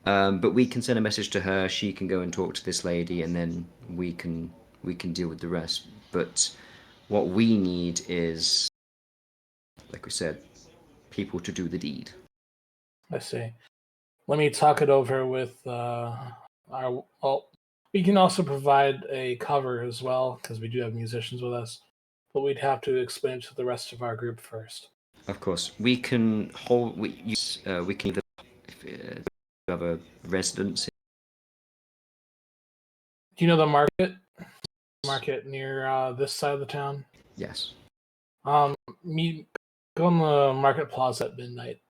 But we can send a message to her. She can go and talk to this lady, and then we can deal with the rest. But what we need is, like we said, people to do the deed. I see. Let me talk it over with our. Well, we can also provide a cover as well, because we do have musicians with us. But we'd have to explain it to the rest of our group first. Of course, we can hold. We can either have a residence Do you know the market near this side of the town? Yes, Meet go on the market plaza at midnight.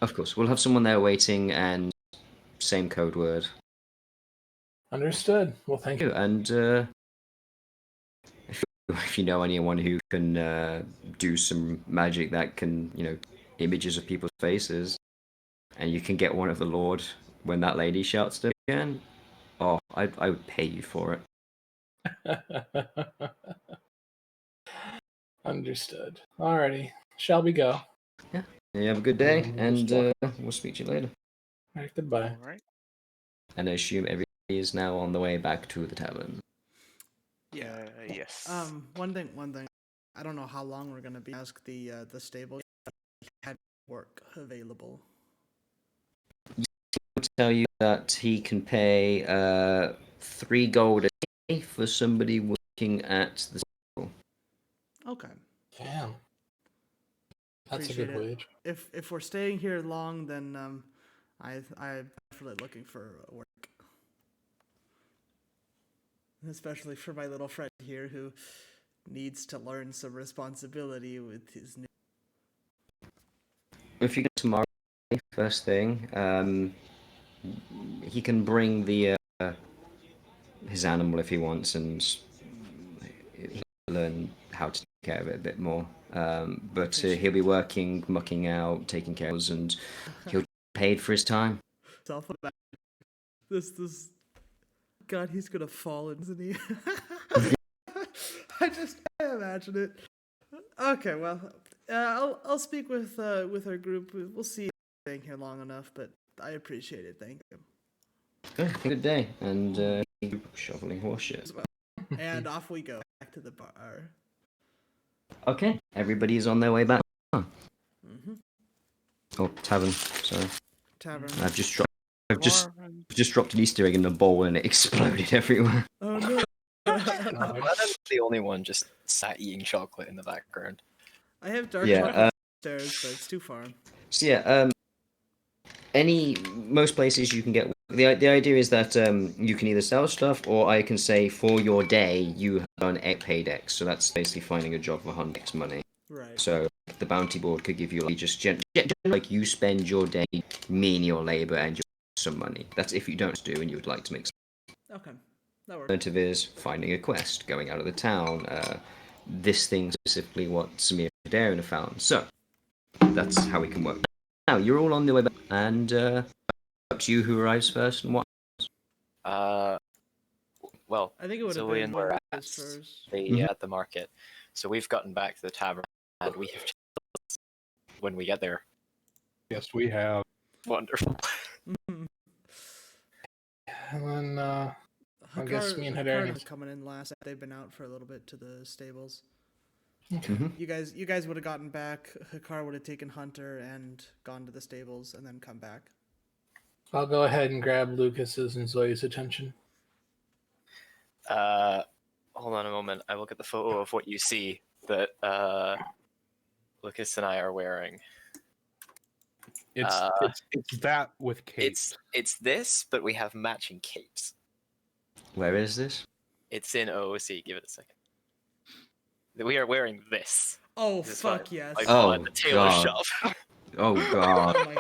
of course. We'll have someone there waiting, and same code word. Understood. Well, thank you. And if you know anyone who can do some magic that can, images of people's faces, and you can get one of the Lord when that lady shouts to again, oh, I would pay you for it. Understood. Alrighty. Shall we go? You have a good day, and Just we'll speak to you later. Alright, goodbye. All right. And I assume everybody is now on the way back to the tavern. Yeah. Yes. One thing. I don't know how long we're gonna be. Ask the stable had work available. I'll tell you that he can pay 3 gold a day for somebody working at the stable. Okay. Damn. That's Appreciate a good it. wage. If we're staying here long, then I'm definitely looking for work, especially for my little friend here who needs to learn some responsibility with his new. If you go tomorrow, first thing, he can bring the his animal if he wants, and he'll learn how to take care of it a bit more. But he'll be working, mucking out, taking care of us, and he'll get paid for his time. Self this God, he's gonna fall, isn't he? I imagine it. Okay, well, I'll speak with our group. We'll see if we're staying here long enough, but I appreciate it. Thank you. Good day, and keep shoveling horse shit. And off we go back to the bar. Okay, everybody's on their way back. Mm-hmm. Oh, tavern. Sorry, Tavern. I've just dropped an Easter egg in the bowl and it exploded everywhere. Oh no. I'm the only one just sat eating chocolate in the background. I have dark Yeah, chocolate upstairs, but it's too far. So yeah, most places you can get. The idea is that you can either sell stuff, or I can say for your day you have done paid X. So that's basically finding a job for 100x money. Right. So the bounty board could give you like just like you spend your day menial labor and you some money. That's if you don't do and you would like to make. Okay. That works. Alternative is finding a quest, going out of the town. This thing specifically what Samir and Darren have found. So that's how we can work. Now you're all on the way back, and up to you who arrives first and what. Well, I think it would have Zoe been and more Laura Lucas first. at the market, so we've gotten back to the tavern, and we have when we get there. Yes, we have. Wonderful. And then I guess me and Hedarian are coming in last. They've been out for a little bit to the stables. Mhm. You guys would have gotten back. Hakar would have taken Hunter and gone to the stables and then come back. I'll go ahead and grab Lucas's and Zoe's attention. Hold on a moment. I will get the photo of what you see that Lucas and I are wearing. It's that with capes. It's this, but we have matching capes. Where is this? It's in OOC. Give it a second. We are wearing this. Oh This is fuck what yes! I Oh, bought at the tailor God. shop. Oh god. Oh my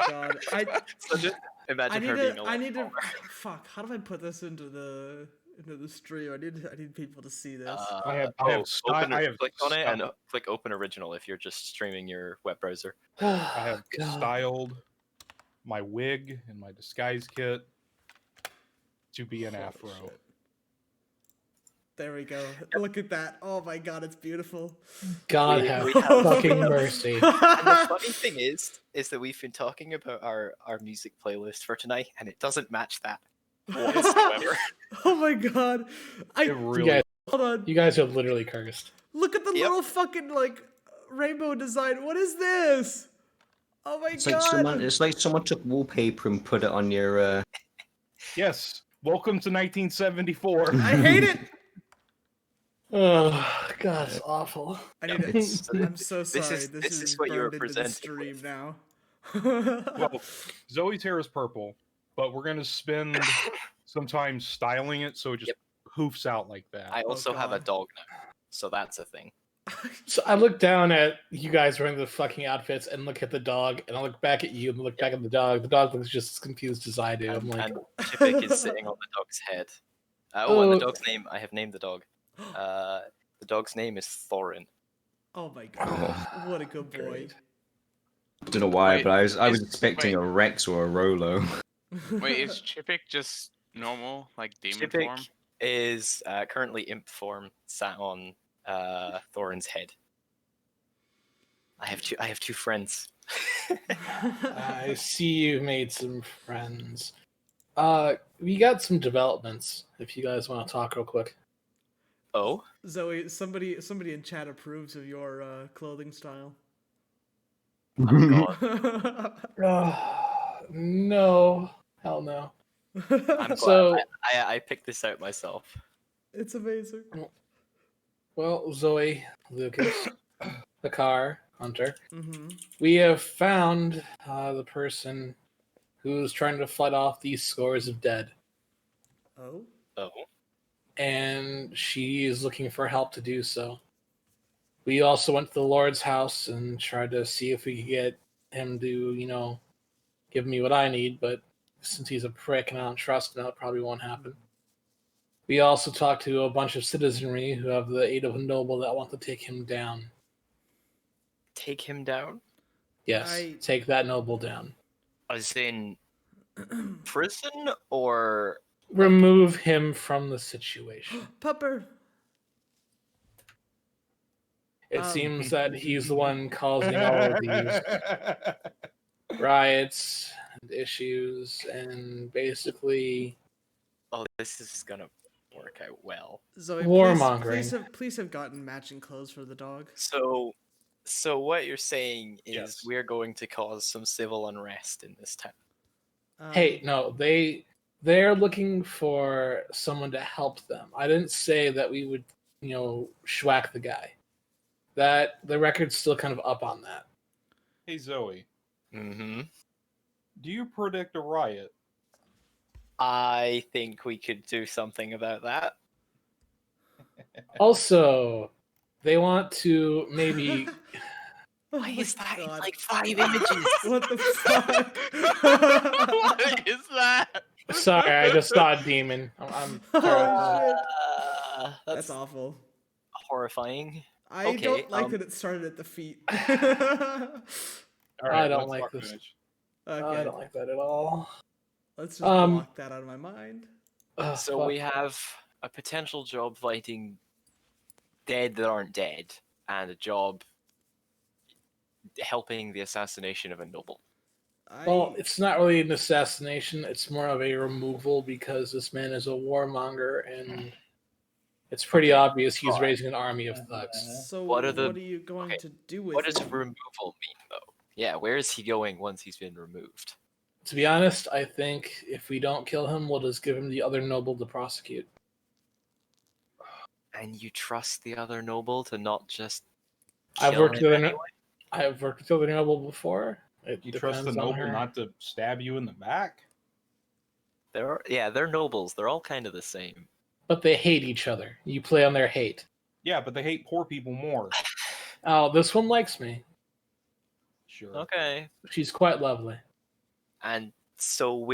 god! So just imagine her being a I need to. little Fuck! How do I put this into the stream? I need people to see this. I have style. Click on it and click open original if you're just streaming your web browser. I have styled my wig and my disguise kit to be an Holy afro. shit. There we go. Look at that. Oh my god, it's beautiful. God We have have- fucking mercy. And the funny thing is that we've been talking about our music playlist for tonight, and it doesn't match that whatsoever. Oh my god. It You really guys, Hold on. you guys are literally cursed. Look at the Yep. little fucking like rainbow design. What is this? Oh my It's god. like someone took wallpaper and put it on your. yes. Welcome to 1974. I hate it. Oh, God, it's awful. I need It's- it. I'm so sorry. this is what you were burned into the presented stream with. now. Well, Zoe's hair is purple, but we're gonna spend some time styling it so it just hoofs out like that. I also have a God. dog now, so that's a thing. So I look down at you guys wearing the fucking outfits and look at the dog, and I look back at you and look back at the dog. The dog looks just as confused as I do. I'm like, And Chipik is sitting on the dog's head. And the Oh. dog's name, I have named the dog. The dog's name is Thorin. Oh my god. What a good boy. Great. Don't know why, Wait, but I was is- expecting wait. a Rex or a Rolo. Wait, is Chipik just normal, like demon Chipik form? is currently imp form, sat on Thorin's head. I have two friends. I see you made some friends. We got some developments. If you guys want to talk real quick. Oh, Zoe, somebody in chat approves of your clothing style. No, hell no. I'm glad So- I picked this out myself. It's amazing. Well, Zoe, Lucas, the car, Hunter, Mm-hmm. we have found the person who's trying to fight off these scores of dead, Oh. Oh, and she is looking for help to do so. We also went to the Lord's house and tried to see if we could get him to, give me what I need, but since he's a prick and I don't trust him, that probably won't happen. We also talked to a bunch of citizenry who have the aid of a noble that want to take him down. take him down? Yes, take that noble down. As in prison or Remove him from the situation. Pupper. It Um, seems that he's the one causing all of these riots and issues, and basically oh, this is gonna work out well. Zoe, Warmongering. please have gotten matching clothes for the dog. So what you're saying is Yes. we're going to cause some civil unrest in this town. Hey, no, they're looking for someone to help them. I didn't say that we would, schwack the guy. That the record's still kind of up on that. Hey Zoe, Mm-hmm. do you predict a riot? I think we could do something about that. Also, they want to maybe Oh Why my is that in God. like 5 images? What the fuck? What is that? sorry, I just saw a demon. I'm Oh, terrified. shit. That's That's awful. horrifying. I Okay, don't like that it started at the feet. All I don't let's like not this. finish. I Okay, don't like that at all. let's just Um, block that out of my mind. Ugh, So fuck. we have a potential job fighting dead that aren't dead, and a job helping the assassination of a noble. Well, it's not really an assassination. It's more of a removal because this man is a warmonger, and it's pretty obvious he's Alright. raising an army of thugs. So what what are are, the- you going okay, to do with What does him? removal mean, though? Yeah, where is he going once he's been removed? To be honest, I think if we don't kill him, we'll just give him the other noble to prosecute. And you trust the other noble to not just I've kill worked him with anyway? I've worked with the other noble before. It You trust the depends on noble her. not to stab you in the back? They're nobles. They're all kind of the same. But they hate each other. You play on their hate. Yeah, but they hate poor people more. Oh, this one likes me. Sure. Okay. She's quite lovely. And so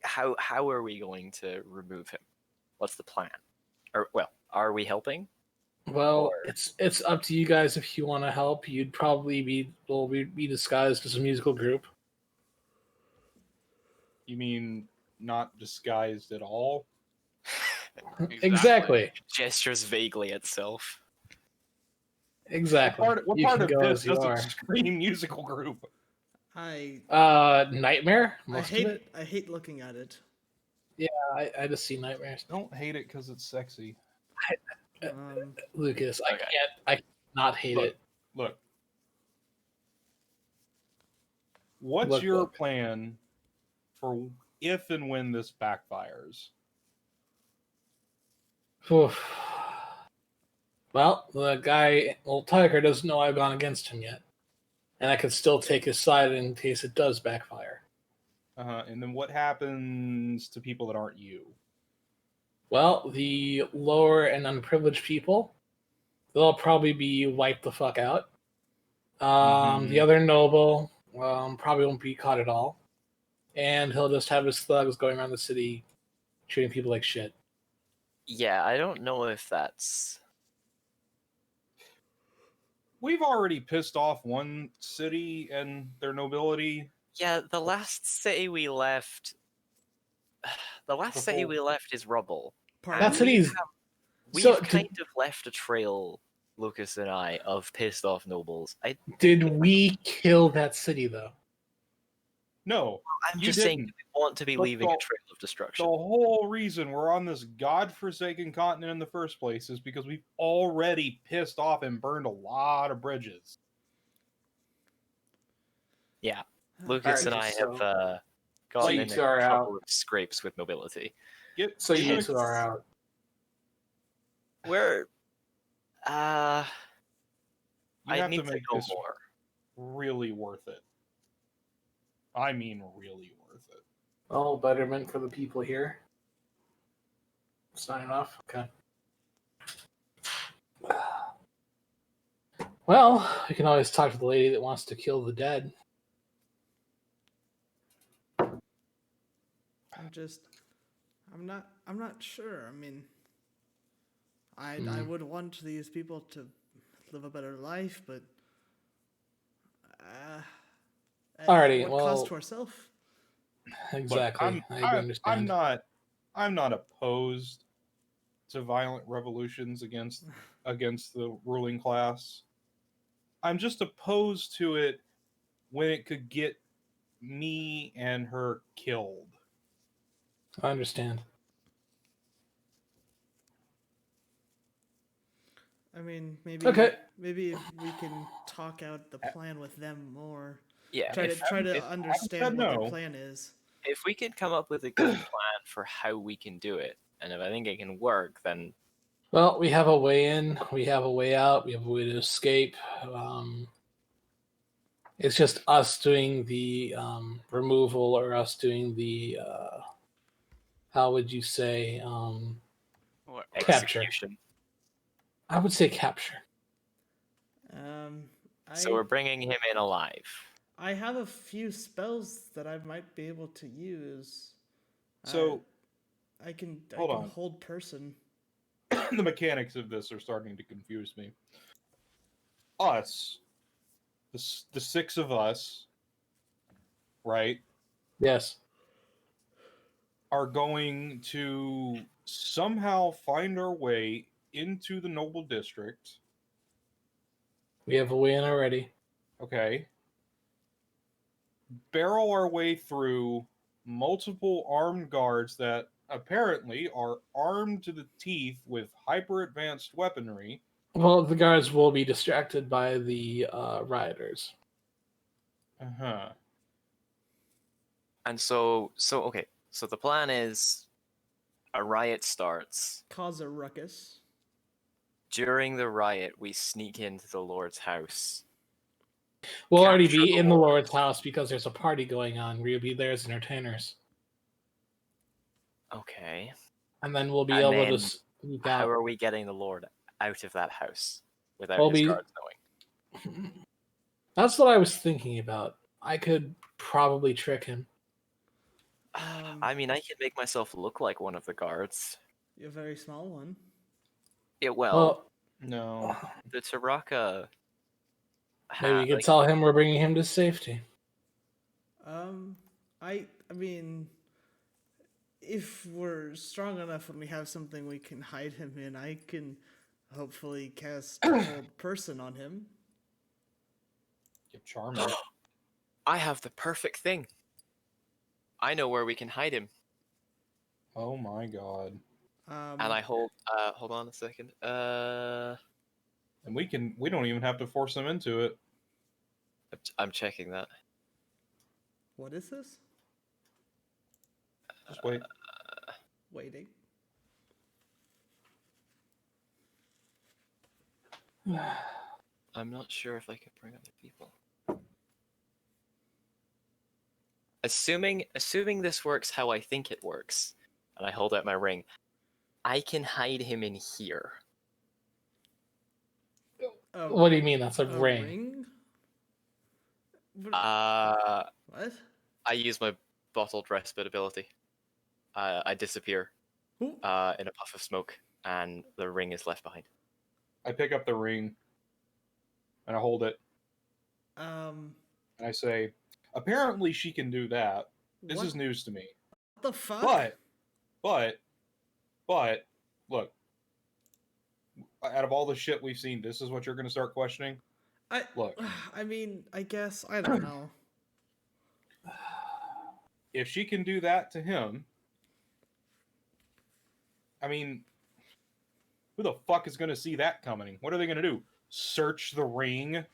how are we going to remove him? What's the plan? Or well, are we helping? Well, Or- it's up to you guys if you want to help. You'd probably be disguised as a musical group. You mean not disguised at all? Exactly. Gestures vaguely at self. Exactly. What You part can of go this as you doesn't are. scream musical group? I Nightmare. Most of hate it. I hate looking at it. I just see nightmares. Don't hate it because it's sexy. Lucas, Okay. I cannot hate Look. it. Look. What's Look, your look. plan for if and when this backfires? Oof. Well, Tiger doesn't know I've gone against him yet, and I can still take his side in case it does backfire. And then what happens to people that aren't you? Well, the lower and unprivileged people, they'll probably be wiped the fuck out. The other noble probably won't be caught at all. And he'll just have his thugs going around the city treating people like shit. Yeah, I don't know if that's. We've already pissed off one city and their nobility. Yeah, the last city we left. The last city Before- we left is rubble. Pardon? That city's. We've So, kind of left a trail, Lucas and I, of pissed off nobles. did we kill that city, though? No, I'm you just saying didn't. we want to be But leaving a the- trail of The destruction. whole reason we're on this godforsaken continent in the first place is because we've already pissed off and burned a lot of bridges. Lucas and I Alright, have so gotten you in a two are couple out. of scrapes with nobility. So you Get- two are out. We're you I have need to to make know this more. really worth it. I mean, really worth it. Well, betterment for the people here. Signing off. Okay. Well, we can always talk to the lady that wants to kill the dead. I'm not sure. I mean, I would want these people to live a better life, but at Alrighty, what cost well- to ourselves? Exactly. Look, I understand. I'm not opposed to violent revolutions against the ruling class. I'm just opposed to it when it could get me and her killed. I understand. I mean, maybe Okay. maybe if we can talk out the plan with them more. Yeah, Try if, to understand what no. their plan is. if we can come up with a good plan for how we can do it, and if I think it can work, then Well, we have a way in, we have a way out, we have a way to escape. It's just us doing the removal or us doing the, how would you say, What, Capture. execution. I would say capture. So we're bringing him in alive. I have a few spells that I might be able to use. So I can Hold on. hold person. the mechanics of this are starting to confuse me. Us, the six of us, right, Yes. are going to somehow find our way into the noble district. We have a way in already. Okay. Barrel our way through multiple armed guards that apparently are armed to the teeth with hyper advanced weaponry. Well, the guards will be distracted by the rioters. Uh-huh. And so okay. So the plan is a riot starts. Cause a ruckus. During the riot, we sneak into the Lord's house. We'll already Capture be the in the Lord. Lord's house because there's a party going on. We'll be there as entertainers. Okay. And then we'll be And able then to sneak How out. are we getting the Lord out of that house without Well, his we- guards knowing? That's what I was thinking about. I could probably trick him. I mean, I can make myself look like one of the guards. A very small one. Yeah, Well, No. the Taraka. maybe we could tell him we're bringing him to safety. I mean, if we're strong enough and we have something we can hide him in, I can hopefully cast hold person on him. You're charming. I have the perfect thing. I know where we can hide him. Oh my god. And I hold on a second. And we don't even have to force them into it. I'm checking that. What is this? Just wait. Waiting. I'm not sure if I can bring other people. Assuming this works how I think it works, and I hold out my ring, I can hide him in here. What do you mean? That's a ring? Uh, What? I use my bottled respite ability. I disappear Who? in a puff of smoke, and the ring is left behind. I pick up the ring and I hold it Um. and I say, apparently she can do that. This what is news to me. the fuck? But, look, out of all the shit we've seen, this is what you're going to start questioning? Look. I mean, I guess I don't know. If she can do that to him, I mean, who the fuck is going to see that coming? What are they going to do? Search the ring?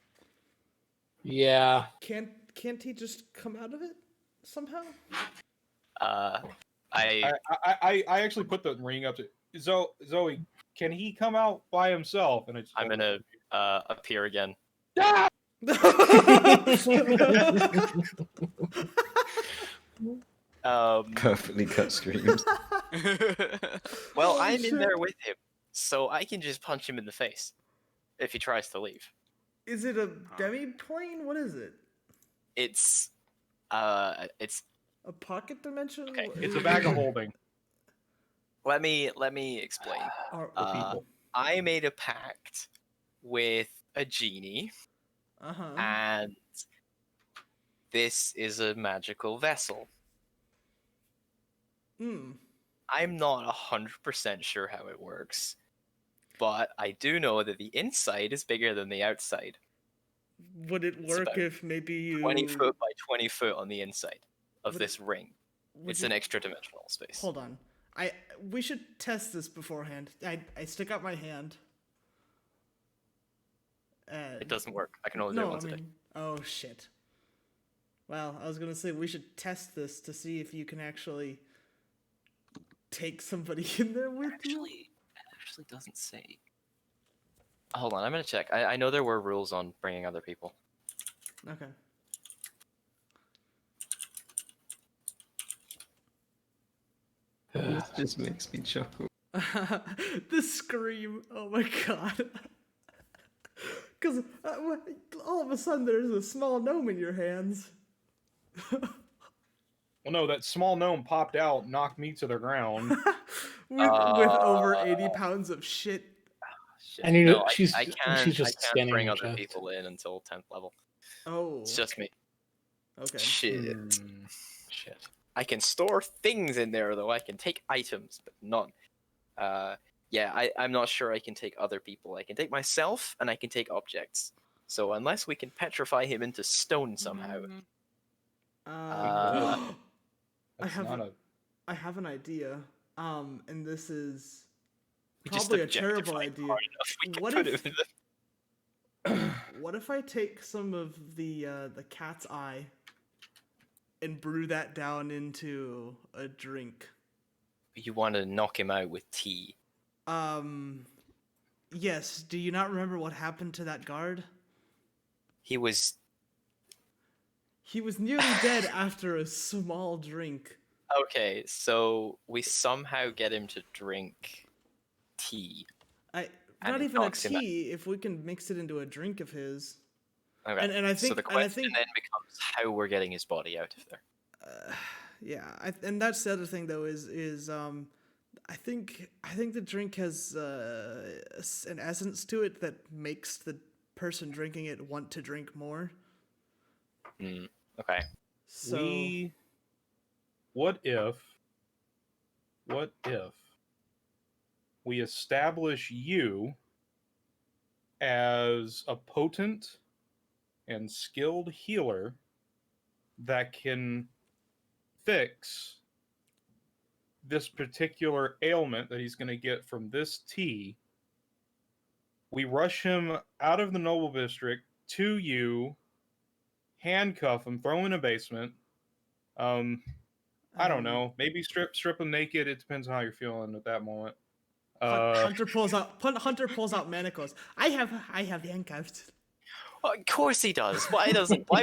Yeah. Can't he just come out of it somehow? I I actually put the ring up to Zoe. Can he come out by himself? And I'm gonna appear again. Perfectly cut screams. Well, Oh, I'm in there shit. with him, so I can just punch him in the face if he tries to leave. Is it a demi-plane? What is it? It's A pocket dimension? Okay, It's a bag of holding. let me explain. Or, people. I made a pact with a genie, uh-huh. and this is a magical vessel. Hmm. I'm not 100% sure how it works, but I do know that the inside is bigger than the outside. Would it It's work about if maybe you 20 foot by 20 foot on the inside of Would this ring. would It's you- an extra dimensional space. Hold on. We should test this beforehand. I stick out my hand. It doesn't work. I can only do it once a day. Oh shit. Well, I was gonna say we should test this to see if you can actually take somebody in there with you. It actually doesn't say. Hold on, I'm gonna check. I know there were rules on bringing other people. Okay. This just makes me chuckle. The scream! Oh my god! Because all of a sudden there's a small gnome in your hands. Well, no, that small gnome popped out, knocked me to the ground. with over 80 pounds of shit. Shit. And you no, know, she's I can't. just I can't standing bring in other chest. people in until 10th level. Oh. It's just me. Okay. Shit. Hmm. Shit. I can store things in there though. I can take items, but none. Yeah, I'm not sure I can take other people. I can take myself and I can take objects. So unless we can petrify him into stone somehow. I That's have not a. I have an idea. And this is we just probably a terrible objectify him idea. hard enough, we can What put if- him in the... What if I take some of the cat's eye and brew that down into a drink? You want to knock him out with tea. Yes. Do you not remember what happened to that guard? He was... He was nearly dead after a small drink. Okay, so we somehow get him to drink tea. Not And even a knocks him out. tea. If we can mix it into a drink of his. Okay. And I think so the and I question think then becomes how we're getting his body out of there. yeah, and that's the other thing though is I think the drink has an essence to it that makes the person drinking it want to drink more. Okay. So What if we establish you as a potent and skilled healer that can fix this particular ailment that he's going to get from this tea? We rush him out of the noble district to you, handcuff him, throw him in a basement. I don't know. Maybe strip him naked. It depends on how you're feeling at that moment. Hunter pulls out manacles. I have handcuffs. Well, of course he does. Why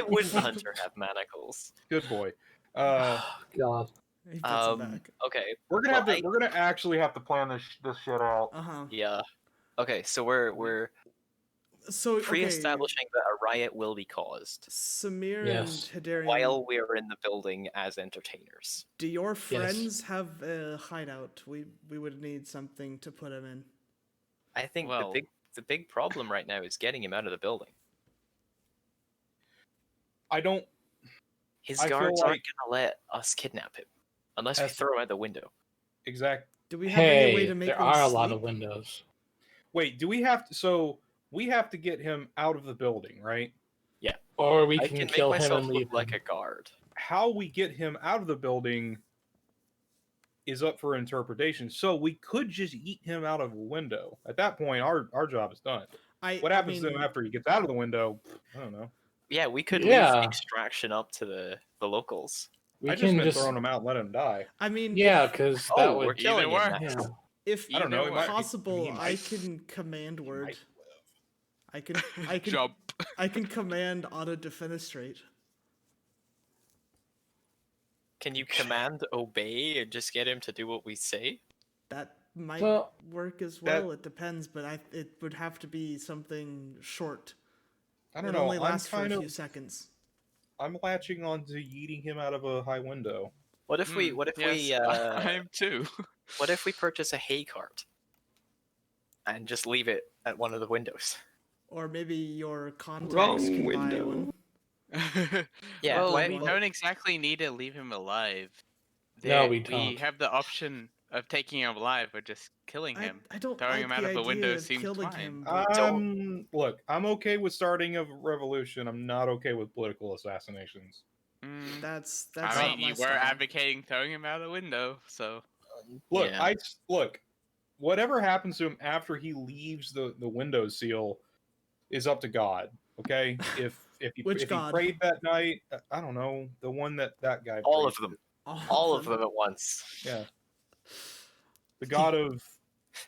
wouldn't Hunter have manacles? Good boy. God. He puts it back. Okay. We're gonna Well, we're gonna actually have to plan this shit out. Yeah. Okay, so we're So okay, pre-establishing that a riot will be caused Samir Yes. and Hidarian, while we're in the building as entertainers. do your friends have a hideout? We would need something to put him in. I think Well- the big problem right now is getting him out of the building. I don't. His I feel guards aren't like- gonna let us kidnap him unless we That's- throw him out the window. Exact. Do we have any way Hey, to make there them are a lot sleep? of windows. Wait, do we have to? So we have to get him out of the building, right? Or we I can can kill make him myself and look leave like him. a guard. How we get him out of the building is up for interpretation. So we could just eat him out of a window. At that point, our job is done. What happens to him after he gets out of the window? I don't know. Yeah, we could Yeah. leave extraction up to the locals. We I just can meant just throwing him out and let him die. I mean, yeah, if- because that Oh, we're would killing him Either now. yeah. if I don't know, Either it might- possible, he I might- can command word. might I can Jump. I can command auto defenestrate. Can you command obey and just get him to do what we say? That might Well, work as that- well. It depends, but it would have to be something short. I don't It know. only I'm lasts for kind a few of. seconds. I'm latching on to yeeting him out of a high window. What if we I am too. what if we purchase a hay cart and just leave it at one of the windows? Or maybe your contacts Wrong can buy window. one. Yeah, well, why- we don't exactly need to leave him alive. No, we We don't. have the option of taking him alive or just killing him. I don't Throwing like him out the of a idea window of seems killing fine. him. but- Look, I'm okay with starting a revolution. I'm not okay with political assassinations. Mm, that's I not mean, my you were style. advocating throwing him out of the window, so Look, Yeah. look. Whatever happens to him after he leaves the window seal is up to God. Okay, if Which he God? prayed that night, I don't know, the one that guy. all of prayed them. to. All of them at once. Yeah. The God of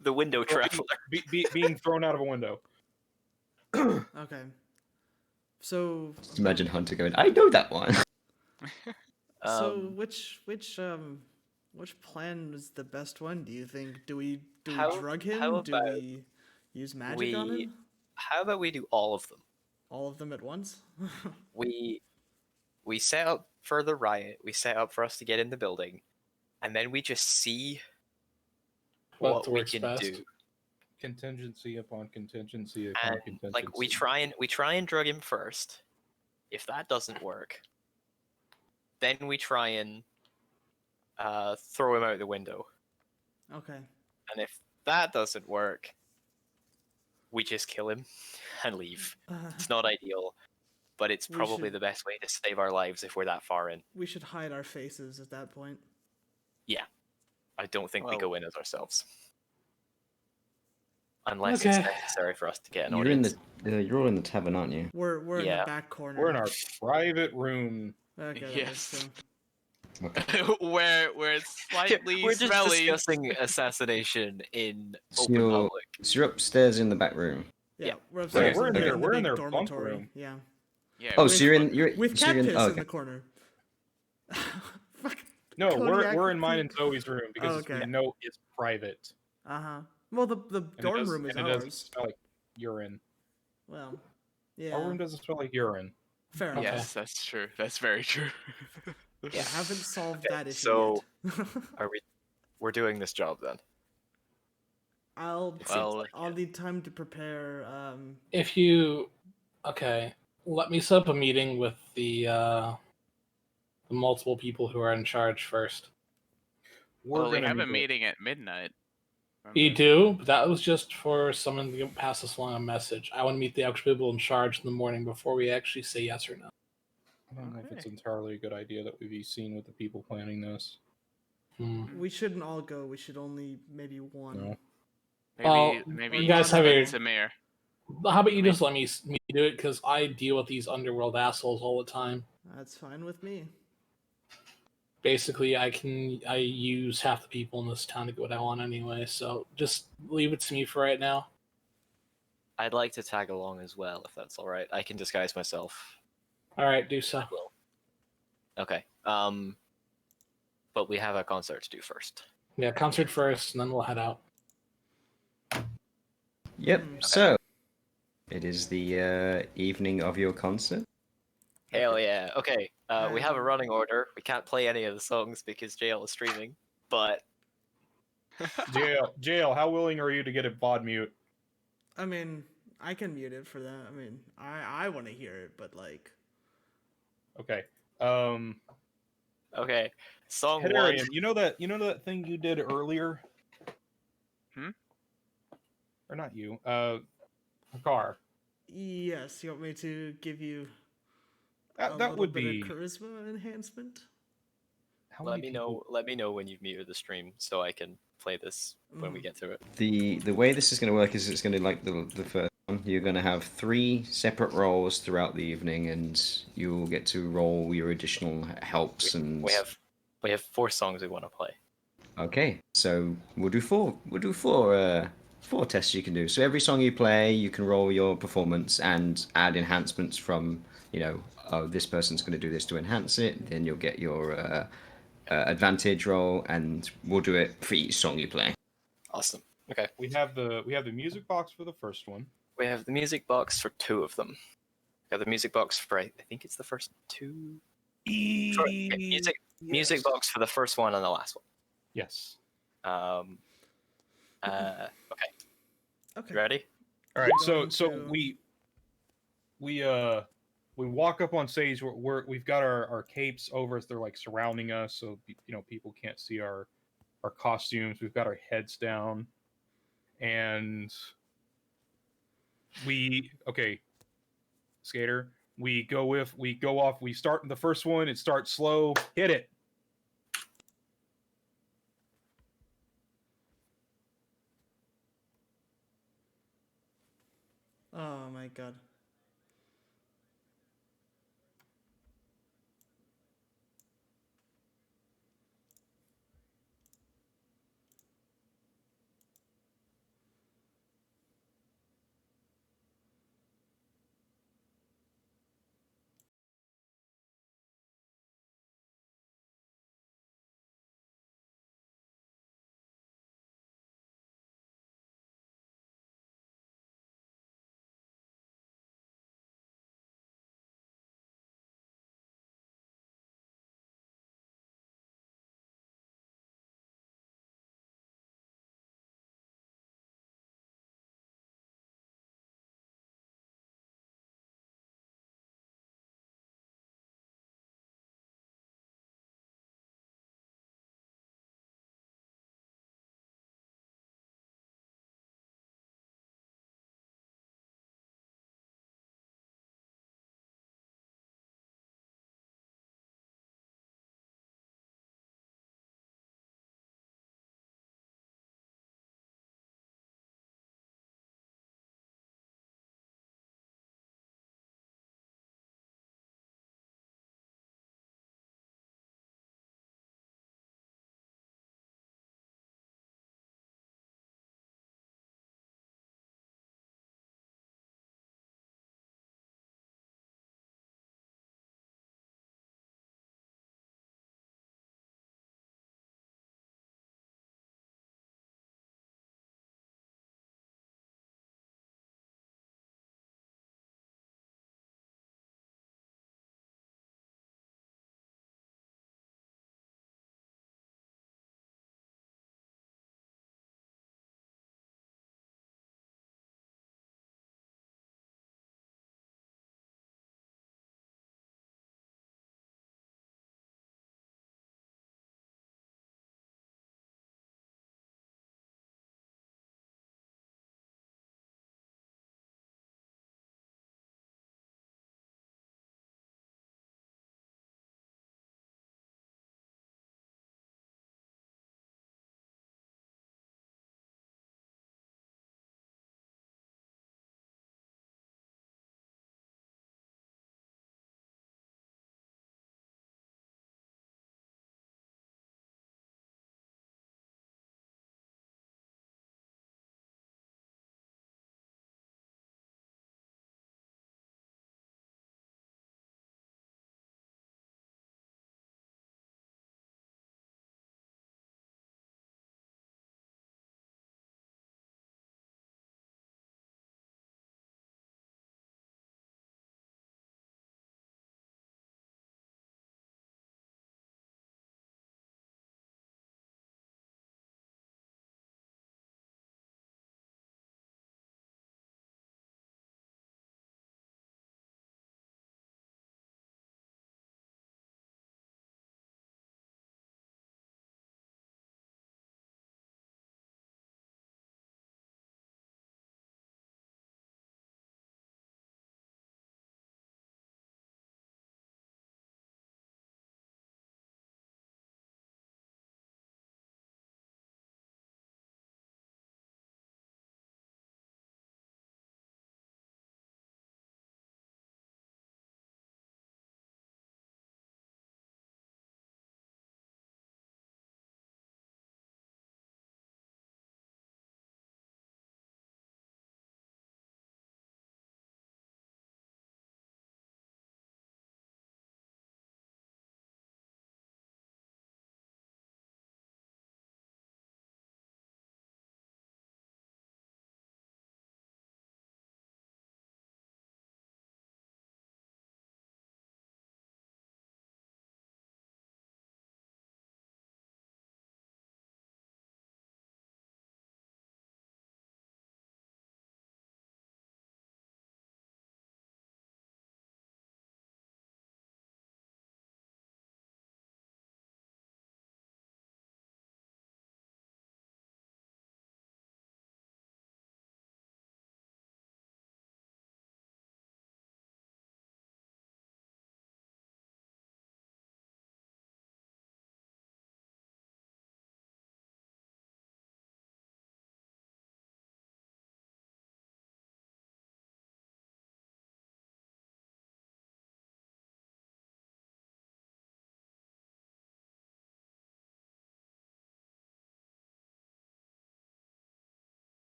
The window traveler. being thrown out of a window. Okay. So Just imagine Hunter going, I know that one. which plan is the best one? Do you think? Do we How- drug him? how Do about we use magic on we- him? How about we do all of them? All of them at once? We set up for the riot. We set up for us to get in the building, and then we just see what we works can best. do. Contingency upon contingency upon And contingency. like we try and drug him first. If that doesn't work, then we try and throw him out the window. Okay. And if that doesn't work, we just kill him and leave. It's not ideal, but it's We probably should- the best way to save our lives if we're that far in. We should hide our faces at that point. I don't think we Well- go in as ourselves. Unless Okay. it's necessary for us to get an You're in audience. you're all in the tavern, aren't you? We're in Yeah. the back corner. We're in our private room. Okay, that Yes. is true. where it's slightly We're just smelly. discussing assassination in So open you're- public. So you're upstairs in the back room. Yeah, Yeah. we're Okay, upstairs. we're in their- the we're in big their bunk dormitory. room. Yeah. Yeah, Oh, with- so you're With so cat you're piss oh, in okay. the corner. Fuck. No, Kodiak we're in mine poop. and Zoe's room because okay. we know it's private. Uh huh. Well, the And it dorm does- room is and it doesn't ours. smell like urine. Well, yeah. Our room doesn't smell like urine. Fair enough. Yes, that's true. That's very true. We haven't solved that issue So- yet. Are we? We're doing this job then. I'll Well, I'll need time to prepare. If you, okay, let me set up a meeting with the multiple people who are in charge first. We're Well, we gonna have a need to- meeting at midnight. You remember? do, but that was just for someone to pass us along a message. I want to meet the actual people in charge in the morning before we actually say yes or no. I don't know if it's Okay. entirely a good idea that we be seen with the people planning this. we shouldn't all go. We should only maybe one. No. Maybe Well, maybe you guys Yusuf have and your- Samir. How about you just let me do it because I deal with these underworld assholes all the time. That's fine with me. Basically, I use half the people in this town to get what I want anyway. So just leave it to me for right now. I'd like to tag along as well, if that's all right. I can disguise myself. All right, do so. I will. Okay. but we have a concert to do first. Yeah, concert first, and then we'll head out. Yep. Hmm. So it is the evening of your concert. Hell yeah. Okay, we have a Um, running order. We can't play any of the songs because JL is streaming, but JL, how willing are you to get a VOD mute? I mean, I can mute it for that. I mean, I want to hear it, but like, Okay. okay. Song one. Hedarian, you know that thing you did earlier? Hmm? Or not you? Hakar. yes, you want me to give you a That little would bit be. of charisma enhancement? How Let many me people? know. Let me know when you've muted the stream so I can play this when we Mm. get to it. The way this is going to work is it's going to like the first one. You're going to have 3 separate roles throughout the evening, and you'll get to roll your additional helps and. We have 4 songs we want to play. Okay, so we'll do 4. We'll do 4. 4 tests you can do. So every song you play, you can roll your performance and add enhancements from. Oh, this person's going to do this to enhance it. Then you'll get your advantage roll, and we'll do it for each song you play. Awesome. Okay. We have the music box for the first one. We have the music box for 2 of them. We have the music box for I think it's the first 2. Music box for the first one and the last one. Yes. Okay. Okay. You ready? All right. Going So to- we walk up on stage. We've got our capes over us. They're like surrounding us, so people can't see our costumes. We've got our heads down, and Skater. We go off. We start the first one. It starts slow. Hit it. Oh my god.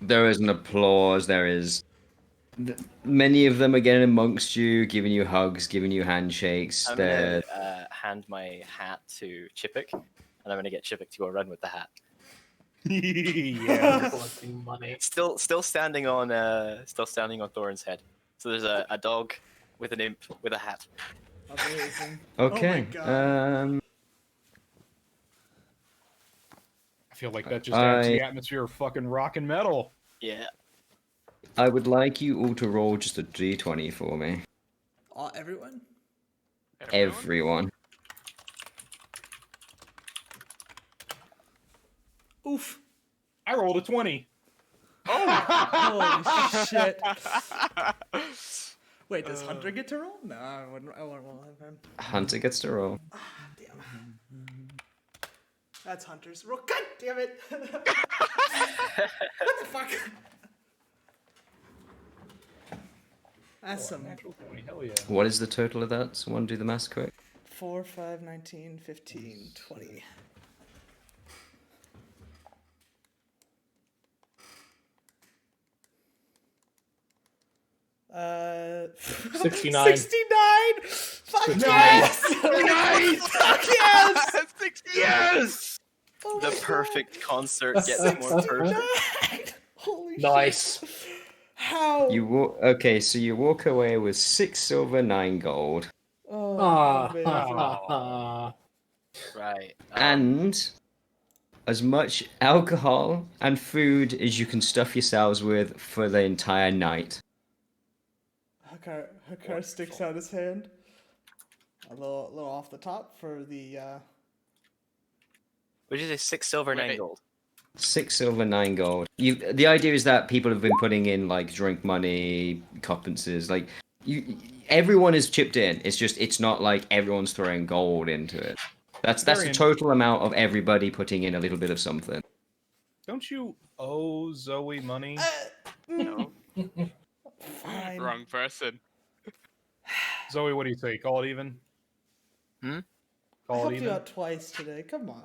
There is an applause. There is. Many of them are getting amongst you, giving you hugs, giving you handshakes. I'm They're gonna hand my hat to Chipik, and I'm gonna get Chipik to go run with the hat. Yeah. Collecting money. Still standing on Thorin's head. So there's a dog with an imp with a hat. Amazing. okay. Oh my God. I feel like that just adds to I- the atmosphere of fucking rock and metal. Yeah. I would like you all to roll just a d20 for me. Everyone? Everyone. Oof. I rolled a 20. Holy shit. Wait, does Hunter get to roll? No, I wouldn't roll him. Hunter gets to roll. Damn. That's Hunter's roll. God damn it. What the fuck? That's some Natural 20, hell yeah. What is the total of that? Someone do the math quick. 4, 5, 19, 15, 20. Uh, 69. 69! Fuck Nice! yes! Nice! Fuck yes! Yes! Oh The my perfect concert That's gets more 69! perfect. Holy Nice. shit. How? You okay, so you walk away with 6 silver, 9 gold, Oh, Ah, amazing. Right. and as much alcohol and food as you can stuff yourselves with for the entire night. Hakar sticks out his hand. A little off the top for the Would you say 6 silver, 9 Wait. gold? 6 silver, 9 gold. The idea is that people have been putting in like drink money, compenses, like everyone is chipped in. It's just it's not like everyone's throwing gold into it. That's the Very total amount of everybody putting in a little bit of something. Don't you owe Zoe money? No, fine. wrong person. Zoe, what do you say? Call it even? Hmm? I Call helped it you even? out twice today. Come on.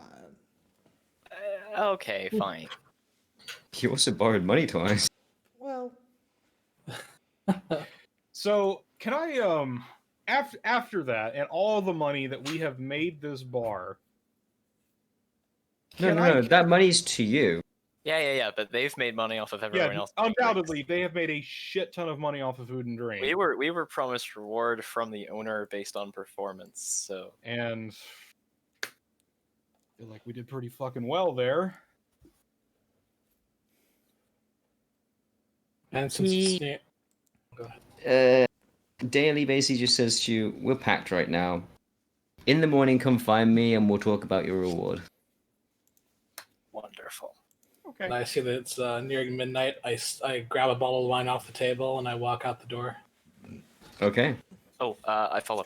Okay, fine. He also borrowed money twice. Well, So, can I, after that, and all the money that we have made this bar... No, can no, I- no. That money's to you. Yeah, but they've made money off of everyone Yeah, else. undoubtedly, they have made a shit ton of money off of food and drink. We were promised reward from the owner based on performance, so And I feel like we did pretty fucking well there. And since He- it's Go ahead. Daily basically just says to you, "We're packed right now. In the morning, come find me, and we'll talk about your reward." wonderful. Okay. And I see that it's nearing midnight. I grab a bottle of wine off the table and I walk out the door. Okay. Oh, I follow.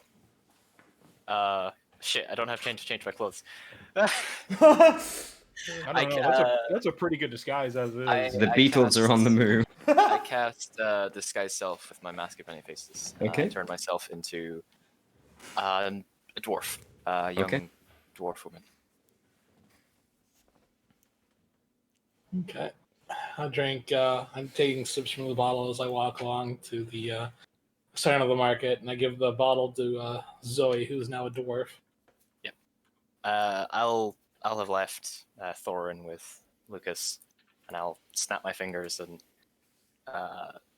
Shit, I don't have change to change my clothes. I I don't know. ca- That's a pretty good disguise as is. The Beatles are on the move. I cast disguise self with my mask of many faces. Okay. I turn myself into a dwarf, a young Okay. dwarf woman. Okay. I drink. I'm taking sips from the bottle as I walk along to the center of the market, and I give the bottle to Zoe, who's now a dwarf. I'll have left Thorin with Lucas, and I'll snap my fingers, and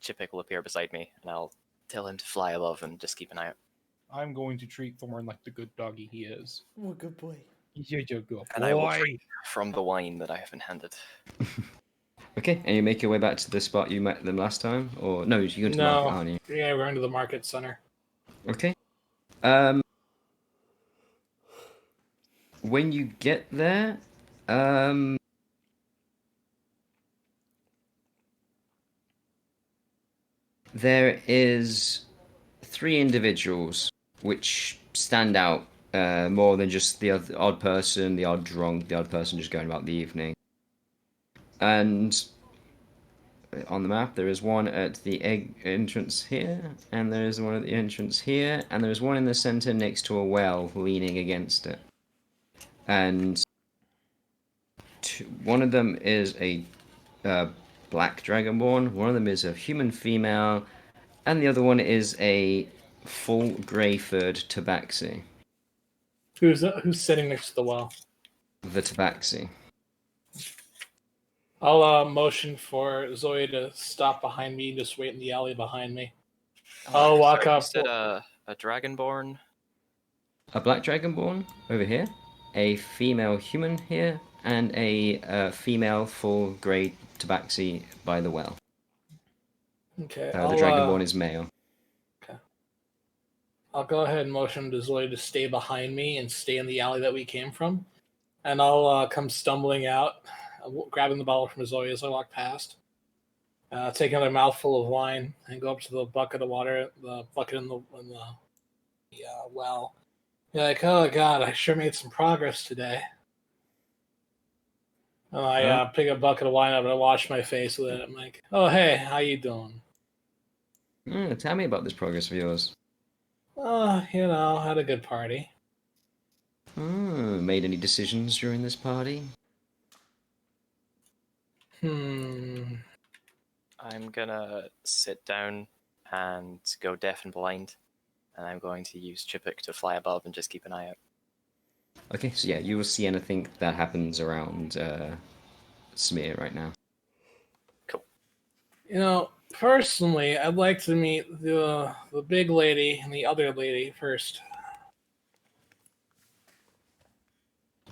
Chipik will appear beside me, and I'll tell him to fly above and just keep an eye out. I'm going to treat Thorn like the good doggy he is. oh, good boy. You're a good And I will boy. drink from the wine that I have been handed. Okay, and you make your way back to the spot you met them last time, or no? You're going to the No. market, aren't you? Yeah, we're going to the market center. Okay. When you get there, there is 3 individuals which stand out more than just the odd person, the odd drunk, the odd person just going about the evening. And on the map, there is one at the entrance here, and there is one at the entrance here, and there is one in the center next to a well, leaning against it. And one of them is a black dragonborn. One of them is a human female, and the other one is a full grey-furred tabaxi. Who's sitting next to the well? The tabaxi. I'll motion for Zoe to stop behind me. Just wait in the alley behind me. I'll walk Sorry, you up. said a dragonborn. A black dragonborn over here, a female human here, and a female full grey tabaxi by the well. Okay. The dragonborn is male. I'll go ahead and motion to Zoe to stay behind me and stay in the alley that we came from, and I'll come stumbling out, grabbing the bottle from Zoe as I walk past. Take another mouthful of wine and go up to the bucket of water, the bucket in the well. You're like, oh god, I sure made some progress today. And I pick a bucket of wine up and I wash my face with it. I'm like, oh hey, how you doing? Tell me about this progress of yours. Had a good party. Made any decisions during this party? Hmm. I'm gonna sit down and go deaf and blind, and I'm going to use Chippick to fly above and just keep an eye out. Okay, so yeah, you will see anything that happens around Smear right now. Personally, I'd like to meet the big lady and the other lady first.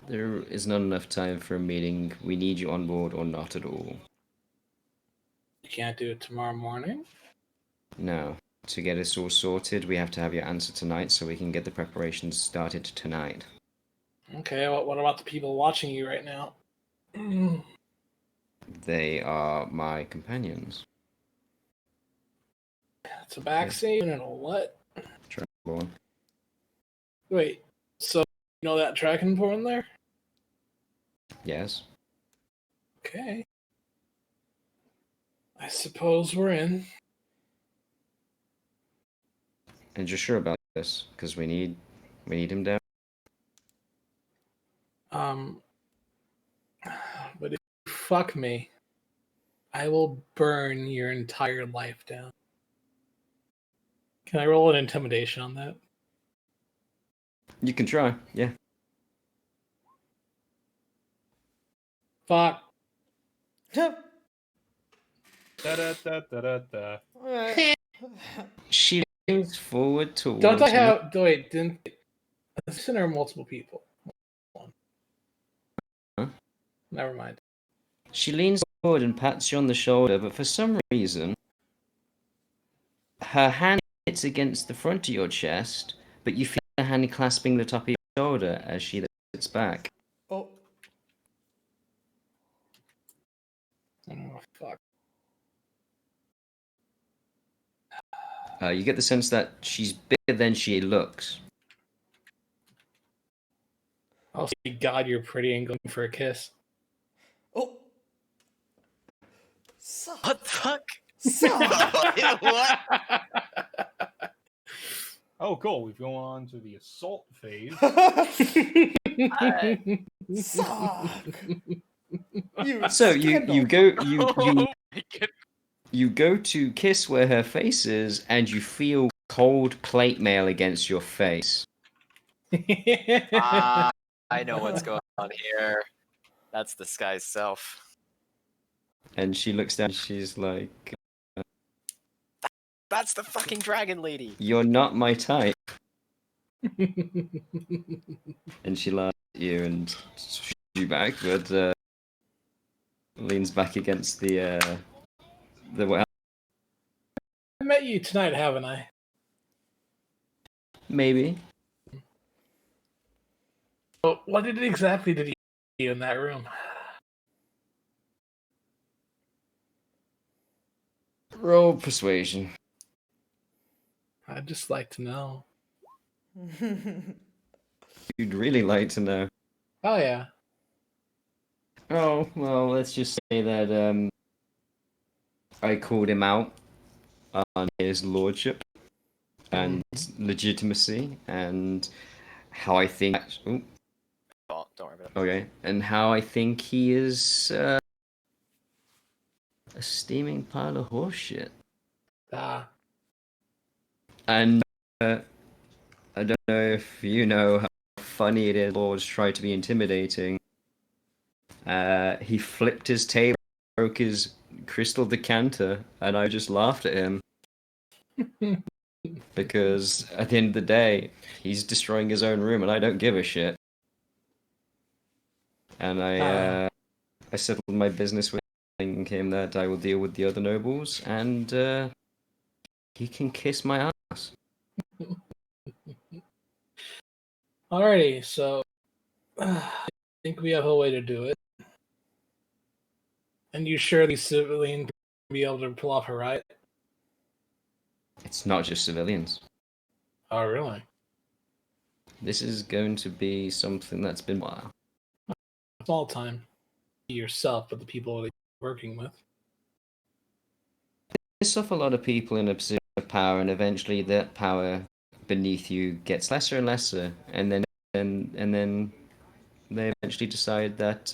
There is not enough time for a meeting. We need you on board or not at all. You can't do it tomorrow morning? No. To get us all sorted, we have to have your answer tonight so we can get the preparations started tonight. Okay, what about the people watching you right now? They are my companions. Tabaxi and what? Dragonborn. Wait, so you know that dragonborn there? Yes. Okay. I suppose we're in. And you're sure about this? Because we need him down. But if you fuck me, I will burn your entire life down. Can I roll an intimidation on that? You can try, yeah. Fuck. Da-da-da-da-da-da. She leans forward towards Don't I you. have? Wait, didn't? There are multiple people. Huh? Never mind. She leans forward and pats you on the shoulder, but for some reason, her hand hits against the front of your chest, but you feel her hand clasping the top of your shoulder as she sits back. Oh, Oh fuck. You get the sense that she's bigger than she looks. Oh God, you're pretty and going for a kiss. oh. Suck. What the fuck? Suck. What? Oh, cool. We've gone on to the assault phase. Suck. You So you scandal. go Oh my God. you go to kiss where her face is, and you feel cold plate mail against your face. I know what's going on here. That's the sky's self. And she looks down. She's like, That's the fucking dragon lady. "You're not my type." And she laughs at you and shoots you back, but leans back against the well. I met you tonight, haven't I? Maybe. What exactly did you do in that room? Roll persuasion. I'd just like to know. You'd really like to know. Oh yeah. Oh, well, let's just say that I called him out on his lordship and legitimacy and how I think. Don't worry about it. Okay, and how I think he is a steaming pile of horseshit. Ah, And I don't know if you know how funny it is. Lords try to be intimidating. He flipped his table, broke his crystal decanter, and I just laughed at him. Because at the end of the day, he's destroying his own room, and I don't give a shit. And I settled my business with him that I will deal with the other nobles, and he can kiss my ass. alrighty. So I think we have a way to do it. And you sure these civilians will be able to pull off a riot? It's not just civilians. Oh, really? This is going to be something that's been a while. Small time. Yourself, but the people that you're working with. Piss off a lot of people in a position of power, and eventually that power beneath you gets lesser and lesser, and then they eventually decide that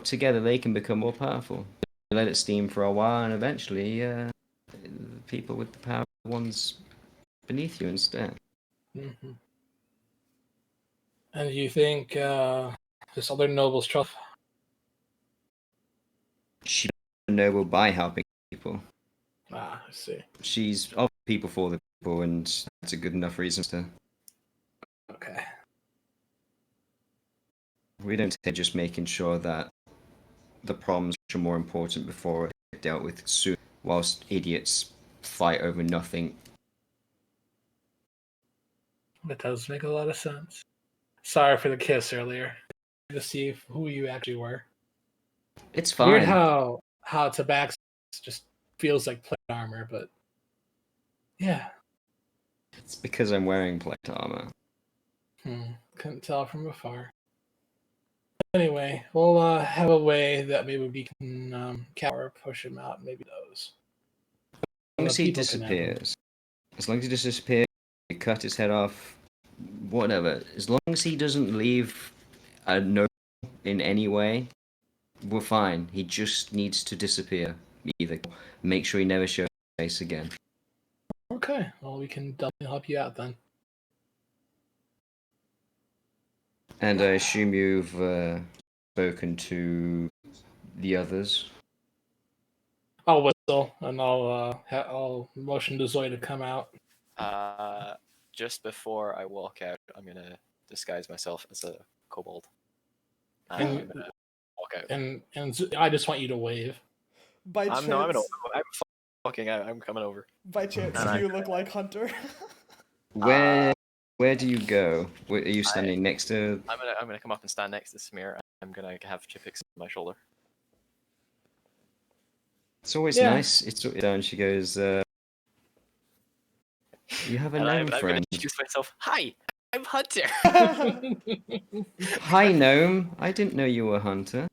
together they can become more powerful. They let it steam for a while, and eventually people with the power are the ones beneath you instead. Mm-hmm. And you think this other noble's trust? She doesn't know noble by helping people. Ah, I see. She's of people for the people, and that's a good enough reason to. Okay. We don't say just making sure that the problems are more important before they're dealt with soon, whilst idiots fight over nothing. That does make a lot of sense. Sorry for the kiss earlier. To see who you actually were. It's fine. Weird how Tabax just feels like plate armor, but yeah. It's because I'm wearing plate armor. Couldn't tell from afar. Anyway, we'll have a way that maybe we can cower push him out. Maybe those. As long as he People can have him. disappears. As long as he disappears, you cut his head off, whatever. As long as he doesn't leave a note in any way, we're fine. He just needs to disappear. Either make sure he never shows his face again. Okay, well we can definitely help you out then. And I assume you've spoken to the others. I'll whistle and I'll motion to Zoe to come out. Just before I walk out, I'm gonna disguise myself as a kobold. And- I'm gonna walk out. And I just want you to wave. By chance, I'm fucking out. I'm coming over. by chance, And do I- you look like Hunter? Where do you go? Are you standing next to? I'm gonna come up and stand next to Smear. I'm gonna have Chipix on my shoulder. It's always Yeah. nice. It's down. She goes. You have a And gnome I'm gonna friend. introduce myself. Hi, I'm Hunter. Hi, gnome. I didn't know you were Hunter.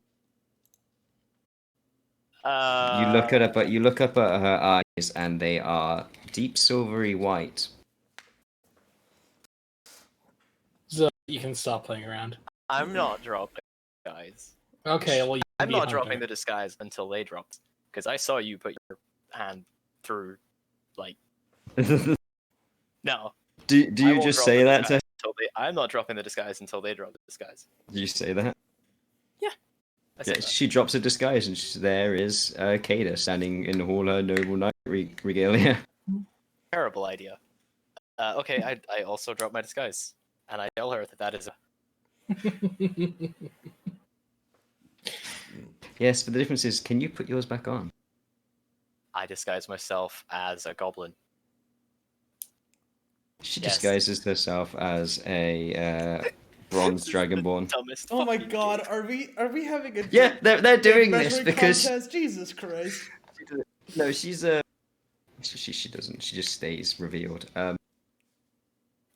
You look at her, you look up at her eyes, and they are deep silvery white. So you can stop playing around. I'm not dropping, guys. Okay, well you can I'm be not Hunter. dropping the disguise until they dropped, because I saw you put your hand through, like, do no. do I you won't just drop say the that disguise to? until I'm not dropping the disguise until they drop the disguise. Do you say that? I said Yeah, that. she drops a disguise, and there is Kada standing in all her noble knight regalia. Terrible idea. Okay, I also drop my disguise, and I tell her that is a Yes, but the difference is, can you put yours back on? I disguise myself as a goblin. She Yes. disguises herself as a bronze dragonborn. Dumbest. Oh my fucking god, joke. are we having a Yeah, they're dick doing this measuring because contest? Jesus Christ. no, she's she doesn't. She just stays revealed.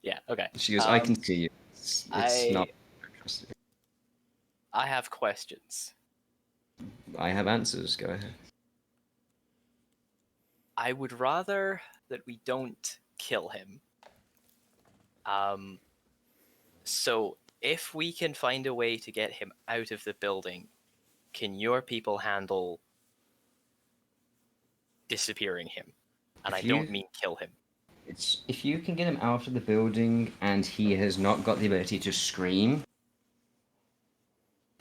Yeah. Okay. She goes, I can see you. It's not. I have questions. I have answers. Go ahead. I would rather that we don't kill him. So if we can find a way to get him out of the building, can your people handle disappearing him? And If I don't you- mean kill him. It's if you can get him out of the building and he has not got the ability to scream,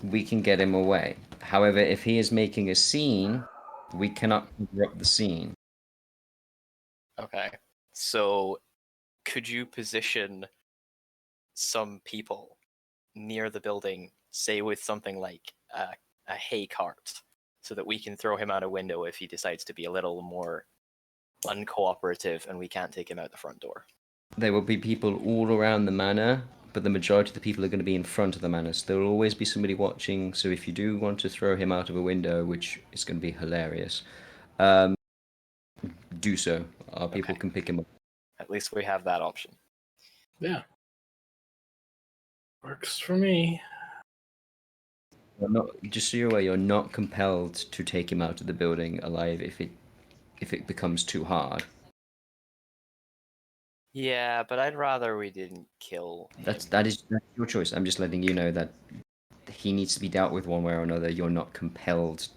we can get him away. However, if he is making a scene, we cannot interrupt the scene. Okay. So could you position some people near the building, say with something like a hay cart, so that we can throw him out a window if he decides to be a little more uncooperative and we can't take him out the front door? There will be people all around the manor, but the majority of the people are going to be in front of the manor. So there will always be somebody watching. So if you do want to throw him out of a window, which is going to be hilarious, do so. Our people Okay. can pick him up. At least we have that option. Yeah. Works for me. You're not, just so you're aware, you're not compelled to take him out of the building alive if it becomes too hard. Yeah, but I'd rather we didn't kill him. That's your choice. I'm just letting you know that he needs to be dealt with one way or another. You're not compelled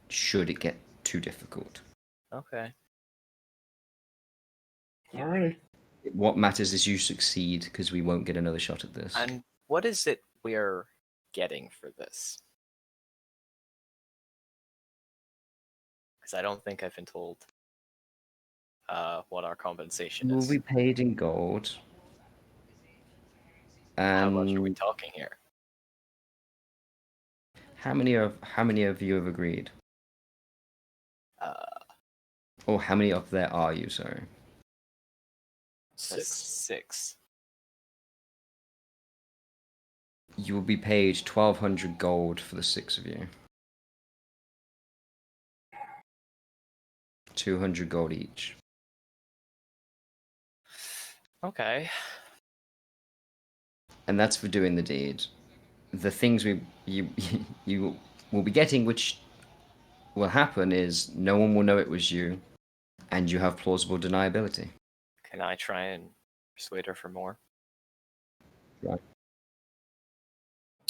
should it get too difficult. Okay. Alrighty. What matters is you succeed because we won't get another shot at this. And what is it we're getting for this? Because I don't think I've been told what our compensation You will is. be paid in gold. How much are we And talking here? how many of you have agreed? Or how many of there are you, sorry? That's 6. 6. You will be paid 1,200 gold for the 6 of you. 200 gold each. Okay. And that's for doing the deed. The things you will be getting, which will happen, is no one will know it was you, and you have plausible deniability. Can I try and persuade her for more? Right.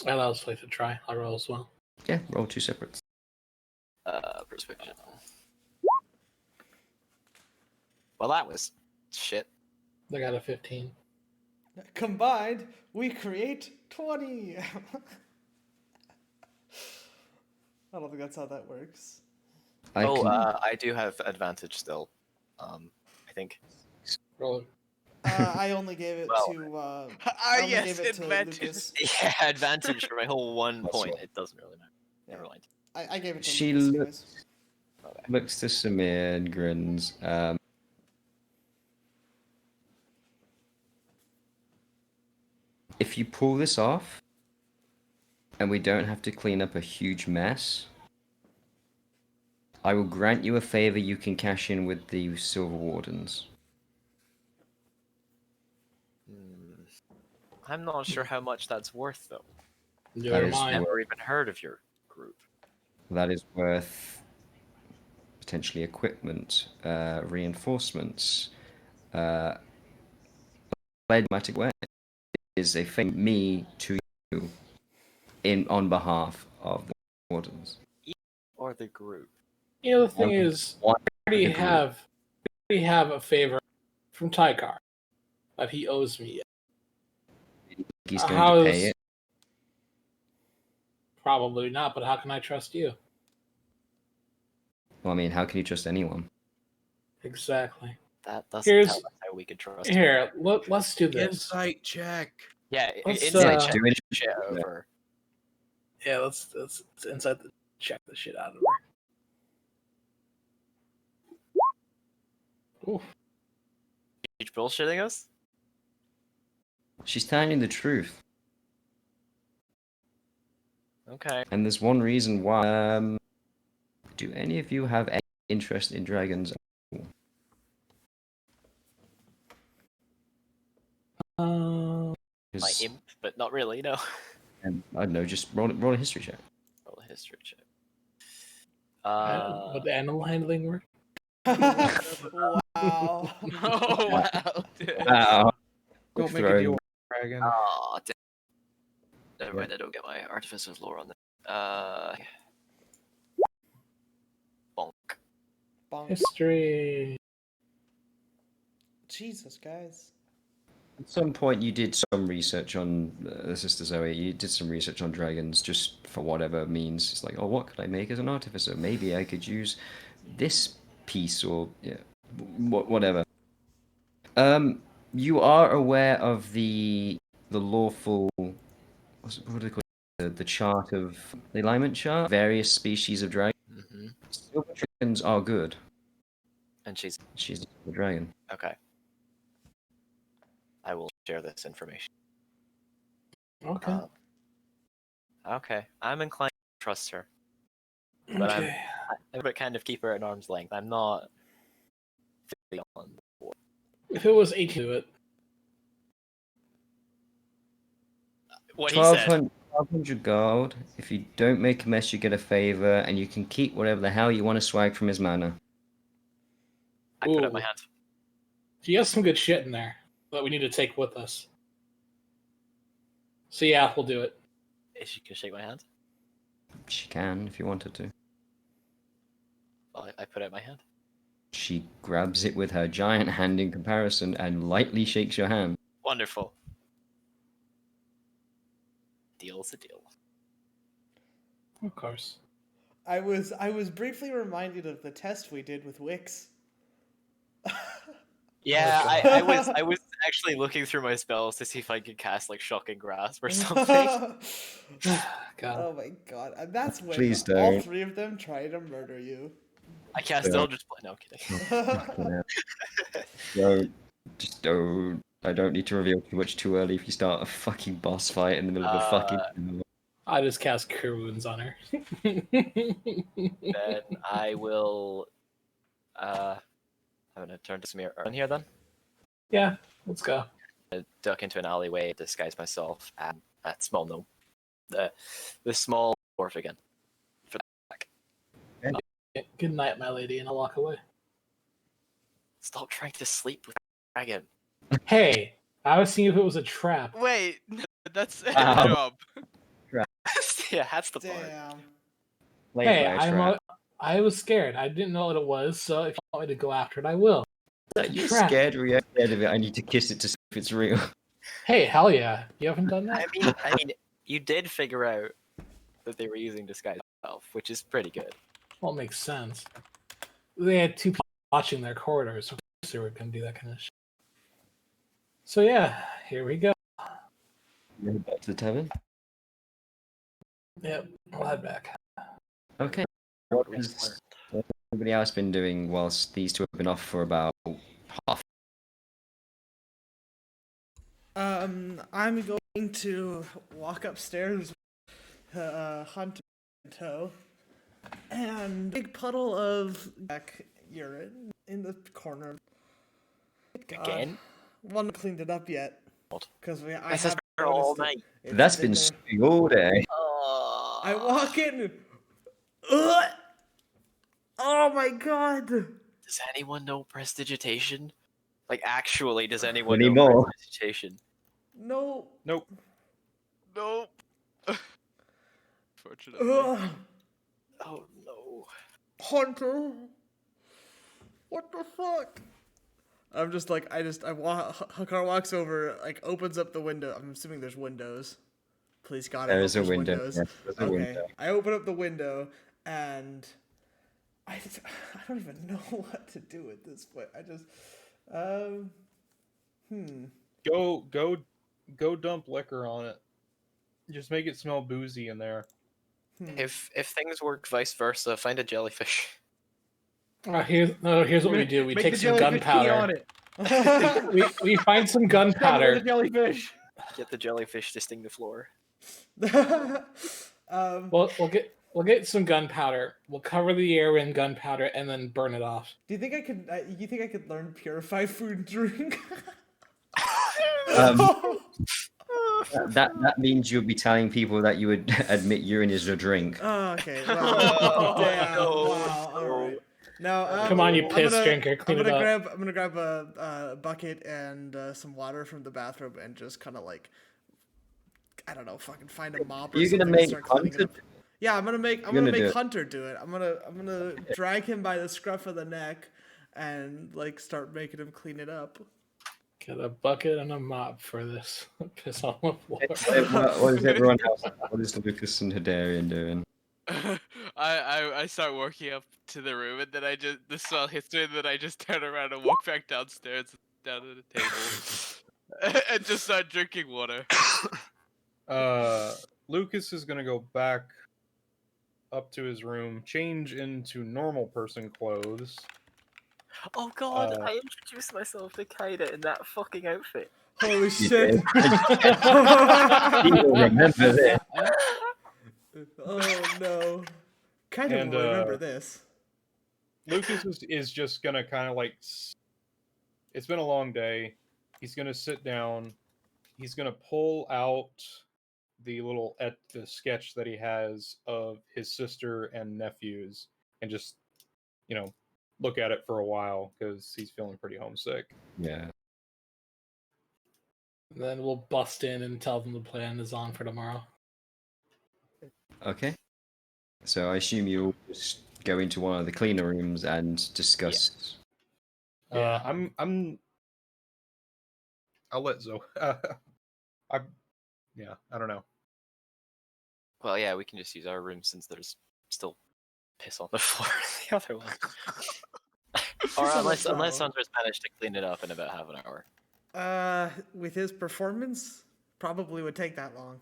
That was like to try. I'll roll as well. Yeah, roll 2 separates. Persuasion. Well, that was shit. I got a 15. Combined, we create 20. I don't think that's how that works. I do have advantage still. I think. Roll. I only gave it Well- to. I only yes, gave it to advantage. Lucas. Yeah, advantage for my whole 1 That's point. right. It doesn't really matter. Yeah. Never mind. I gave it to She Lucas. looks- Anyways. Looks to Samir and grins. If you pull this off, and we don't have to clean up a huge mess, I will grant you a favor you can cash in with the Silver Wardens. I'm not sure how much that's worth, though. Never is mind. Never even heard of your group. That is worth potentially equipment, reinforcements, automatic way is a thing me to you on behalf of the Wardens. Or the group. You know, the thing is, One- we the group. already have a favor from Tykar that he owes me. He's going How's- to pay it. Probably not, but how can I trust you? Well, I mean, how can you trust anyone? Exactly. That doesn't Here's- tell us how we can trust him. Here, let's do this. Insight check. Yeah, Let's, inside uh, check do it. shit over. Yeah, let's inside the check the shit out of her. Oof. You bullshitting us? She's telling you the truth, Okay. and there's one reason why. Do any of you have any interest in dragons? My 'Cause- imp, but not really, no. I don't know. Just roll a history check. Roll a history check. Would the animal handling work? Wow. Oh wow. dude. Wow. Don't make Throwing- a deal with a dragon. Oh, Never mind, I don't get my Artificer's lore on this. Bonk. Bonk. History. Jesus, guys. At some point, you did some research on Sister Zoe. You did some research on dragons, just for whatever means. It's like, oh, what could I make as an artificer? Maybe I could use this piece, or yeah, whatever. You are aware of the lawful, what do they call it? The chart of the alignment chart. Various species of dragon. Mm-hmm. Silver dragons are good. And she's She's a silver dragon. okay. I will share this information. Okay. Okay, I'm inclined to trust her, but Okay. but kind of keep her at arm's length. I'm not. Fully on board. If it was 18 to it, What he said. 1200 gold. If you don't make a mess, you get a favor, and you can keep whatever the hell you want to swag from his manor. I put up Ooh. my hand. he has some good shit in there that we need to take with us. So yeah, we'll do it. Is she gonna shake my hand? She can, if you wanted to. Well, I put out my hand. She grabs it with her giant hand in comparison and lightly shakes your hand. Wonderful. Deal's a deal. Of course. I was briefly reminded of the test we did with Wix. Yeah, Oh, I was actually looking through my spells to see if I could cast like Shocking Grasp or something. God. Oh my god. And that's when Please all don't. three of them try to murder you. I cast Yeah. Eldritch Blast. No, I'm kidding. Don't. Just don't. I don't need to reveal too much too early if you start a fucking boss fight in the middle of a fucking... I just cast Cure Wounds on her. Then I will. I'm gonna turn to Samir on here then. Yeah, let's go. Duck into an alleyway, disguise myself and that small gnome, the small dwarf again. For the back. Good night, my lady, and I'll walk away. Stop trying to sleep with a dragon. Hey, I was seeing if it was a trap. Wait, that's a Ow. job. Yeah, that's the part. Damn. Played Hey, by a trap. I was scared. I didn't know what it was, so if you want me to go after it, I will. Are It's a you trap. scared or are you scared of it? I need to kiss it to see if it's real. Hey, hell yeah. You haven't done that? I mean, you did figure out that they were using disguise self, which is pretty good. Well, it makes sense. They had two people watching their corridors, so of course they were going to do that kind of shit. So yeah, here we go. Back to the tavern. Yep, we'll head back. Okay. What has everybody else been doing whilst these two have been off for about half? I'm going to walk upstairs, hunt in tow, and big puddle of urine in the corner. God. Again? One cleaned it up yet What? because I This is haven't all noticed it. night. It's That's been there. stewing all day. I walk in. Ugh! Oh my god! Does anyone know prestidigitation? Like, actually, does anyone Any know more? prestidigitation? No. Nope. Nope. Fortunately. Ugh. Oh no. Hunter. What the fuck? I'm just like Hakar walks over, like opens up the window. I'm assuming there's windows. Please God, I There hope is a there's window. windows. Yes, there's a Okay, window. I open up the window and I don't even know what to do at this point. I just Go dump liquor on it. Just make it smell boozy in there. If things work vice versa, find a jellyfish. Here's what we do. We Make take the some jellyfish pee on gunpowder. it. We find some Cover the gunpowder. jellyfish. Get the jellyfish to sting the floor. We'll get some gunpowder. We'll cover the air in gunpowder and then burn it off. Do you think I could? You think I could learn purify food and drink? That means you'll be telling people that you would admit urine is a drink. Oh, okay. Well, damn. no. Wow. All right. Now, Come on, you I'm piss gonna- drinker, clean it up. I'm gonna grab a bucket and some water from the bathroom and just kind of like I don't know, fucking find a mop or You're something gonna and make start cleaning it Hunter. up. Yeah, I'm gonna You're gonna do make it. Hunter do it. I'm gonna drag him by the scruff of the neck and like start making him clean it up. Get a bucket and a mop for this. Piss on the floor. What is everyone else? What is Lucas and Hadarian doing? I start walking up to the room, and then the smell hits me, and then I just turn around and walk back downstairs, down to the table, and just start drinking water. Lucas is gonna go back up to his room, change into normal person clothes. Oh god, Uh, I introduced myself to Kaida in that fucking outfit. Holy You shit! did. He will remember this. Oh no! Kind of And, will remember this. Lucas is just gonna kind of like. It's been a long day. He's gonna sit down. He's gonna pull out the the sketch that he has of his sister and nephews, and just, look at it for a while because he's feeling pretty homesick. Yeah. And then we'll bust in and tell them the plan is on for tomorrow. Okay. So I assume you'll just go into one of the cleaner rooms and discuss. Yeah. I'll let Zoe. I don't know. Well, yeah, we can just use our room since there's still piss on the floor in the other one. Or on the unless floor. Hunter's managed to clean it up in about half an hour. With his performance, probably would take that long.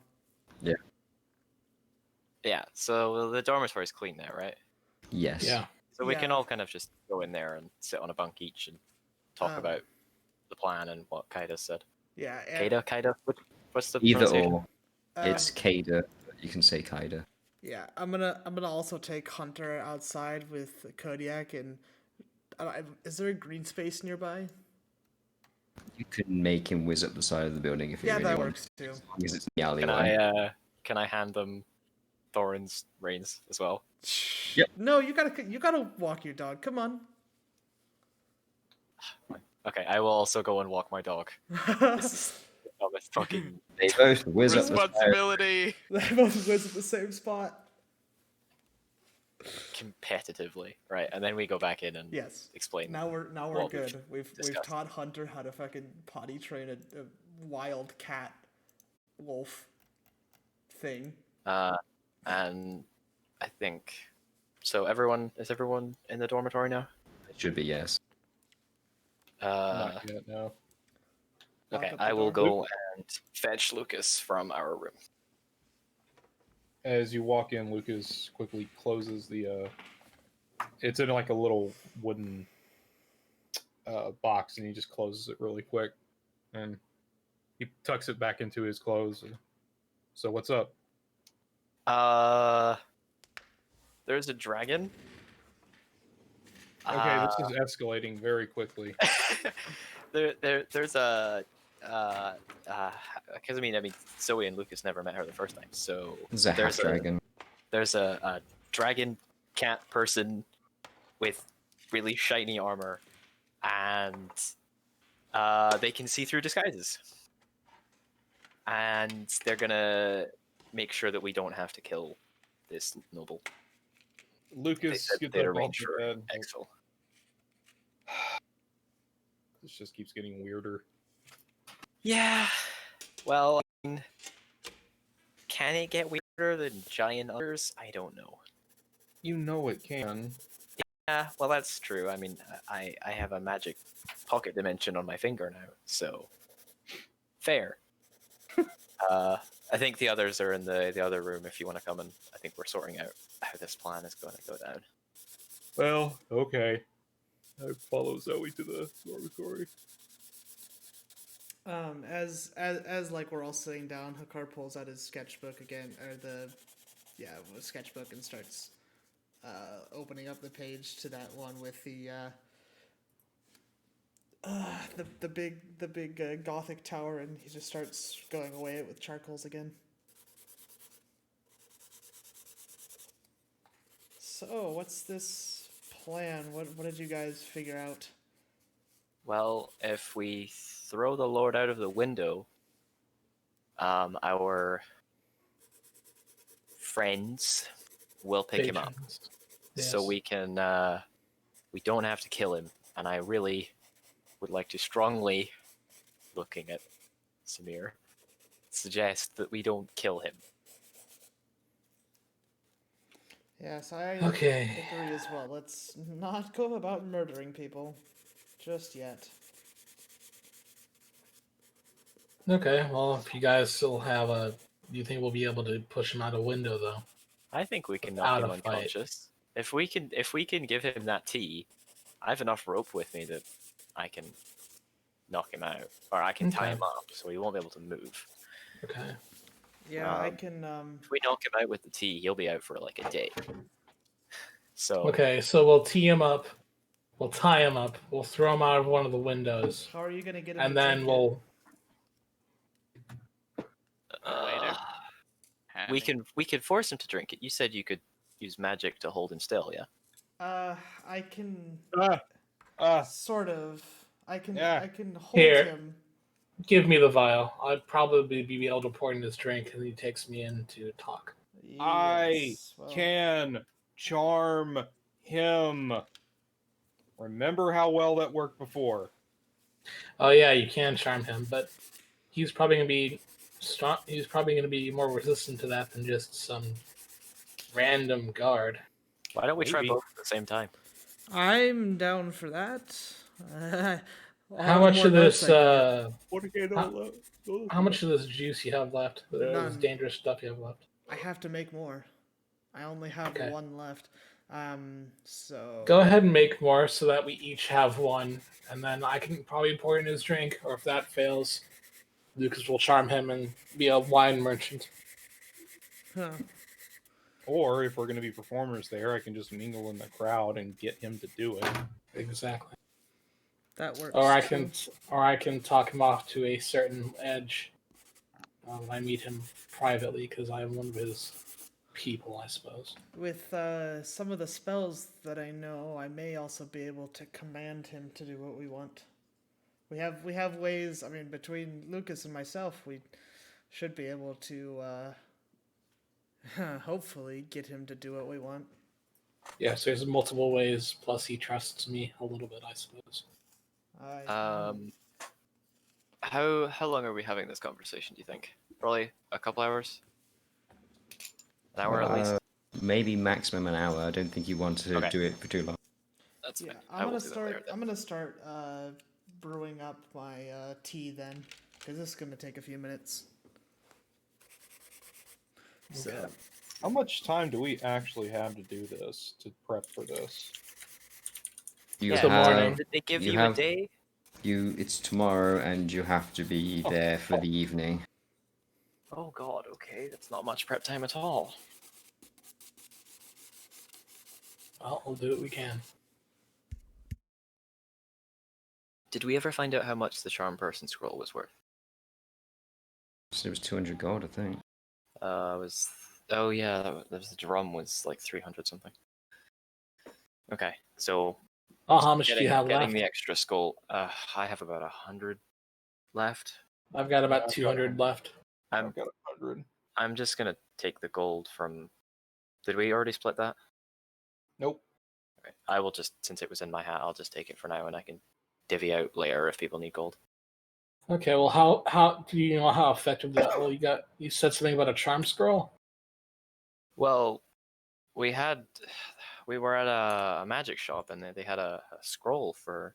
Yeah, so the dormitory's clean now, right? Yes. Yeah. So we can Yeah. all kind of just go in there and sit on a bunk each and talk Um, about the plan and what Kaida said. Yeah. And, Kaida? What's the Either pronunciation? or. It's Kaida. You can say Kaida. Yeah, I'm gonna also take Hunter outside with Kodiak and. Is there a green space nearby? You can make him whiz up the side of the building if you Yeah, really that want. works too. As long as it's in the Can alleyway. can I hand them Thorin's reins as well? Yep. No, you gotta walk your dog. Come on. Okay, I will also go and walk my dog. This is the dumbest fucking. They both whiz up the stairs. Responsibility. They both was at the same spot. Competitively, right? And then we go back in and Yes. explain. Now we're what we've good. We've discussed. taught Hunter how to fucking potty train a wild cat wolf thing. And I think so. Is everyone in the dormitory now? It should be yes. Not yet, no. Lock Okay, up the I will door. go and fetch Lucas from our room. As you walk in, Lucas quickly closes the. It's in like a little wooden box, and he just closes it really quick, and he tucks it back into his clothes. So what's up? There's a dragon. Okay, this is escalating very quickly. There's a because I mean Zoe and Lucas never met her the first time, so There's a half dragon. there's a dragon cat person with really shiny armor, and they can see through disguises, and they're gonna make sure that we don't have to kill this noble. They Lucas said gets they'd up off arrange the for bed. exfil. This just keeps getting weirder. Yeah. Well, I mean, can it get weirder than giant others? I don't know. You know it can. Yeah, well, that's true. I mean, I have a magic pocket dimension on my finger now, so fair. I think the others are in the other room. If you want to come, and I think we're sorting out how this plan is going to go down. Well, okay. I follow Zoe to the dormitory. As like we're all sitting down, Hakar pulls out his sketchbook again, or sketchbook, and starts opening up the page to that one with the big Gothic tower, and he just starts going away it with charcoals again. So, what's this plan? What did you guys figure out? Well, if we throw the Lord out of the window, our friends will pick him up, Patrons. so Yes. we can. We don't have to kill him, and I really would like to strongly, looking at Samir, suggest that we don't kill him. Yes, I Okay. agree as well. Let's not go about murdering people just yet. Okay. Well, if you guys still have a, do you think we'll be able to push him out a window though? I think we can knock Without him a fight. unconscious. If we can give him that tea, I have enough rope with me that I can knock him out, or I can tie Okay. him up, so he won't be able to move. Okay. Yeah, I Um, can. If we knock him out with the tea, he'll be out for like a day. So Okay. So we'll tee him up. We'll tie him up. We'll throw him out of one of the windows, How are you gonna get him? and to then drink we'll. Later. we can force him to drink it. You said you could use magic to hold him still, yeah? it? I can sort of. I can. Yeah. I can hold Here. him. Give me the vial. I'd probably be able to pour in his drink, and he takes me in to talk. I Yes, well, can charm him. Remember how well that worked before. Oh yeah, you can charm him, but he's probably gonna be strong. He's probably gonna be more resistant to that than just some random guard. Why don't we try Maybe. both at the same time? I'm down for that. How much of this? What again? How much of this juice you have left? This None. dangerous stuff you have left. I have to make more. I only have Okay. one left. So Go ahead and make more so that we each have one, and then I can probably pour in his drink. Or if that fails, Lucas will charm him and be a wine merchant. Huh. Or if we're going to be performers there, I can just mingle in the crowd and get him to do it. Exactly. That works. Or too. I can talk him off to a certain edge. When I meet him privately, because I'm one of his people, I suppose. With some of the spells that I know, I may also be able to command him to do what we want. We have ways. I mean, between Lucas and myself, we should be able to hopefully get him to do what we want. Yes, there's multiple ways. Plus, he trusts me a little bit, I suppose. How long are we having this conversation, do you think? Probably a couple hours? An hour at least? Maybe maximum an hour. I don't think you want to Okay. do it for too long. That's Yeah, fine. I will do that later then. I'm gonna start brewing up my tea then, because this is gonna take a few minutes. So Okay. How much time do we actually have to do this, to prep for this? You Yeah, Till have morning. did they give you you, have- a day? It's tomorrow, and you have to be there for the evening. Oh god, okay, that's not much prep time at all. Well, we'll do what we can. Did we ever find out how much the charm person scroll was worth? So it was 200 gold, I think. Was oh yeah, that was the drum was like 300 something. Okay, so Oh, how much do you have getting left? the extra skull. I have about 100 left. I've got about I've got 200 left. I've got 100. I'm just gonna take the gold from. Did we already split that? Nope. Okay. I will just, since it was in my hat, I'll just take it for now, and I can divvy out later if people need gold. Okay, well, how do you know how effective that? Well, you said something about a charm scroll. Well, we were at a magic shop, and they had a scroll for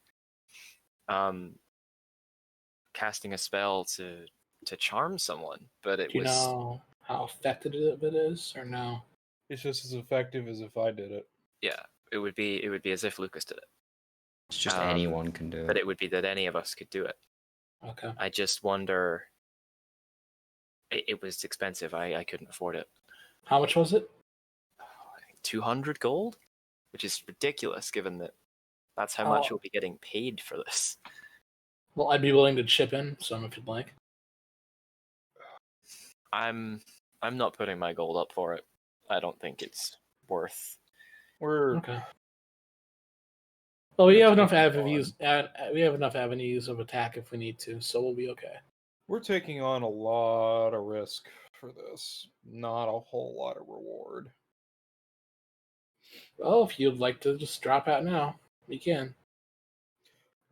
casting a spell to charm someone, but it Do you was know how effective it is, or no? It's just as effective as if I did it. yeah, it would be as if Lucas did it, It's just Um, anyone can do but it. it would be that any of us could do it. Okay. I just wonder. It was expensive. I couldn't afford it. How much was it? I think 200 gold, which is ridiculous given that that's how much Oh. we'll be getting paid for this. Well, I'd be willing to chip in some if you'd like. I'm not putting my gold up for it. I don't think it's worth. We're Okay. Well, we have enough That's avenues. We have enough avenues of attack if we need to, so we'll be okay. We're taking on a lot of risk for this. Not a whole lot of reward. Well, if you'd like to just drop out now, you can.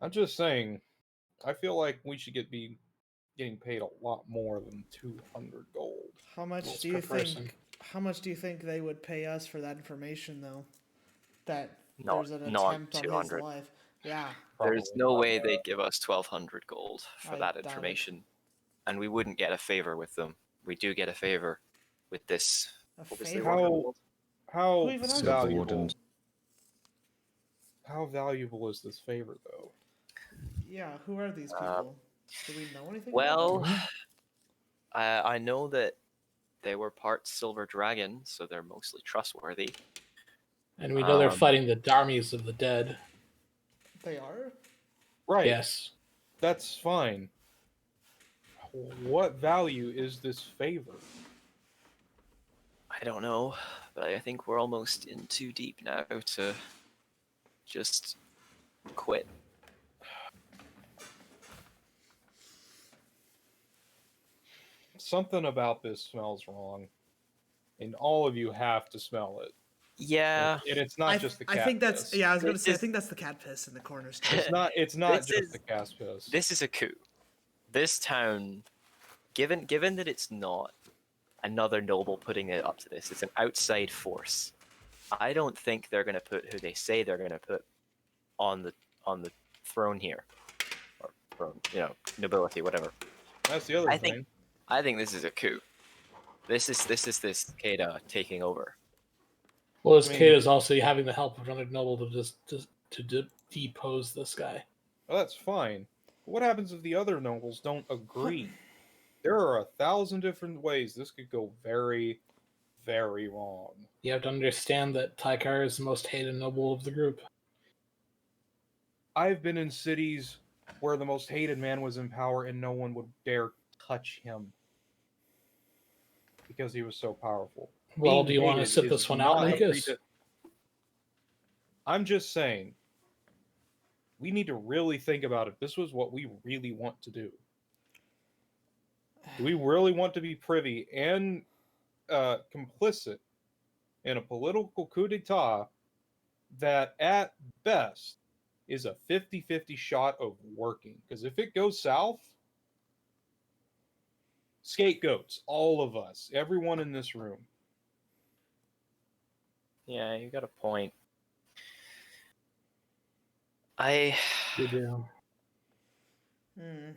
I'm just saying, I feel like we should be getting paid a lot more than 200 gold. How much Goals do you per person. think? How much do you think they would pay us for that information, though? That Not- there's an not attempt on his 200. life. Yeah, There's Probably no not way that. they'd give us 1,200 gold for I that doubt it. information, and we wouldn't get a favor with them. We do get a favor with this. a What was the favor. order How- called? How Who even has Silver valuable? Wardens. How valuable is this favor, though? Yeah, who are these people? Do we know anything? Well, about them? I know that they were part Silver Dragon, so they're mostly trustworthy. And we know they're Um, fighting the Darmies of the Dead. They are. Right. Yes. That's fine. What value is this favor? I don't know, but I think we're almost in too deep now to just quit. Something about this smells wrong, and all of you have to smell it. Yeah, And it's not just the cat I think that's piss. yeah. I was gonna This say I is- think that's the cat piss in the corner store. It's not. It's not This just is- the cat piss. this is a coup. This town, given that it's not another noble putting it up to this, it's an outside force. I don't think they're going to put who they say they're going to put on the throne here, or throne, nobility, whatever. That's the other I thing. think- I think this is a coup. This is this Keda taking over. Well, this I mean- kid is also having the help of another noble to depose this guy. Well, that's fine. What happens if the other nobles don't agree? There are 1,000 different ways this could go very, very wrong. You have to understand that Tykar is the most hated noble of the group. I've been in cities where the most hated man was in power and no one would dare touch him because he was so powerful. Well, Being do you want to hated sit is this one out, not a Lucas? predi- I'm just saying, we need to really think about it. This was what we really want to do. Do we really want to be privy and complicit in a political coup d'etat that, at best, is a 50-50 shot of working? Because if it goes south, scapegoats, all of us, everyone in this room. Yeah, you got a point. I You do. Hmm.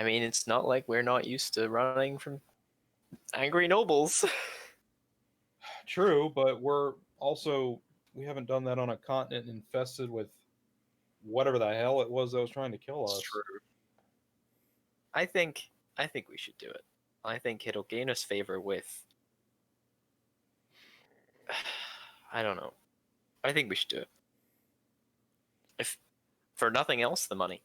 mean, it's not like we're not used to running from angry nobles. True, but we haven't done that on a continent infested with whatever the hell it was that was trying to kill us. It's true. I think we should do it. I think it'll gain us favor with. I don't know. I think we should do it. If for nothing else, the money.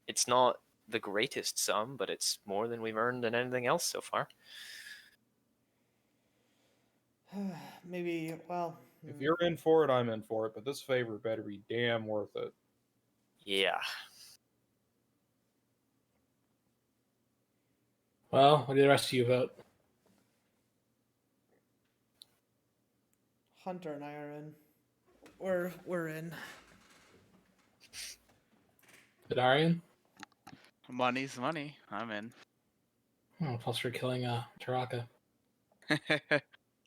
It's not the greatest sum, but it's more than we've earned in anything else so far. Maybe. Well. If you're in for it, I'm in for it, but this favor better be damn worth it. Yeah. Well, what do the rest of you vote? Hunter and I are in. We're in. Vidarian? Money's money. I'm in. Oh, plus for killing Taraka.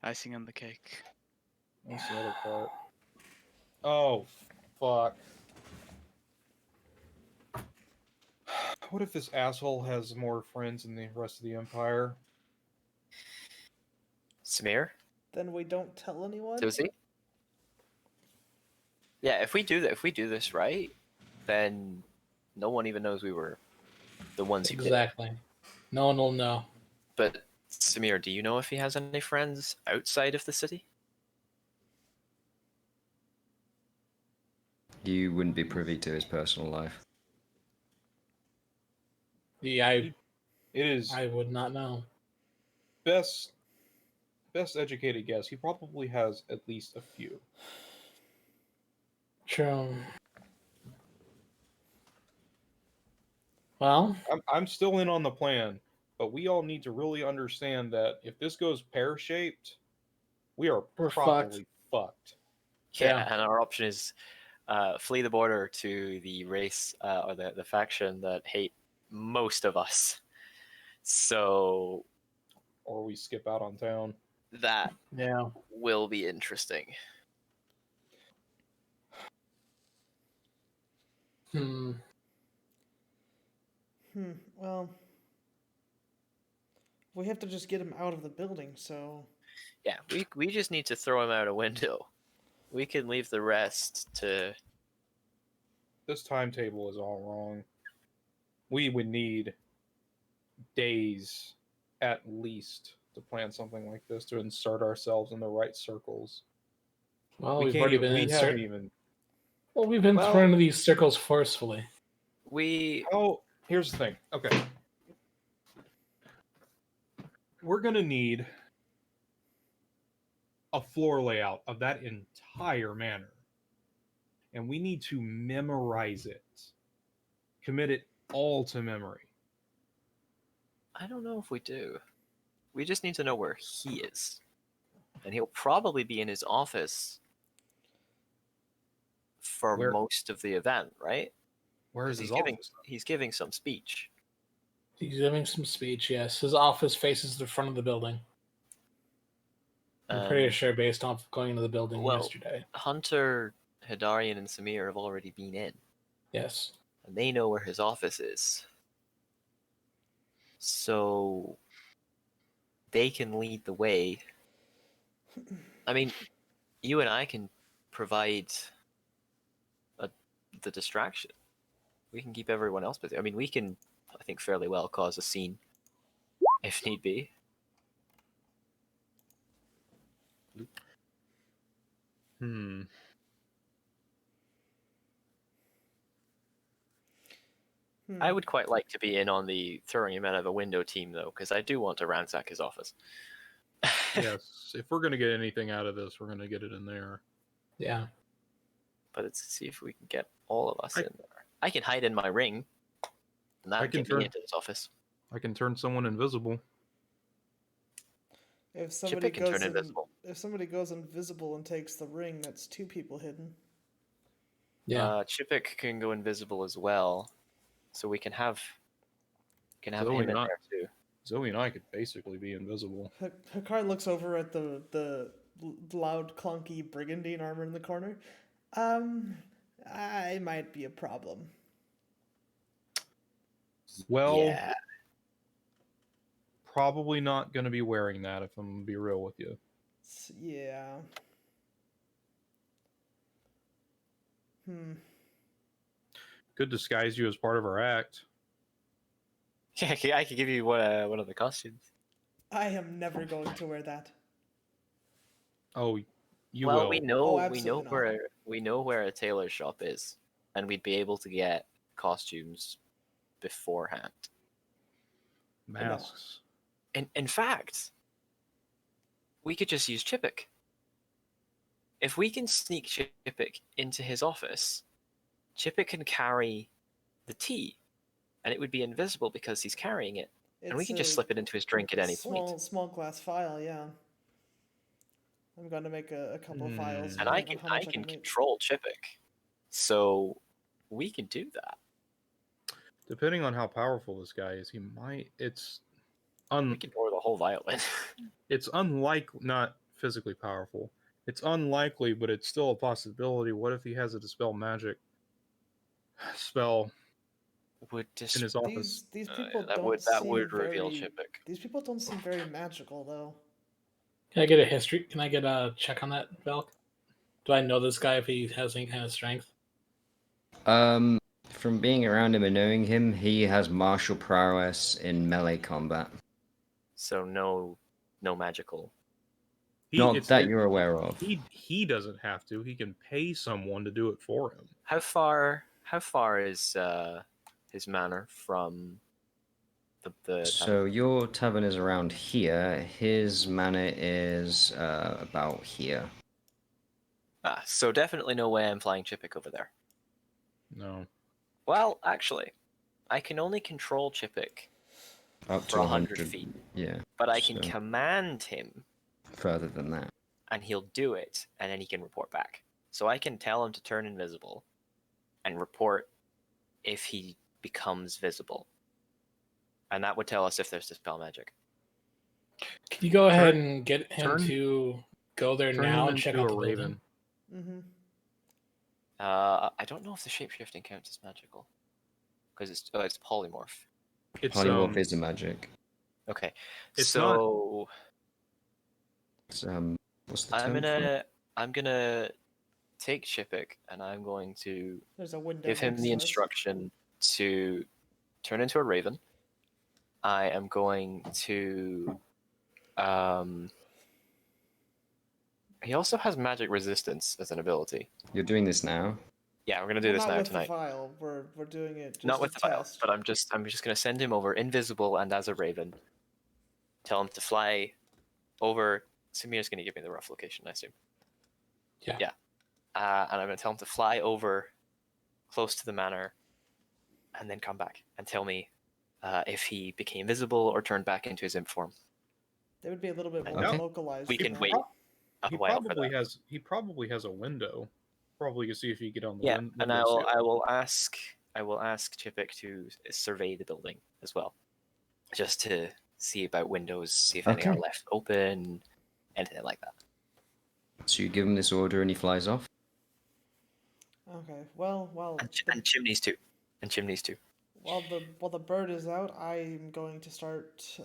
Icing on the cake. That's the other part. Oh, fuck. What if this asshole has more friends than the rest of the Empire? Samir? Then we don't tell anyone. Susie? Yeah, if we do this right, then no one even knows we were the ones who did it. Exactly. No one will know. But Samir, do you know if he has any friends outside of the city? You wouldn't be privy to his personal life. Yeah, It is I would not know. best educated guess. He probably has at least a few. True. Well, I'm still in on the plan, but we all need to really understand that if this goes pear-shaped, we are We're properly fucked. Yeah, Yeah. and our option is flee the border to the race or the faction that hate most of us. So Or we skip out on town. that Yeah. will be interesting. Hmm. Well, we have to just get him out of the building. So Yeah, we just need to throw him out a window. We can leave the rest to. This timetable is all wrong. We would need days at least to plan something like this to insert ourselves in the right circles. Well, we we've can't already even, been we haven't insert. even. Well, we've been Well- thrown into these circles forcefully. We Oh, here's the thing. Okay. We're going to need a floor layout of that entire manor. And we need to memorize it. Commit it all to memory. I don't know if we do. We just need to know where he is. And he'll probably be in his office for Where- most of the event, right? Where is 'Cause his giving office? he's giving some speech. He's giving some speech, yes. His office faces the front of the building. I'm pretty sure based off going into the building well- yesterday. Hunter, Hidarian, and Samir have already been in, Yes. and they know where his office is. So they can lead the way. I mean, you and I can provide the distraction. We can keep everyone else busy. I mean, we can, I think, fairly well cause a scene if need be. Hmm. I would quite like to be in on the throwing him out of a window team, though, because I do want to ransack his office. Yes. If we're going to get anything out of this, we're going to get it in there. Yeah. But it's to see if we can get all of us I- in there. I can hide in my ring, and I that'll can get turn- me into his office. I can turn someone invisible. if somebody Chippick can goes turn invisible. if somebody goes invisible and takes the ring, that's 2 people hidden. Yeah. Chippick can go invisible as well, so we can have So him we're in not- there too. Zoe and I could basically be invisible. Hakar looks over at the loud, clunky brigandine armor in the corner. I might be a problem. Well, Yeah, probably not going to be wearing that if I'm going to be real with you. Yeah. Could disguise you as part of our act. yeah. I could give you one of the costumes. I am never going to wear that. Oh, you well, will. we know Oh, we know absolutely not. where a tailor shop is, and we'd be able to get costumes beforehand. Masks. In fact, we could just use Chippick. If we can sneak Chippick into his office, Chippick can carry the tea, and it would be invisible because he's carrying it, and we It's can just a slip it into his drink at any point. small glass vial. Yeah. I'm going to make a couple of vials. And I depending can on how much I can make. control Chippick, so we can do that. Depending on how powerful this guy is, he might. It's We can pour the whole violin. it's unlikely, not physically powerful. It's unlikely, but it's still a possibility. What if he has a dispel magic spell Would in his office? These people that don't would seem reveal very, Chippick. These people don't seem very magical though. Can I get a history? Can I get a check on that, Velk? Do I know this guy if he has any kind of strength? From being around him and knowing him, he has martial prowess in melee combat. So no magical. Not It's- that it- you're aware of. He doesn't have to. He can pay someone to do it for him. How far is his manor from the So your tavern is around here. His manor is about here. so definitely no way I'm flying Chippick over there. No. Well, actually, I can only control Chipik Up for to 100 100 feet, Yeah, but I can So- command him, further than that. and he'll do it, and then he can report back. So I can tell him to turn invisible, and report if he becomes visible, and that would tell us if there's dispel magic. Can you go ahead Turn- and get him turn- to go there Turn now him and check into out a the raven. building? Mm-hmm. I don't know if the shapeshifting counts as magical, because it's polymorph. It's Polymorph is a magic. Okay, It's not- so It's, what's the term for it? I'm gonna take Chipik, and I'm going to There's a window. give him next the to us. instruction to turn into a raven. I am going to he also has magic resistance as an ability. You're doing this now. Yeah, we're gonna do Well, this not now with tonight. the vial. We're doing it just Not with to the vial, test. but I'm just gonna send him over invisible and as a raven. Tell him to fly over. Samir's gonna give me the rough location, I assume. Yeah. Yeah. And I'm gonna tell him to fly over close to the manor, and then come back and tell me if he became visible or turned back into his imp form. They would be a little bit more Okay. localized. We than can that. wait a He while for probably that. has. He probably has a window. Probably to see if you get on the Yeah, window. and I will ask Chipik to survey the building as well, just to see about windows, see if any are Okay. left open, anything like that. So you give him this order and he flies off. Okay. Well, And chimneys too, while the bird is out, I'm going to start.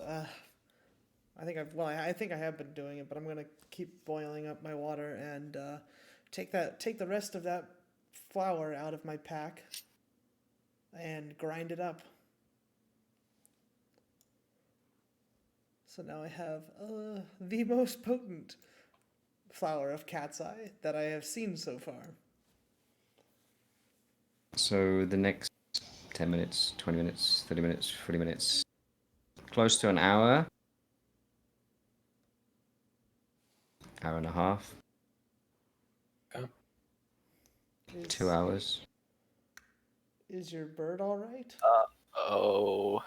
I think I have been doing it, but I'm gonna keep boiling up my water and take the rest of that flour out of my pack and grind it up. So now I have the most potent flower of cat's eye that I have seen so far. So the next 10 minutes, 20 minutes, 30 minutes, 40 minutes, close to an hour, hour and a half, Is, 2 hours. Is your bird all right? Oh.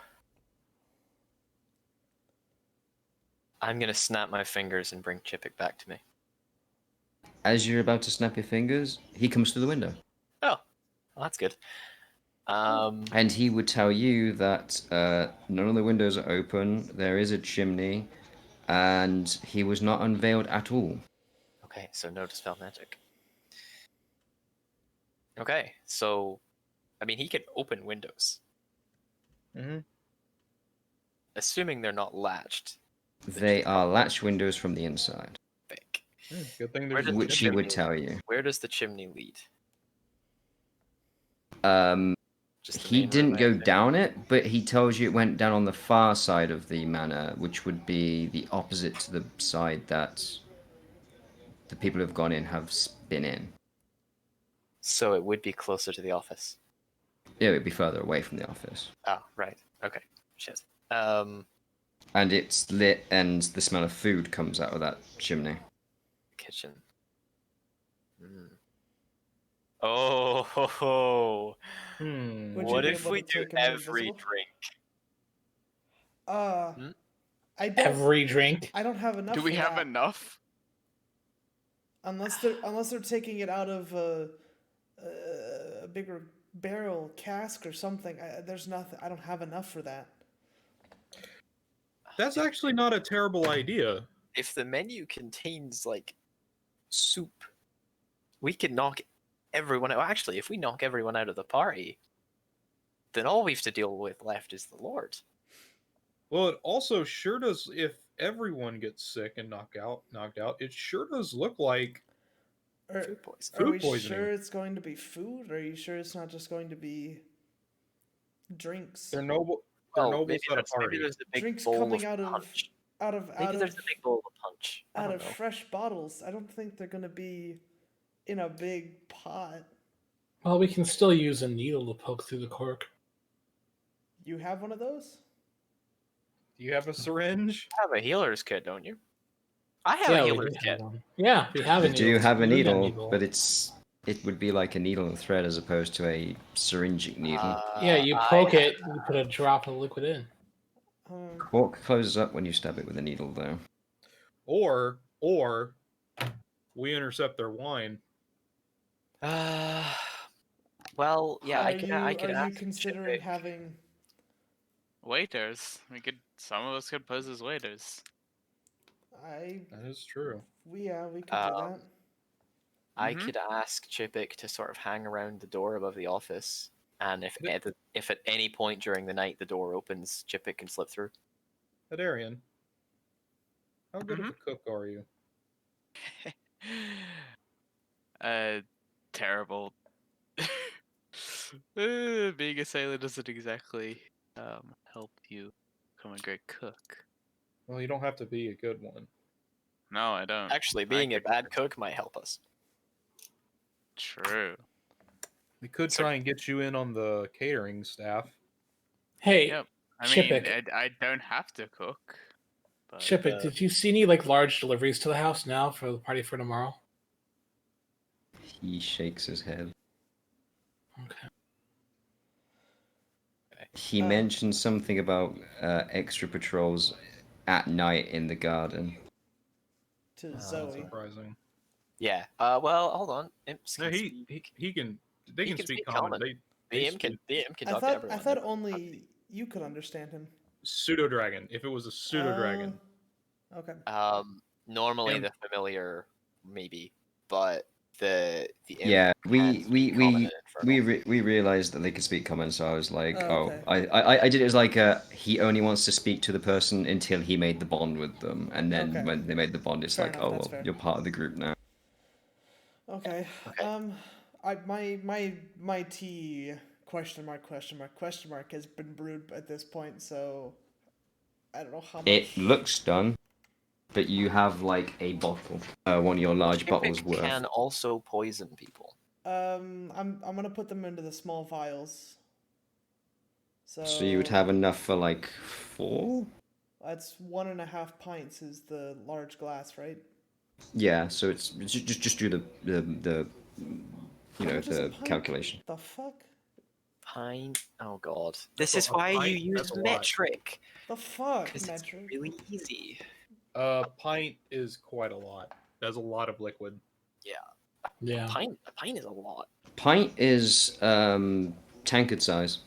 I'm gonna snap my fingers and bring Chipik back to me. As you're about to snap your fingers, he comes through the window. Oh, well, that's good. And he would tell you that none of the windows are open, there is a chimney, and he was not unveiled at all. Okay, so no dispel magic. Okay, so I mean he can open windows, Mm-hmm. assuming they're not latched. They are latch windows from the inside, Think. Good thing Where there's does a which he chimney. would tell you. Where does the chimney lead? Just the He main didn't room, I go assume? down it, but he tells you it went down on the far side of the manor, which would be the opposite to the side that the people who've gone in have been in. So it would be closer to the office. Yeah, it would be further away from the office. Oh, right. Okay. Shit. And it's lit, and the smell of food comes out of that chimney. Kitchen. Mm. Oh, ho, ho. Hmm. Would What you be if able we to do take him every invisible? drink? I don't. Every drink. I don't have enough. Do we for have that. enough? Unless they're taking it out of a bigger barrel cask or something. There's nothing. I don't have enough for that. That's actually not a terrible idea. If the menu contains like soup, we can knock everyone out. Actually, if we knock everyone out of the party, then all we have to deal with left is the Lord. Well, it also sure does. If everyone gets sick and knocked out, it sure does look like Are, Food poison. are Food we poisoning. sure it's going to be food? Or are you sure it's not just going to be drinks? they're noble. They're nobles maybe, at a maybe party. there's a big Drinks bowl coming of out of punch. out of Maybe out there's of a big bowl of punch. I out don't of know. fresh bottles. I don't think they're going to be in a big pot. Well, we can still use a needle to poke through the cork. You have one of those? Do you have a syringe? You have a healer's kit, don't you? I have a we healer's do kit. have one. Yeah, we have a You needle. do have a We got needle, but it's it would be like a needle and thread as opposed to a syringic needle. Yeah, you I poke have- it, you put a drop of liquid in. Cork closes up when you stab it with a needle, though. Or we intercept their wine. Well, yeah, I could. I could Are you ask considering Chipik. having? Waiters. Some of us could pose as waiters. That is true. We could do Um, that. I Mhm. could ask Chipik to sort of hang around the door above the office, and if at any point during the night the door opens, Chipik can slip through. Hadarian, how good of a cook are you? Terrible. Being a sailor doesn't exactly help you become a great cook. Well, you don't have to be a good one. No, I don't. Actually, I being a could- bad cook might help us. True. We could So- try and get you in on the catering staff. Hey, Yep. I Chipik. mean, I don't have to cook. But, Chipik, did you see any like large deliveries to the house now for the party for tomorrow? He shakes his head. Okay. He mentioned something about extra patrols at night in the garden. To That's Zoe. surprising. Yeah. Well, hold on. Imps No, can he can. They He can can speak speak common. common. They The imp can. The imp can I talk to thought everyone. I thought no problem. only you could understand him. pseudo dragon. If it was a pseudo dragon, Okay. Normally Imp. the familiar, maybe, but the imp Yeah, can we speak common and infernal. we realized that they could speak common, so I was like, Oh, oh, okay. I did it as like he only wants to speak to the person until he made the bond with them, and then Okay. when they made the bond, it's Fair like, enough, oh that's well, fair. you're part of the group now. Okay. Okay. My tea question mark has been brewed at this point, so I don't know how much. It looks done, but you have like a bottle, one of your large Chipik bottles worth. can also poison people. I'm gonna put them into the small vials. So you would have enough for like 4? That's 1.5 pints is the large glass, right? Yeah, so it's just do the you know much is a the pint? calculation. The fuck? Pine. Oh god. This That's is a why pint? you use That's a lot. metric. The fuck, Because it's metric? really easy. pint is quite a lot. That's a lot of liquid. Yeah. A pint is a lot. Pint is tankard size.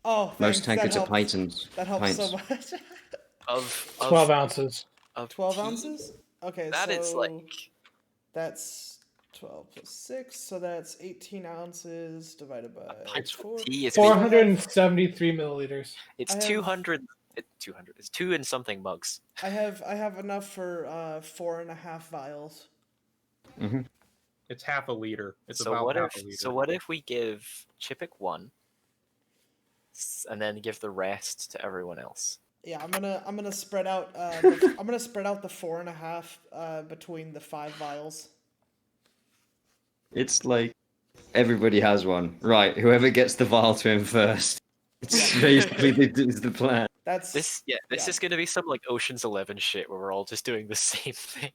Oh, Most thanks, tankards that are helps. pints. That helps so pints. much. Of 12 ounces. Of 12 tea, ounces? Okay, That so is like that's 12 plus 6, so that's 18 ounces divided by pints 4. of tea is 473 milliliters. It's I have- 200. 200. It's 2 and something mugs. I have enough for 4.5 vials. Mm-hmm. It's half a liter. It's So about what half if? a liter. So what if we give Chipik 1, and then give the rest to everyone else? Yeah, I'm gonna spread out. I'm gonna spread out the 4.5 between the 5 vials. It's like everybody has one. Right, whoever gets the vial to him first. It's basically is the plan. That's This Yeah. is gonna be some like Ocean's 11 shit where we're all just doing the same thing.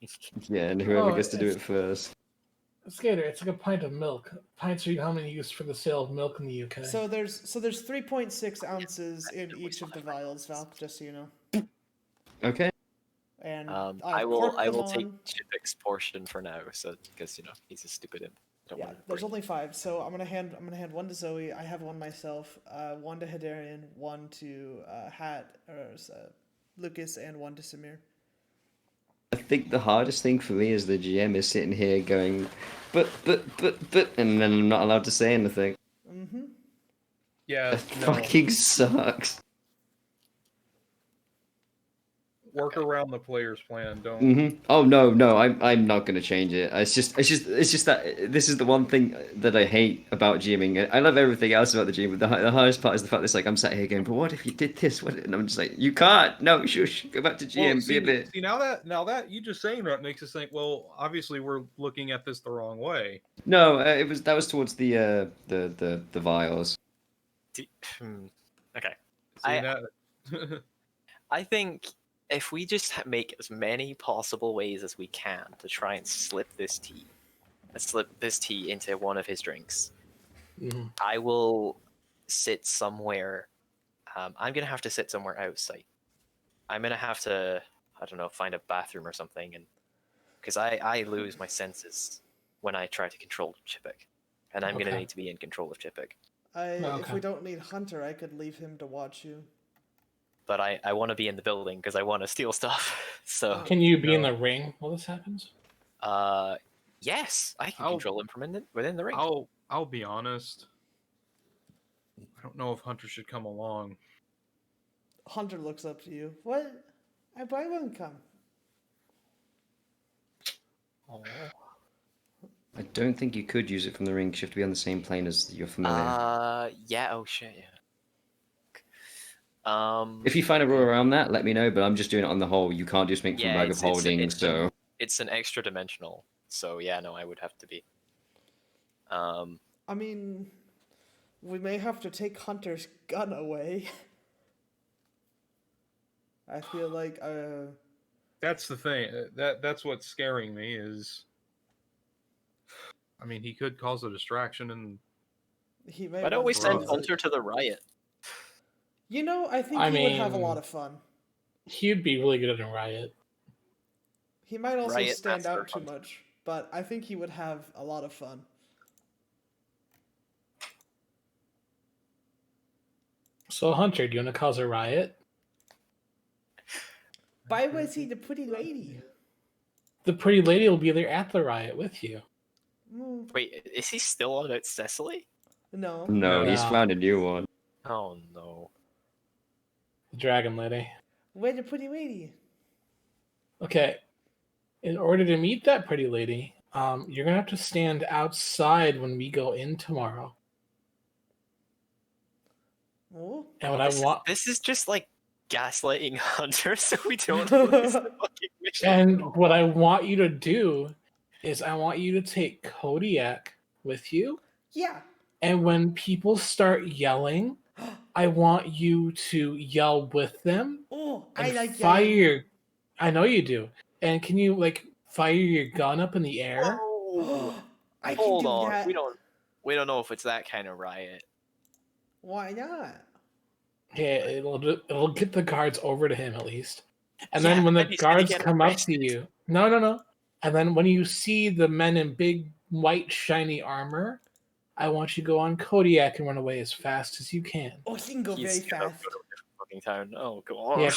Yeah, and whoever Oh, gets to do it's- it first. Skater, it's like a pint of milk. Pints are commonly used for the sale of milk in the UK. So there's 3.6 ounces in each of the vials, Val. Just so you know. Okay. And I will corked them take on. Chipik's portion for now, so because he's a stupid imp. Don't Yeah, want to there's break. only 5, so I'm gonna hand one to Zoe. I have one myself. One to Hadarian, one to Lucas, and one to Samir. I think the hardest thing for me as the GM is sitting here going, but, and then I'm not allowed to say anything. Mm-hmm. Yeah, That no. fucking sucks. Work around the player's plan. Don't. Oh no, I'm not gonna change it. It's just that this is the one thing that I hate about GMing. I love everything else about the GM, but the hardest part is the fact that it's like I'm sat here going, but what if you did this? What? And I'm just like, you can't. No, shush. Go back to GM. Well, Be a bit. see now that you just saying that makes us think. Well, obviously we're looking at this the wrong way. No, that was towards the vials. Okay. See, I- that- I think if we just make as many possible ways as we can to try and slip this tea, slip this tea into one of his drinks. Mhm. I will sit somewhere. I'm gonna have to sit somewhere outside. I'm gonna have to, I don't know, find a bathroom or something, and because I lose my senses when I try to control Chipik, and I'm gonna Okay. need to be in control of Chipik. If Okay. we don't need Hunter, I could leave him to watch you. But I want to be in the building because I want to steal stuff. So, Can you be in No. the ring while this happens? yes, I can I'll- control him from within the ring. I'll be honest. I don't know if Hunter should come along. Hunter looks up to you. What? I won't come. Oh. I don't think you could use it from the ring 'cause you have to be on the same plane as your familiar. Yeah. Oh shit. Yeah. If you find a rule around that, let me know. But I'm just doing it on the whole. You can't just make from Yeah, bag of holding. it's an extra dimensional. So yeah, no, I would have to be. I mean, we may have to take Hunter's gun away. I feel like That's the thing. That's what's scaring me is. I mean, he could cause a distraction, and he may. Why don't we want to send use it. Hunter to the riot? You know, I think I he would have a mean- lot of fun. He'd be really good in Riot. He might also Riot stand Master out too Hunter. much, but I think he would have a lot of fun. So Hunter, do you want to cause a riot? Why was he the pretty lady? The pretty lady will be there at the riot with you. Wait, is he still on about Cecily? No. No, he's Yeah. found a new one. Oh no. The dragon lady. Where's the pretty lady? Okay. In order to meet that pretty lady, you're gonna have to stand outside when we go in tomorrow. Oh. And what I want This is just like gaslighting Hunter, so we don't lose the fucking mission. and what I want you to do is I want you to take Kodiak with you. Yeah. And when people start yelling, I want you to yell with them Oh, and I like fire yelling. your. I know you do. And can you like fire your gun up in the air? Oh, I can hold do on. that. We don't know if it's that kind of riot. Why not? Yeah, it'll get the guards over to him at least. And Yeah, then when the but he's gonna guards get come up arrested. to you, no. And then when you see the men in big white shiny armor, I want you to go on Kodiak and run away as fast as you can. Oh, he can go He's very gonna fast. go to a different fucking town. Oh, go on. Yeah,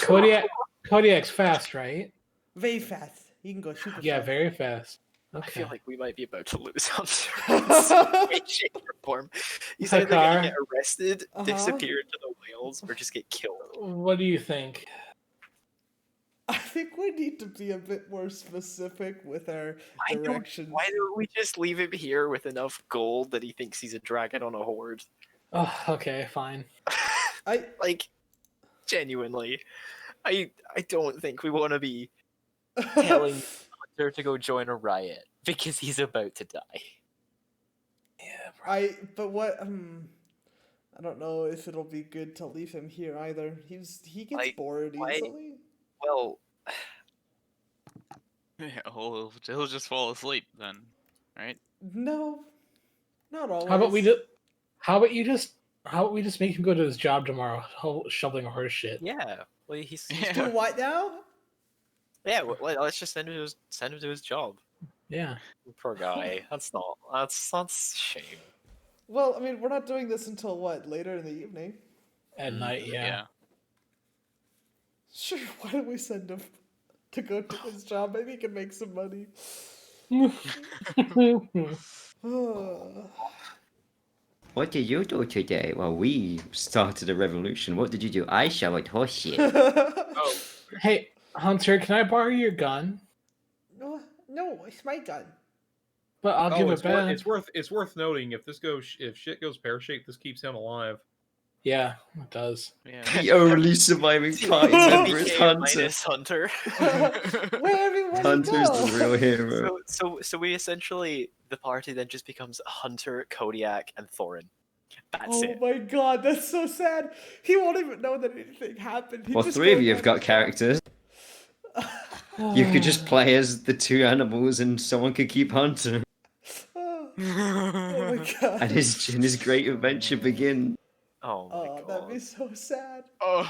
Kodiak's fast, right? Very fast. He can go super Yeah, fast. very fast. I Okay. feel like we might be about to lose Hunter in some way, shape, or form. He's either Hakar. gonna get arrested, Uh-huh. disappear into the whales, or just get killed. What do you think? I think we need to be a bit more specific with our directions. Why don't we just leave him here with enough gold that he thinks he's a dragon on a horde? Oh, okay, fine. I Like, genuinely, I don't think we want to be telling Hunter to go join a riot because he's about to die. Yeah, but what I don't know if it'll be good to leave him here either. He gets Like, bored why- easily. Well, Yeah, he'll just fall asleep then, right? No. Not always. How about we just make him go to his job tomorrow, shoveling horse shit. yeah. Well, he's Yeah. do what now? yeah. Well, let's just send him to his job. Yeah. Poor guy. That's a shame. Well, I mean, we're not doing this until what, later in the evening? At night, yeah. Sure, why don't we send him to go to his job? Maybe he can make some money. What did you do today? Well, we started a revolution. What did you do? I shoveled horse shit. oh, Hey, Hunter, can I borrow your gun? No, it's my gun. But I'll give it it's back. it's worth noting if shit goes pear shaped, this keeps him alive. Yeah, it does. Yeah. The only surviving party member is TPK Hunter. minus Hunter. Where everyone Hunter's go? the real hero. So we essentially the party then just becomes Hunter, Kodiak, and Thorin. That's Oh it. my god, that's so sad. He won't even know that anything happened. He Well, just 3 of goes you have on got his- characters. You could just play as the 2 animals and someone could keep Hunter. Oh my god. and his great adventure begin. Oh my Oh, god. that'd be so sad. Oh.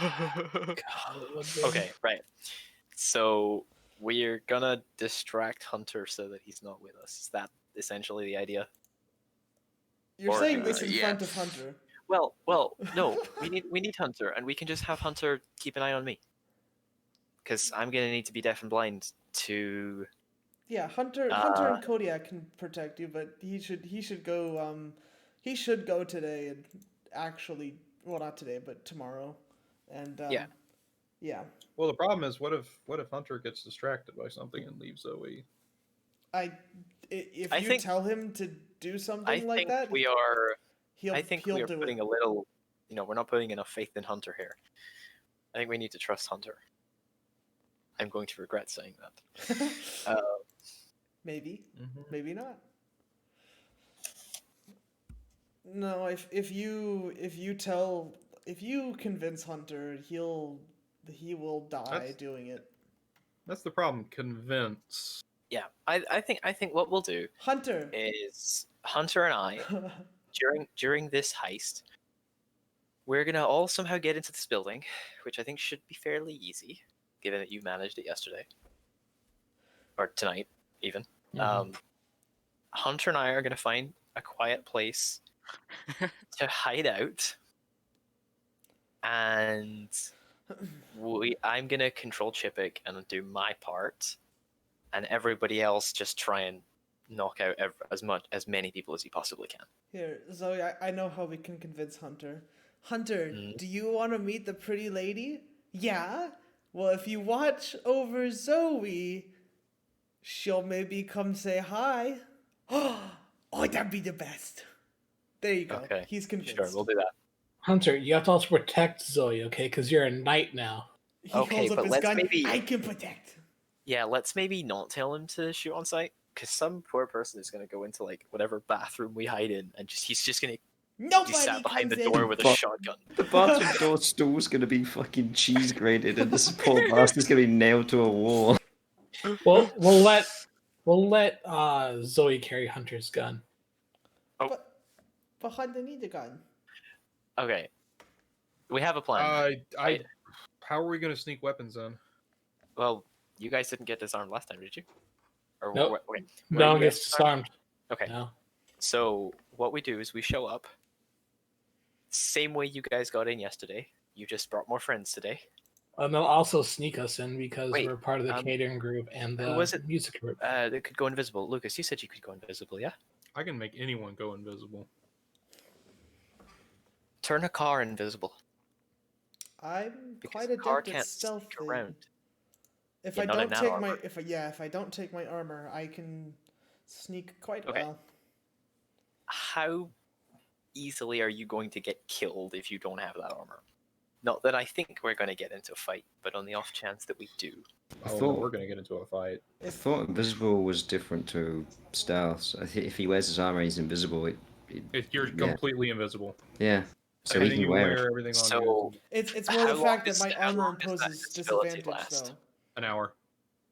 God, it would be. Okay, right. So we're gonna distract Hunter so that he's not with us. Is that essentially the idea? You're Or saying do this we- in front yes. of Hunter. Well, no. We need Hunter, and we can just have Hunter keep an eye on me. Because I'm gonna need to be deaf and blind to. Yeah, Hunter and Kodiak can protect you, but he should go he should go today and actually, well, not today, but tomorrow. And Yeah. Yeah. Well, the problem is, what if Hunter gets distracted by something and leaves Zoe? If I you think- tell him to do something I like think that, we are. he'll I think he'll we are do putting it. a little. We're not putting enough faith in Hunter here. I think we need to trust Hunter. I'm going to regret saying that. Maybe, Mm-hmm. maybe not. No, if you convince Hunter, he will die That's- doing it. That's the problem. Convince. Yeah, I think what we'll do Hunter. is Hunter and I during this heist, we're gonna all somehow get into this building, which I think should be fairly easy, given that you managed it yesterday or tonight even. Hunter and I are gonna find a quiet place to hide out, and I'm gonna control Chippick and do my part, and everybody else just try and knock out as many people as you possibly can. Here, Zoe, I know how we can convince Hunter. Hunter, Mm. do you want to meet the pretty lady? Yeah? Well, if you watch over Zoe, she'll maybe come say hi. Oh, that'd be the best. There you go. Okay, He's convinced. Sure, we'll do that. Hunter, you have to also protect Zoe, okay? Because you're a knight now. He Okay, holds up but his let's gun. maybe- I can protect. Yeah, let's maybe not tell him to shoot on sight, because some poor person is gonna go into like whatever bathroom we hide in, and he's just gonna be Nobody sat behind comes the door in. with a But- shotgun. The bathroom door stool's gonna be fucking cheese grated, and this poor bastard's gonna be nailed to a wall. Well, we'll let Zoe carry Hunter's gun. But Hunter need a gun. Okay, we have a plan. I. How are we going to sneak weapons in? Well, you guys didn't get disarmed last time, did you? Or Nope. wait, No one you gets guys disarmed. Okay, No. so what we do is we show up. Same way you guys got in yesterday. You just brought more friends today. And they'll also sneak us in because Wait, we're part of the um, catering group and who the was it? music group. That could go invisible. Lucas, you said you could go invisible, yeah? I can make anyone go invisible. Turn a car invisible. I'm Because quite the car adept at can't stealth. sneak around. If Yeah, I not in don't that take armor. if I don't take my armor, I can sneak quite Okay. well. How easily are you going to get killed if you don't have that armor? Not that I think we're going to get into a fight, but on the off chance that we do. I Oh, no, thought- we're going to get into a fight. I thought invisible was different to stealth. So if he wears his armor, he's invisible. You're Yeah. completely invisible. Yeah, so he Everything can you wear it. wear, everything on So- you is It's more How the long fact that does- my how armor long does that imposes invisibility disadvantage, last? though. an hour.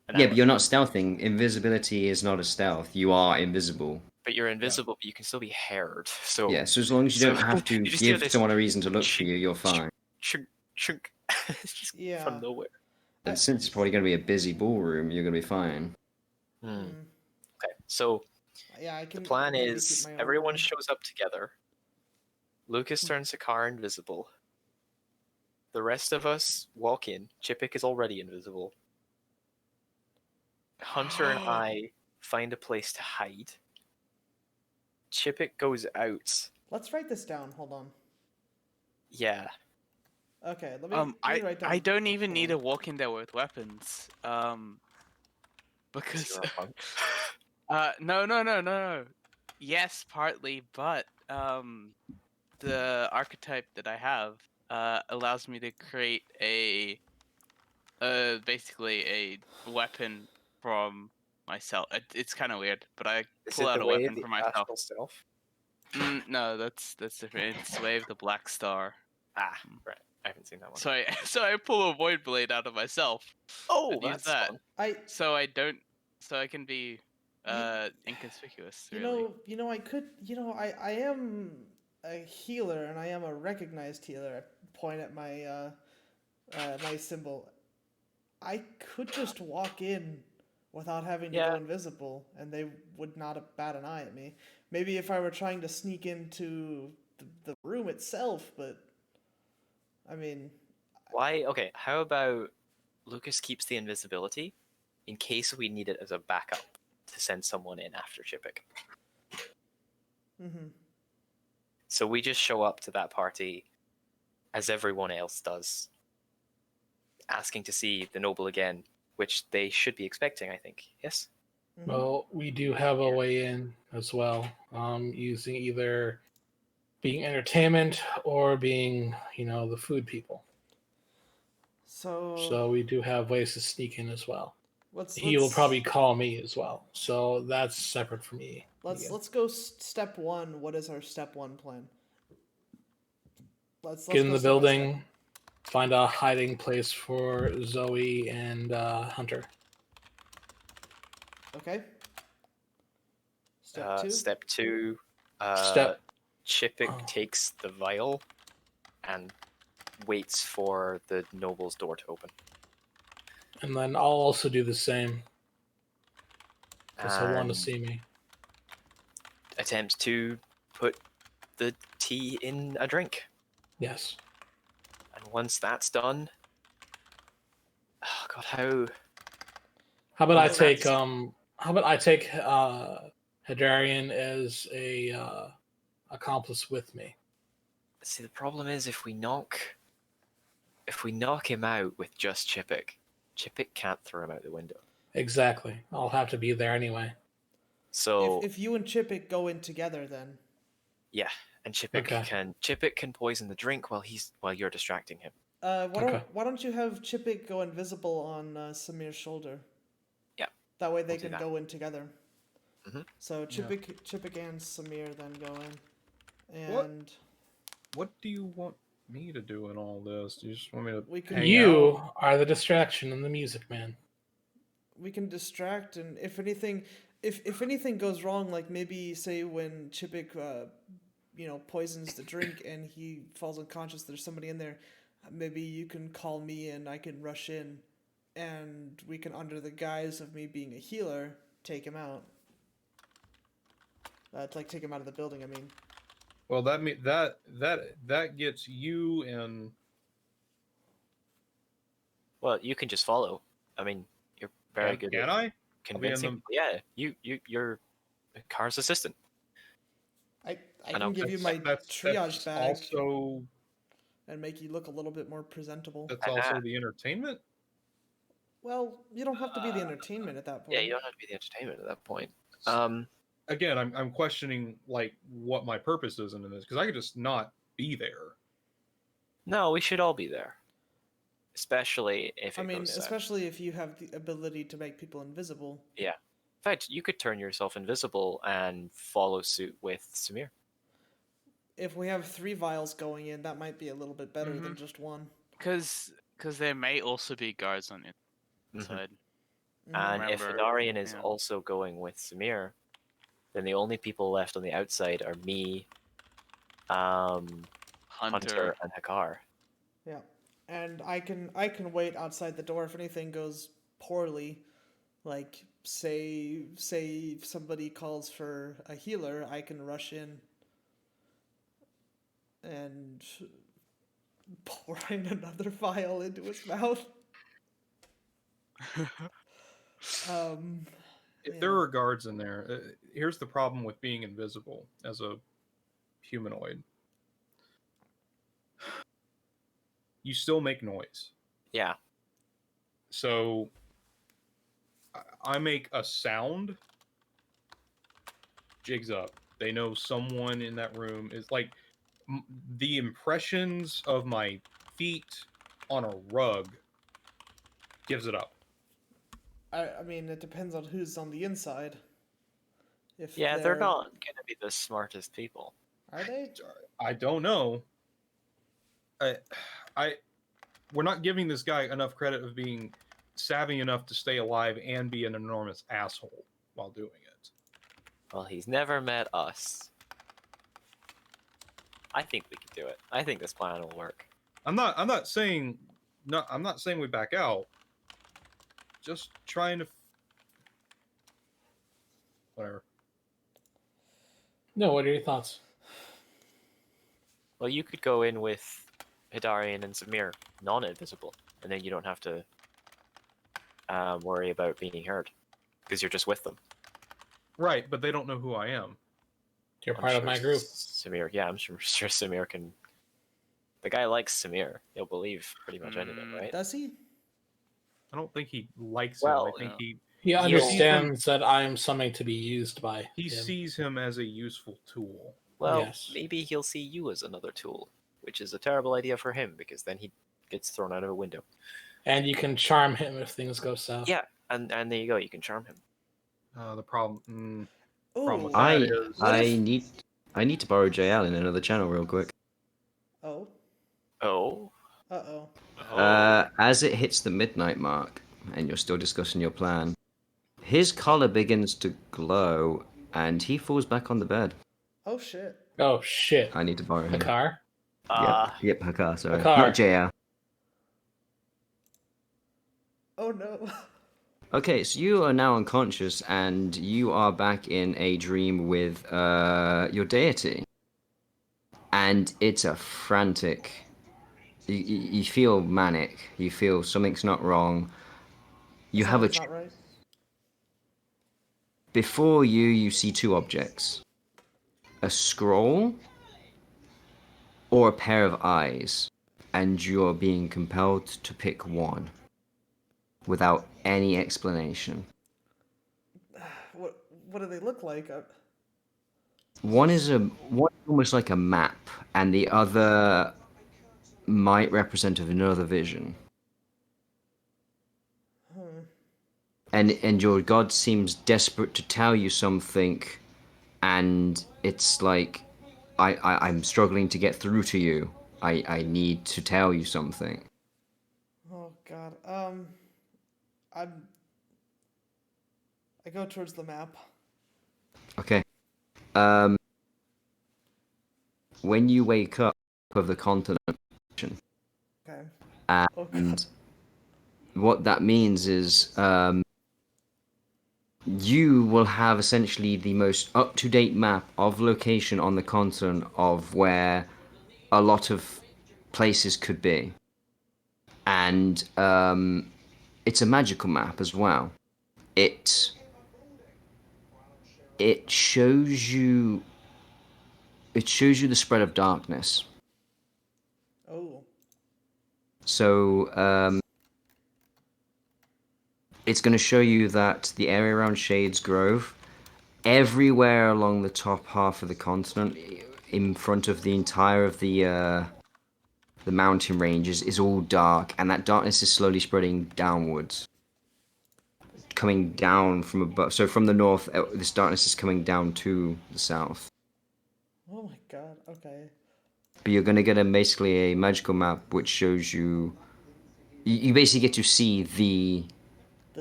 an Yeah, hour. but you're not stealthing. Invisibility is not a stealth. You are invisible. But you're invisible, but you can still be heard. So Yeah, so as long as you don't So, have to you just hear give this someone a reason to look for you, you're fine. chunk, chunk, it's just Yeah. from nowhere. And since it's probably going to be a busy ballroom, you're going to be fine. Hmm. Mm. Okay, so Yeah, I the can. plan maybe is keep my armor everyone on. shows up together. Lucas turns the car invisible. The rest of us walk in. Chippick is already invisible. Hunter and I find a place to hide. Chippick goes out. Let's write this down. Hold on. Yeah. Okay, let me I write down. I don't even need to plan. walk in there with weapons. Because You're a punk. no. Yes, partly, but the archetype that I have allows me to create a basically a weapon from myself. It's kind of weird, but I Is pull it out the a way weapon the for myself. astral self? No, that's different. It's Wave the Black Star. Ah, right. I haven't seen that one. So I pull a void blade out of myself. Oh, and use that's that. fun. I So I don't. So I can be inconspicuous. You Really. I could, I am a healer and I am a recognized healer. I point at my symbol. I could just walk in without having to go Yeah. invisible, and they would not bat an eye at me. Maybe if I were trying to sneak into the room itself, but I mean, Why? Okay, how about Lucas keeps the invisibility in case we need it as a backup to send someone in after Chippick. hmm So we just show up to that party as everyone else does, asking to see the noble again, which they should be expecting, I think. Yes? Well, we do have a way in as well, using either being entertainment or being, the food people. so So we do have ways to sneak in as well. let's He will probably call me as well, so that's separate from me. let's go step one. What is our step one plan? Let's Get in go the step by step. building, find a hiding place for Zoe and Hunter. Okay. Step two. Step 2, Step. Chippick takes the vial and waits for the noble's door to open. And then I'll also do the same. Because he'll want to And see me. attempt to put the tea in a drink. Yes. And once that's done, oh god, how How about I Well, take that's- Hadarian as a accomplice with me? see the problem is if we knock him out with just Chippick can't throw him out the window. Exactly. I'll have to be there anyway. So If you and Chippick go in together, then yeah, and Chippick Okay. can poison the drink while you're distracting him. Okay. why don't you have Chippick go invisible on Samir's shoulder? Yeah, That way they we'll do can that. go in together. Mhm. So Chippick and Samir then go in, and What do you want me to do in all this? Do you just want me to We can- hang You out? are the distraction and the music man. we can distract. And if anything goes wrong, like maybe say when Chippick poisons the drink and he falls unconscious, there's somebody in there. Maybe you can call me and I can rush in, and we can, under the guise of me being a healer, take him out. To take him out of the building. I mean. Well, that gets you and Well, you can just follow. I mean, you're very good Can at I? convincing. Yeah, you're Car's assistant. I I know. can give you my triage that's bag Also, and make you look a little bit more presentable. that's also the entertainment. Well, you don't have to be the entertainment at that point. Yeah, you don't have to be the entertainment at that point. Again, I'm questioning like what my purpose is in this because I could just not be there. No, we should all be there. Especially if it goes south. Especially if you have the ability to make people invisible. Yeah. In fact, you could turn yourself invisible and follow suit with Samir. If we have 3 vials going in, that might be a little bit better than just 1. Because there may also be guards on the inside. And if Remember, Hadarian is yeah. also going with Samir, then the only people left on the outside are me, Hunter, and Hakar. Yeah. And I can wait outside the door if anything goes poorly. Like say somebody calls for a healer, I can rush in and pour in another vial into his mouth. If there are guards in there, here's the problem with being invisible as a humanoid. You still make noise. Yeah. So I make a sound. Jigs up. They know someone in that room is like the impressions of my feet on a rug gives it up. I mean, it depends on who's on the inside. If Yeah, they're not going to be the smartest people. Are they? I don't know. We're not giving this guy enough credit of being savvy enough to stay alive and be an enormous asshole while doing it. Well, he's never met us. I think we can do it. I think this plan will work. I'm not saying we back out. Just trying to whatever. No, what are your thoughts? Well, you could go in with Hidarian and Samir, non-invisible, and then you don't have to worry about being heard because you're just with them. Right, but they don't know who I am. You're I'm part of sure my group. Samir, yeah, I'm sure Samir can. The guy likes Samir. He'll believe pretty much anything, right? Does he? I don't think he likes Well, him. I think no. He You'll- understands that I am something to be used by. he him. sees him as a useful tool. Well, Yes. maybe he'll see you as another tool, which is a terrible idea for him because then he gets thrown out of a window. And you can charm him if things go south. Yeah, and there you go. You can charm him. The problem. Ooh. Problem with I that is What I if- need to borrow JL in another channel real quick. Oh. Oh, Uh-oh. As it hits the midnight mark, and you're still discussing your plan, his collar begins to glow, and he falls back on the bed. Oh, shit. Oh shit. I need to borrow him. Hakar? Yep, Hakar, sorry. Hakar. Not JL. Oh, no. Okay, so you are now unconscious, and you are back in a dream with your deity. And it's a frantic. You feel manic. You feel something's not wrong. You have a. Something's not right. Before you see two objects: a scroll or a pair of eyes, and you're being compelled to pick one without any explanation. What do they look like? One is almost like a map, and the other might represent another vision. And your god seems desperate to tell you something, and it's like, I'm struggling to get through to you. I need to tell you something. Oh, God. I go towards the map. Okay. When you wake up of the continent, Okay. and Oh, God. what that means is you will have essentially the most up-to-date map of location on the continent of where a lot of places could be. And it's a magical map as well. It shows you the spread of darkness. Oh. So it's going to show you that the area around Shades Grove, everywhere along the top half of the continent, in front of the entire of the mountain ranges, is all dark, and that darkness is slowly spreading downwards, coming down from above. So from the north, this darkness is coming down to the south. Oh, my God. Okay. But you're going to get basically a magical map which shows you. You basically get to see the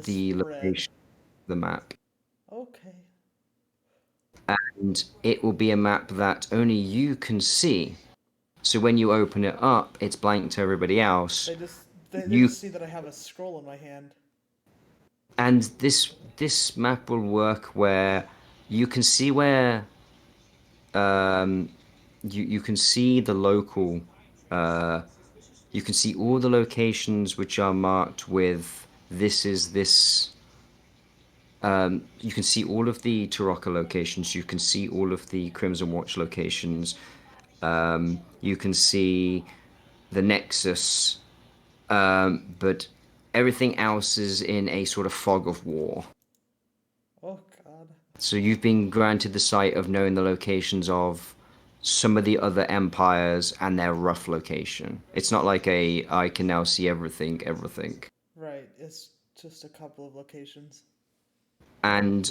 Spread. location of the map. Okay. And it will be a map that only you can see. So when you open it up, it's blank to everybody else. They You- just see that I have a scroll in my hand. And this map will work where you can see where you can see the local you can see all the locations which are marked with this is this. You can see all of the Taraka locations. You can see all of the Crimson Watch locations. You can see the Nexus, but everything else is in a sort of fog of war. Oh, God. So you've been granted the sight of knowing the locations of some of the other empires and their rough location. It's not like I can now see everything. Right. It's just a couple of locations. And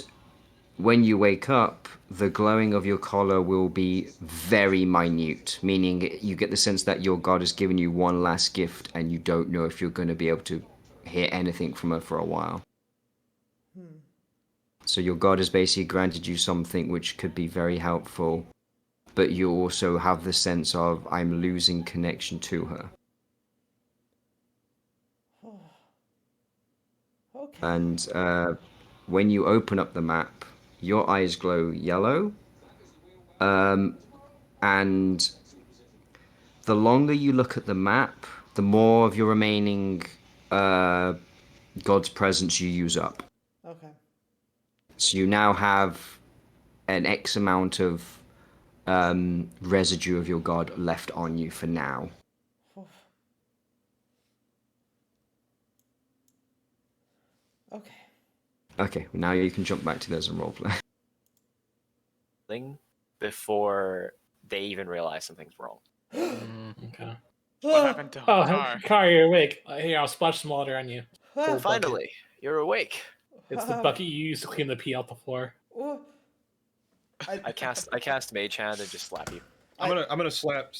when you wake up, the glowing of your collar will be very minute, meaning you get the sense that your god has given you one last gift and you don't know if you're going to be able to hear anything from her for a while. So your god has basically granted you something which could be very helpful, but you also have the sense of I'm losing connection to her. Okay. And when you open up the map, your eyes glow yellow. And the longer you look at the map, the more of your remaining God's presence you use up. Okay. So you now have an X amount of residue of your God left on you for now. Okay. Okay, now you can jump back to those and roleplay. Thing before they even realize something's wrong. Okay. What happened to Oh, Tar? Car, you're awake. Here, I'll splash some water on you. Ah, Full bucket. Finally, you're awake. It's the bucket you used to clean the pee out the floor. oh. I cast Mage Hand and just slap you. I'm gonna slap.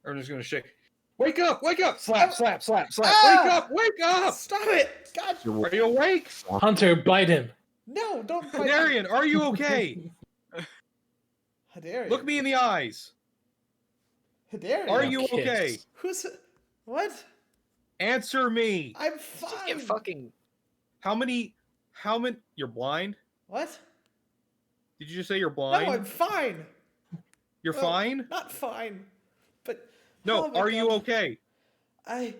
I'm just gonna shake. Wake up! Wake up! Slap! Slap! Slap! Slap! Ah! Wake up! Wake up! Stop it! God, Are you awake? Hunter, bite him. no! Don't bite me. Darian, are you okay? Hadarian. Look me in the eyes. Hadarian. Are No you kids. okay? Who's? What? Answer me. I'm Just fine. get fucking. How many? You're blind? What? Did you just say you're blind? No, I'm fine. You're Well, fine? Not fine, but No, oh my are you God. okay? I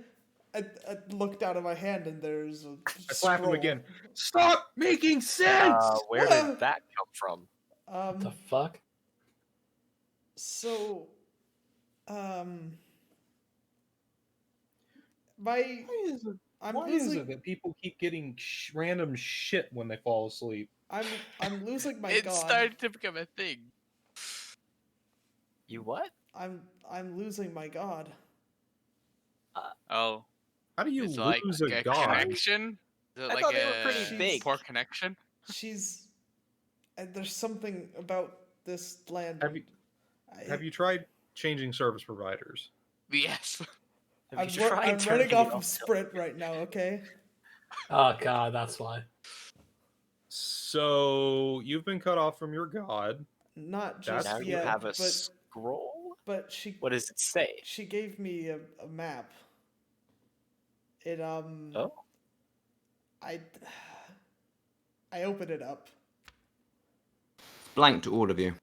looked down at my hand and there's a I slap him scroll. again. Stop making sense! Where Ah. did that come from? What the fuck? So, my Why is it, I'm why is losing. it that people keep getting random shit when they fall asleep? I'm losing my It god. started to become a thing. You what? I'm losing my god. Oh, How do you it's lose like a god? connection? Is it I like thought a they were pretty big. poor connection? She's and there's something about this land. Have you tried changing service providers? Yes. Have I'm, you tried I'm turning running it off of off? Sprint right now. Okay. Oh god, that's why. So you've been cut off from your god. Not That's just Now you yet, have a but scroll. but she What does it say? she gave me a map. It Oh, I opened it up. Blank to all of you,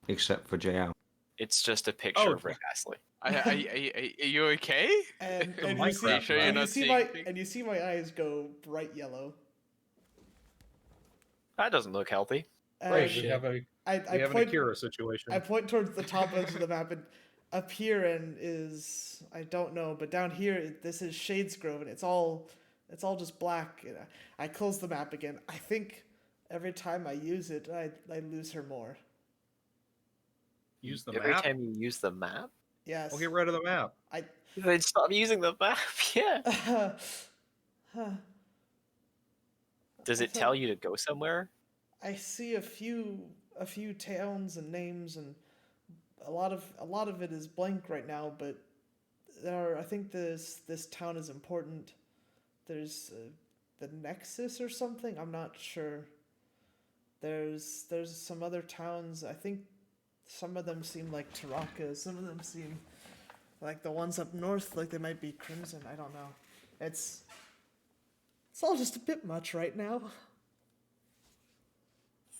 except for JL. it's just a picture Oh. of Rick Astley. Are you okay? And The and you see, Minecraft Sure you're and you not see seeing my things? and you see my eyes go bright yellow. That doesn't look healthy. And Right, We shit. have a I we have an point Akira situation. I point towards the top edge of the map, and up here and is I don't know, but down here this is Shadesgrove, and it's all just black. And I close the map again. I think every time I use it, I lose her more. Use the Every map. time you use the map, Yes. We'll get rid of the map. then stop using the map. Yeah. Does it tell you to go somewhere? I see a few towns and names, and a lot of it is blank right now. But I think this town is important. There's the Nexus or something. I'm not sure. There's some other towns. I think some of them seem like Taraka. Some of them seem like the ones up north, like they might be Crimson. I don't know. It's all just a bit much right now.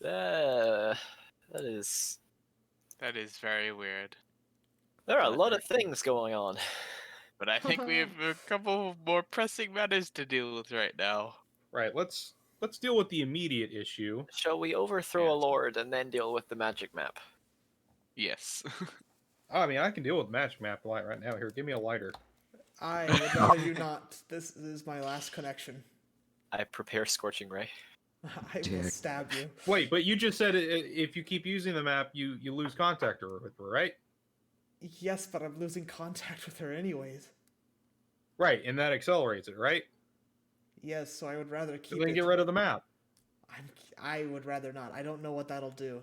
That is. That is very weird. There are a lot of things going on. But I think we have a couple more pressing matters to deal with right now. Right. Let's deal with the immediate issue. Shall we overthrow a Yes. lord and then deal with the magic map? Yes. I mean, I can deal with match map light right now. Here, give me a lighter. I would rather you not. This is my last connection. I prepare Scorching Ray. I will Dick. stab you. Wait, but you just said if you keep using the map, you lose contact with her, right? Yes, but I'm losing contact with her anyways. Right, and that accelerates it, right? Yes, so I would rather So keep then it. get rid of the map. I would rather not. I don't know what that'll do.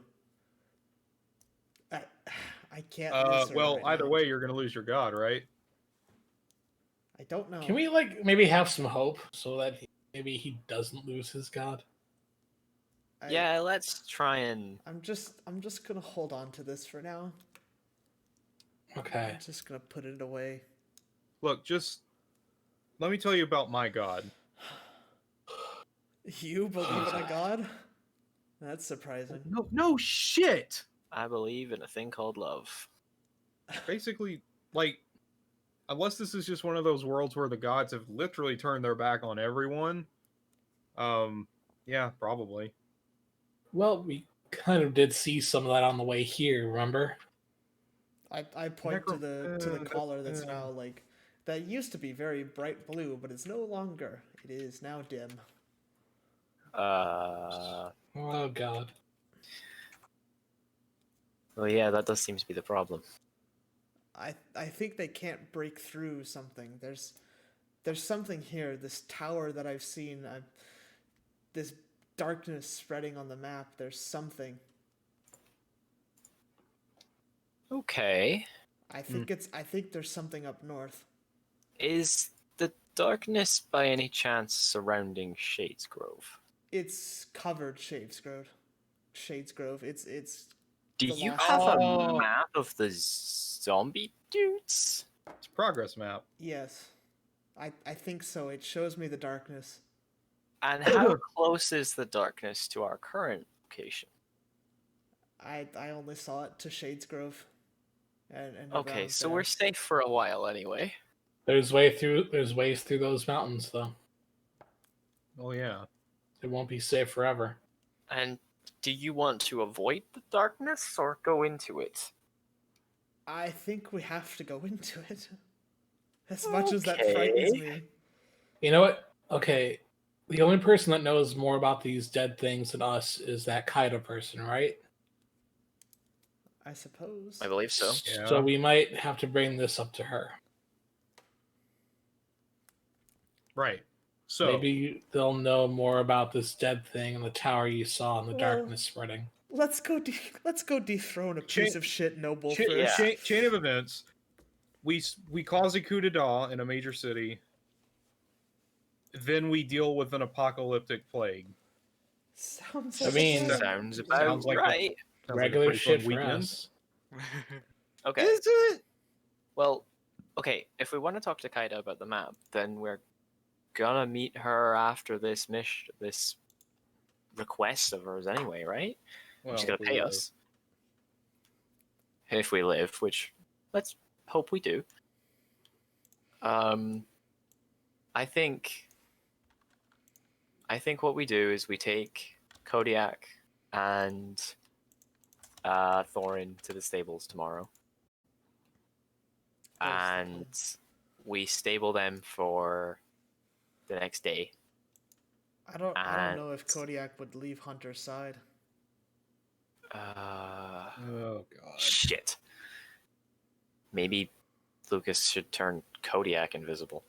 I can't. miss her Well, right either now. way, you're gonna lose your god, right? I don't know. Can we maybe have some hope so that maybe he doesn't lose his god? Yeah, let's try and. I'm just gonna hold on to this for now. Okay. I'm just gonna put it away. Look, just let me tell you about my god. You believe in a god? That's surprising. No shit. I believe in a thing called love. Basically, like, unless this is just one of those worlds where the gods have literally turned their back on everyone, yeah, probably. Well, we kind of did see some of that on the way here, remember? I point to the uh, collar that's uh. now like that used to be very bright blue, but it's no longer. It is now dim. Oh god. Well, yeah, that does seem to be the problem. I think they can't break through something. There's something here. This tower that I've seen. This darkness spreading on the map. There's something. Okay. I think there's something up north. Is the darkness by any chance surrounding Shadesgrove? It's covered Shadesgrove. Shadesgrove. It's Do the you last- have Oh. a map of the zombie dudes? It's a progress map. yes. I think so. It shows me the darkness. And how close is the darkness to our current location? I only saw it to Shadesgrove. And Okay, around so there. we're safe for a while anyway. There's ways through those mountains though. Oh yeah. It won't be safe forever. And do you want to avoid the darkness or go into it? I think we have to go into it. As much as that frightens Okay. me. You know what? Okay. The only person that knows more about these dead things than us is that Kaido person, right? I suppose. I believe so. Yeah. So we might have to bring this up to her. Right. So Maybe they'll know more about this dead thing and the tower you saw and the Well, darkness spreading. Let's go dethrone a Chain- piece of shit noble Cha- first. Yeah. chain of events. We cause a coup d'état in a major city. Then we deal with an apocalyptic plague. Sounds I like mean- a- Sounds about Sounds like a- right. Sounds like a Regular pretty fun shit for weekend. us. Okay. Is it? Well, okay, if we want to talk to Kaida about the map, then we're gonna meet her after this this request of hers anyway, right? Well, She's gonna we pay live. us. If we live, which let's hope we do. I think what we do is we take Kodiak and Thorin to the stables tomorrow. And we stable them for the next day. I don't know if Kodiak would leave Hunter's side. Oh god. Shit. Maybe Lucas should turn Kodiak invisible.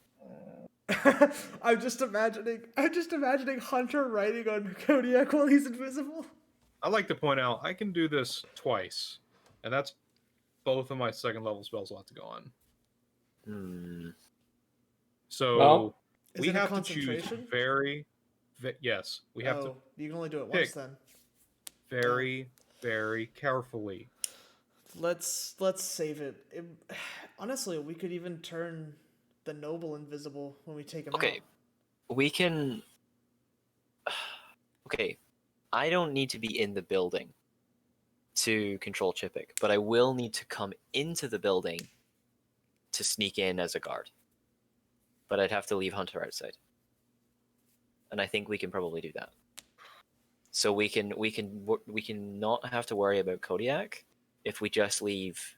I'm just imagining Hunter riding on Kodiak while he's invisible. I like to point out I can do this twice, and that's both of my second level spell slots gone. So Well, Is we it a have to choose concentration? yes, we have to You can only do it pick. once then. very carefully. Let's save it. Honestly, we could even turn the noble invisible when we take him Okay. out. We can. Okay. I don't need to be in the building to control Chippick, but I will need to come into the building to sneak in as a guard. But I'd have to leave Hunter outside. And I think we can probably do that. So we can not have to worry about Kodiak if we just leave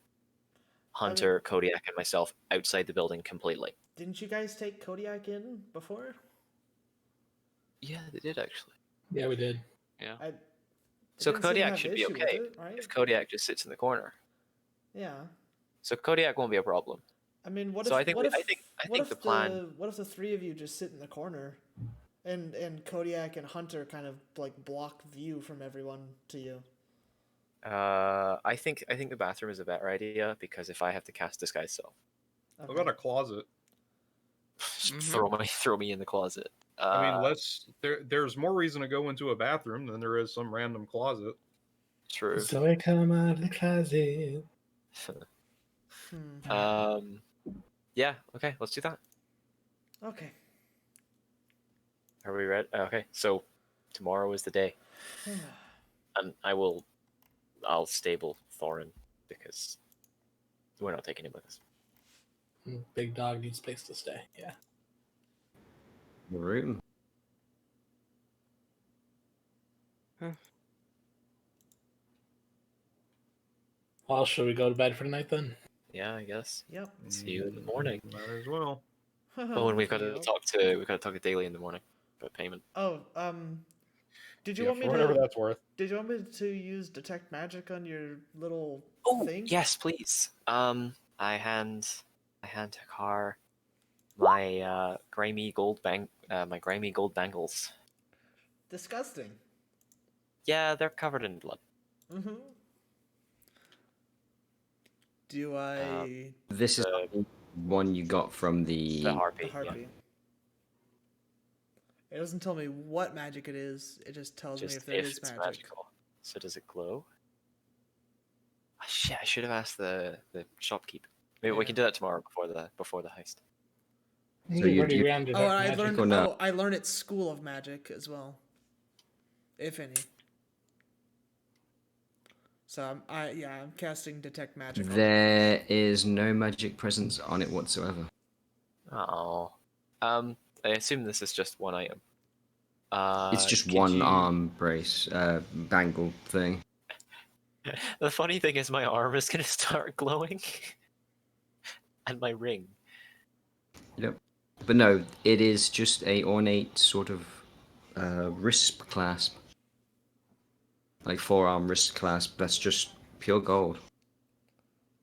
Hunter, Kodiak, and myself outside the building completely. Didn't you guys take Kodiak in before? Yeah, they did actually. yeah, we did. I So didn't seem to Kodiak have should be issue with okay it, right? if Kodiak just sits in the corner. Yeah. So Kodiak won't be a problem. I mean, what So if? I think what we- if, I think what if the plan- What if the three of you just sit in the corner, and Kodiak and Hunter kind of like block view from everyone to you? I think the bathroom is a better idea because if I have to cast disguise self, What about a closet? just throw me in the closet. I mean, there's more reason to go into a bathroom than there is some random closet. True. So I come out of the closet. Yeah. Okay. Let's do that. Okay. Are we ready? Okay. So tomorrow is the day, and I'll stable Thorin because we're not taking him with us. Big dog needs place to stay. Yeah. We're rooting. Well, should we go to bed for the night then? Yeah, I guess. Yep. See you in the morning. Might as well. Oh, and we've got to Yep. talk to Daily in the morning about payment. Oh, did you Yeah, want me for whatever to? that's worth. Did you want me to use detect magic on your little Oh, thing? yes, please. I hand Takar my grimy gold bangles. Disgusting. Yeah, they're covered in blood. Mm-hmm. Do I This is The, one you got from the the harpy. harpy? It doesn't tell me what magic it is. It just tells me Just if there is it's magic. magical. So does it glow? Ah, shit, I should have asked the shopkeep. Maybe we Yeah. can do that tomorrow before the heist. So you- already you- ran detect Oh, and I magic. learned. or not? Oh, I learned it's School of Magic as well, if any. So I'm casting detect magic. on it. There is no magic presence on it whatsoever. Oh. I assume this is just one item. It's just could one you- arm brace, bangle thing. The funny thing is my arm is gonna start glowing. And my ring. Yep. But no, it is just a ornate sort of wrist clasp. Like forearm wrist clasp. That's just pure gold.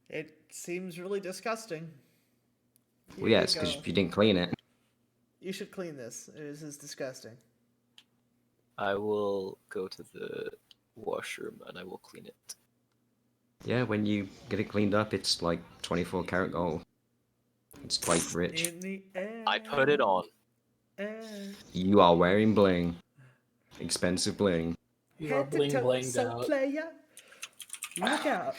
It seems really disgusting. Well, Here yes, you because go. you didn't clean it. You should clean this. This is disgusting. I will go to the washroom and I will clean it. Yeah, when you get it cleaned up, it's like 24 karat gold. It's quite rich. In the air. I put it on. air. You are wearing bling. Expensive bling. You are Head to bling toe, blinged so out. player. Look out.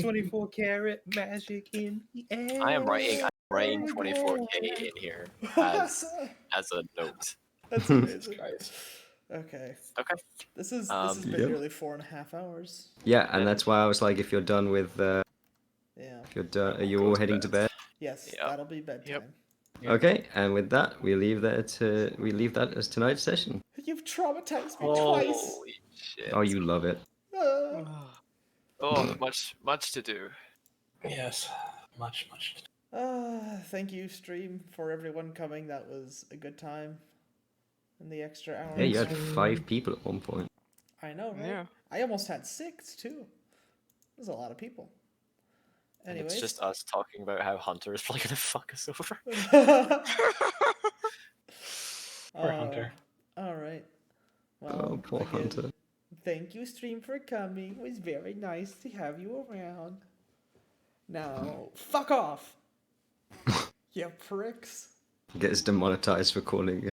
24 karat magic in the air. I'm writing 24K in here as a note. That's amazing. Guys. Okay. Okay. This has Um, been Yep. nearly 4.5 hours. Yeah, and that's why I was like, if you're done with, Yeah. if you're done, are you Go all to heading to bed? Yes, Yeah. that'll be bedtime. Yep. Okay, and with that, we leave that as tonight's session. You've traumatized me Oh. twice. Holy shit. Oh, you love it. Oh, much to do. Yes. Much. Thank you, stream, for everyone coming. That was a good time. And the extra hour. Yeah, you had 5 people at one point. I know, right? Yeah. I almost had 6 too. There's a lot of people. And Anyways. it's just us talking about how Hunter is probably gonna fuck us over. Poor Hunter. All right. Well, Oh, poor again, Hunter. Thank you, stream, for coming. It was very nice to have you around. Now, fuck off. You pricks. Gets demonetized for calling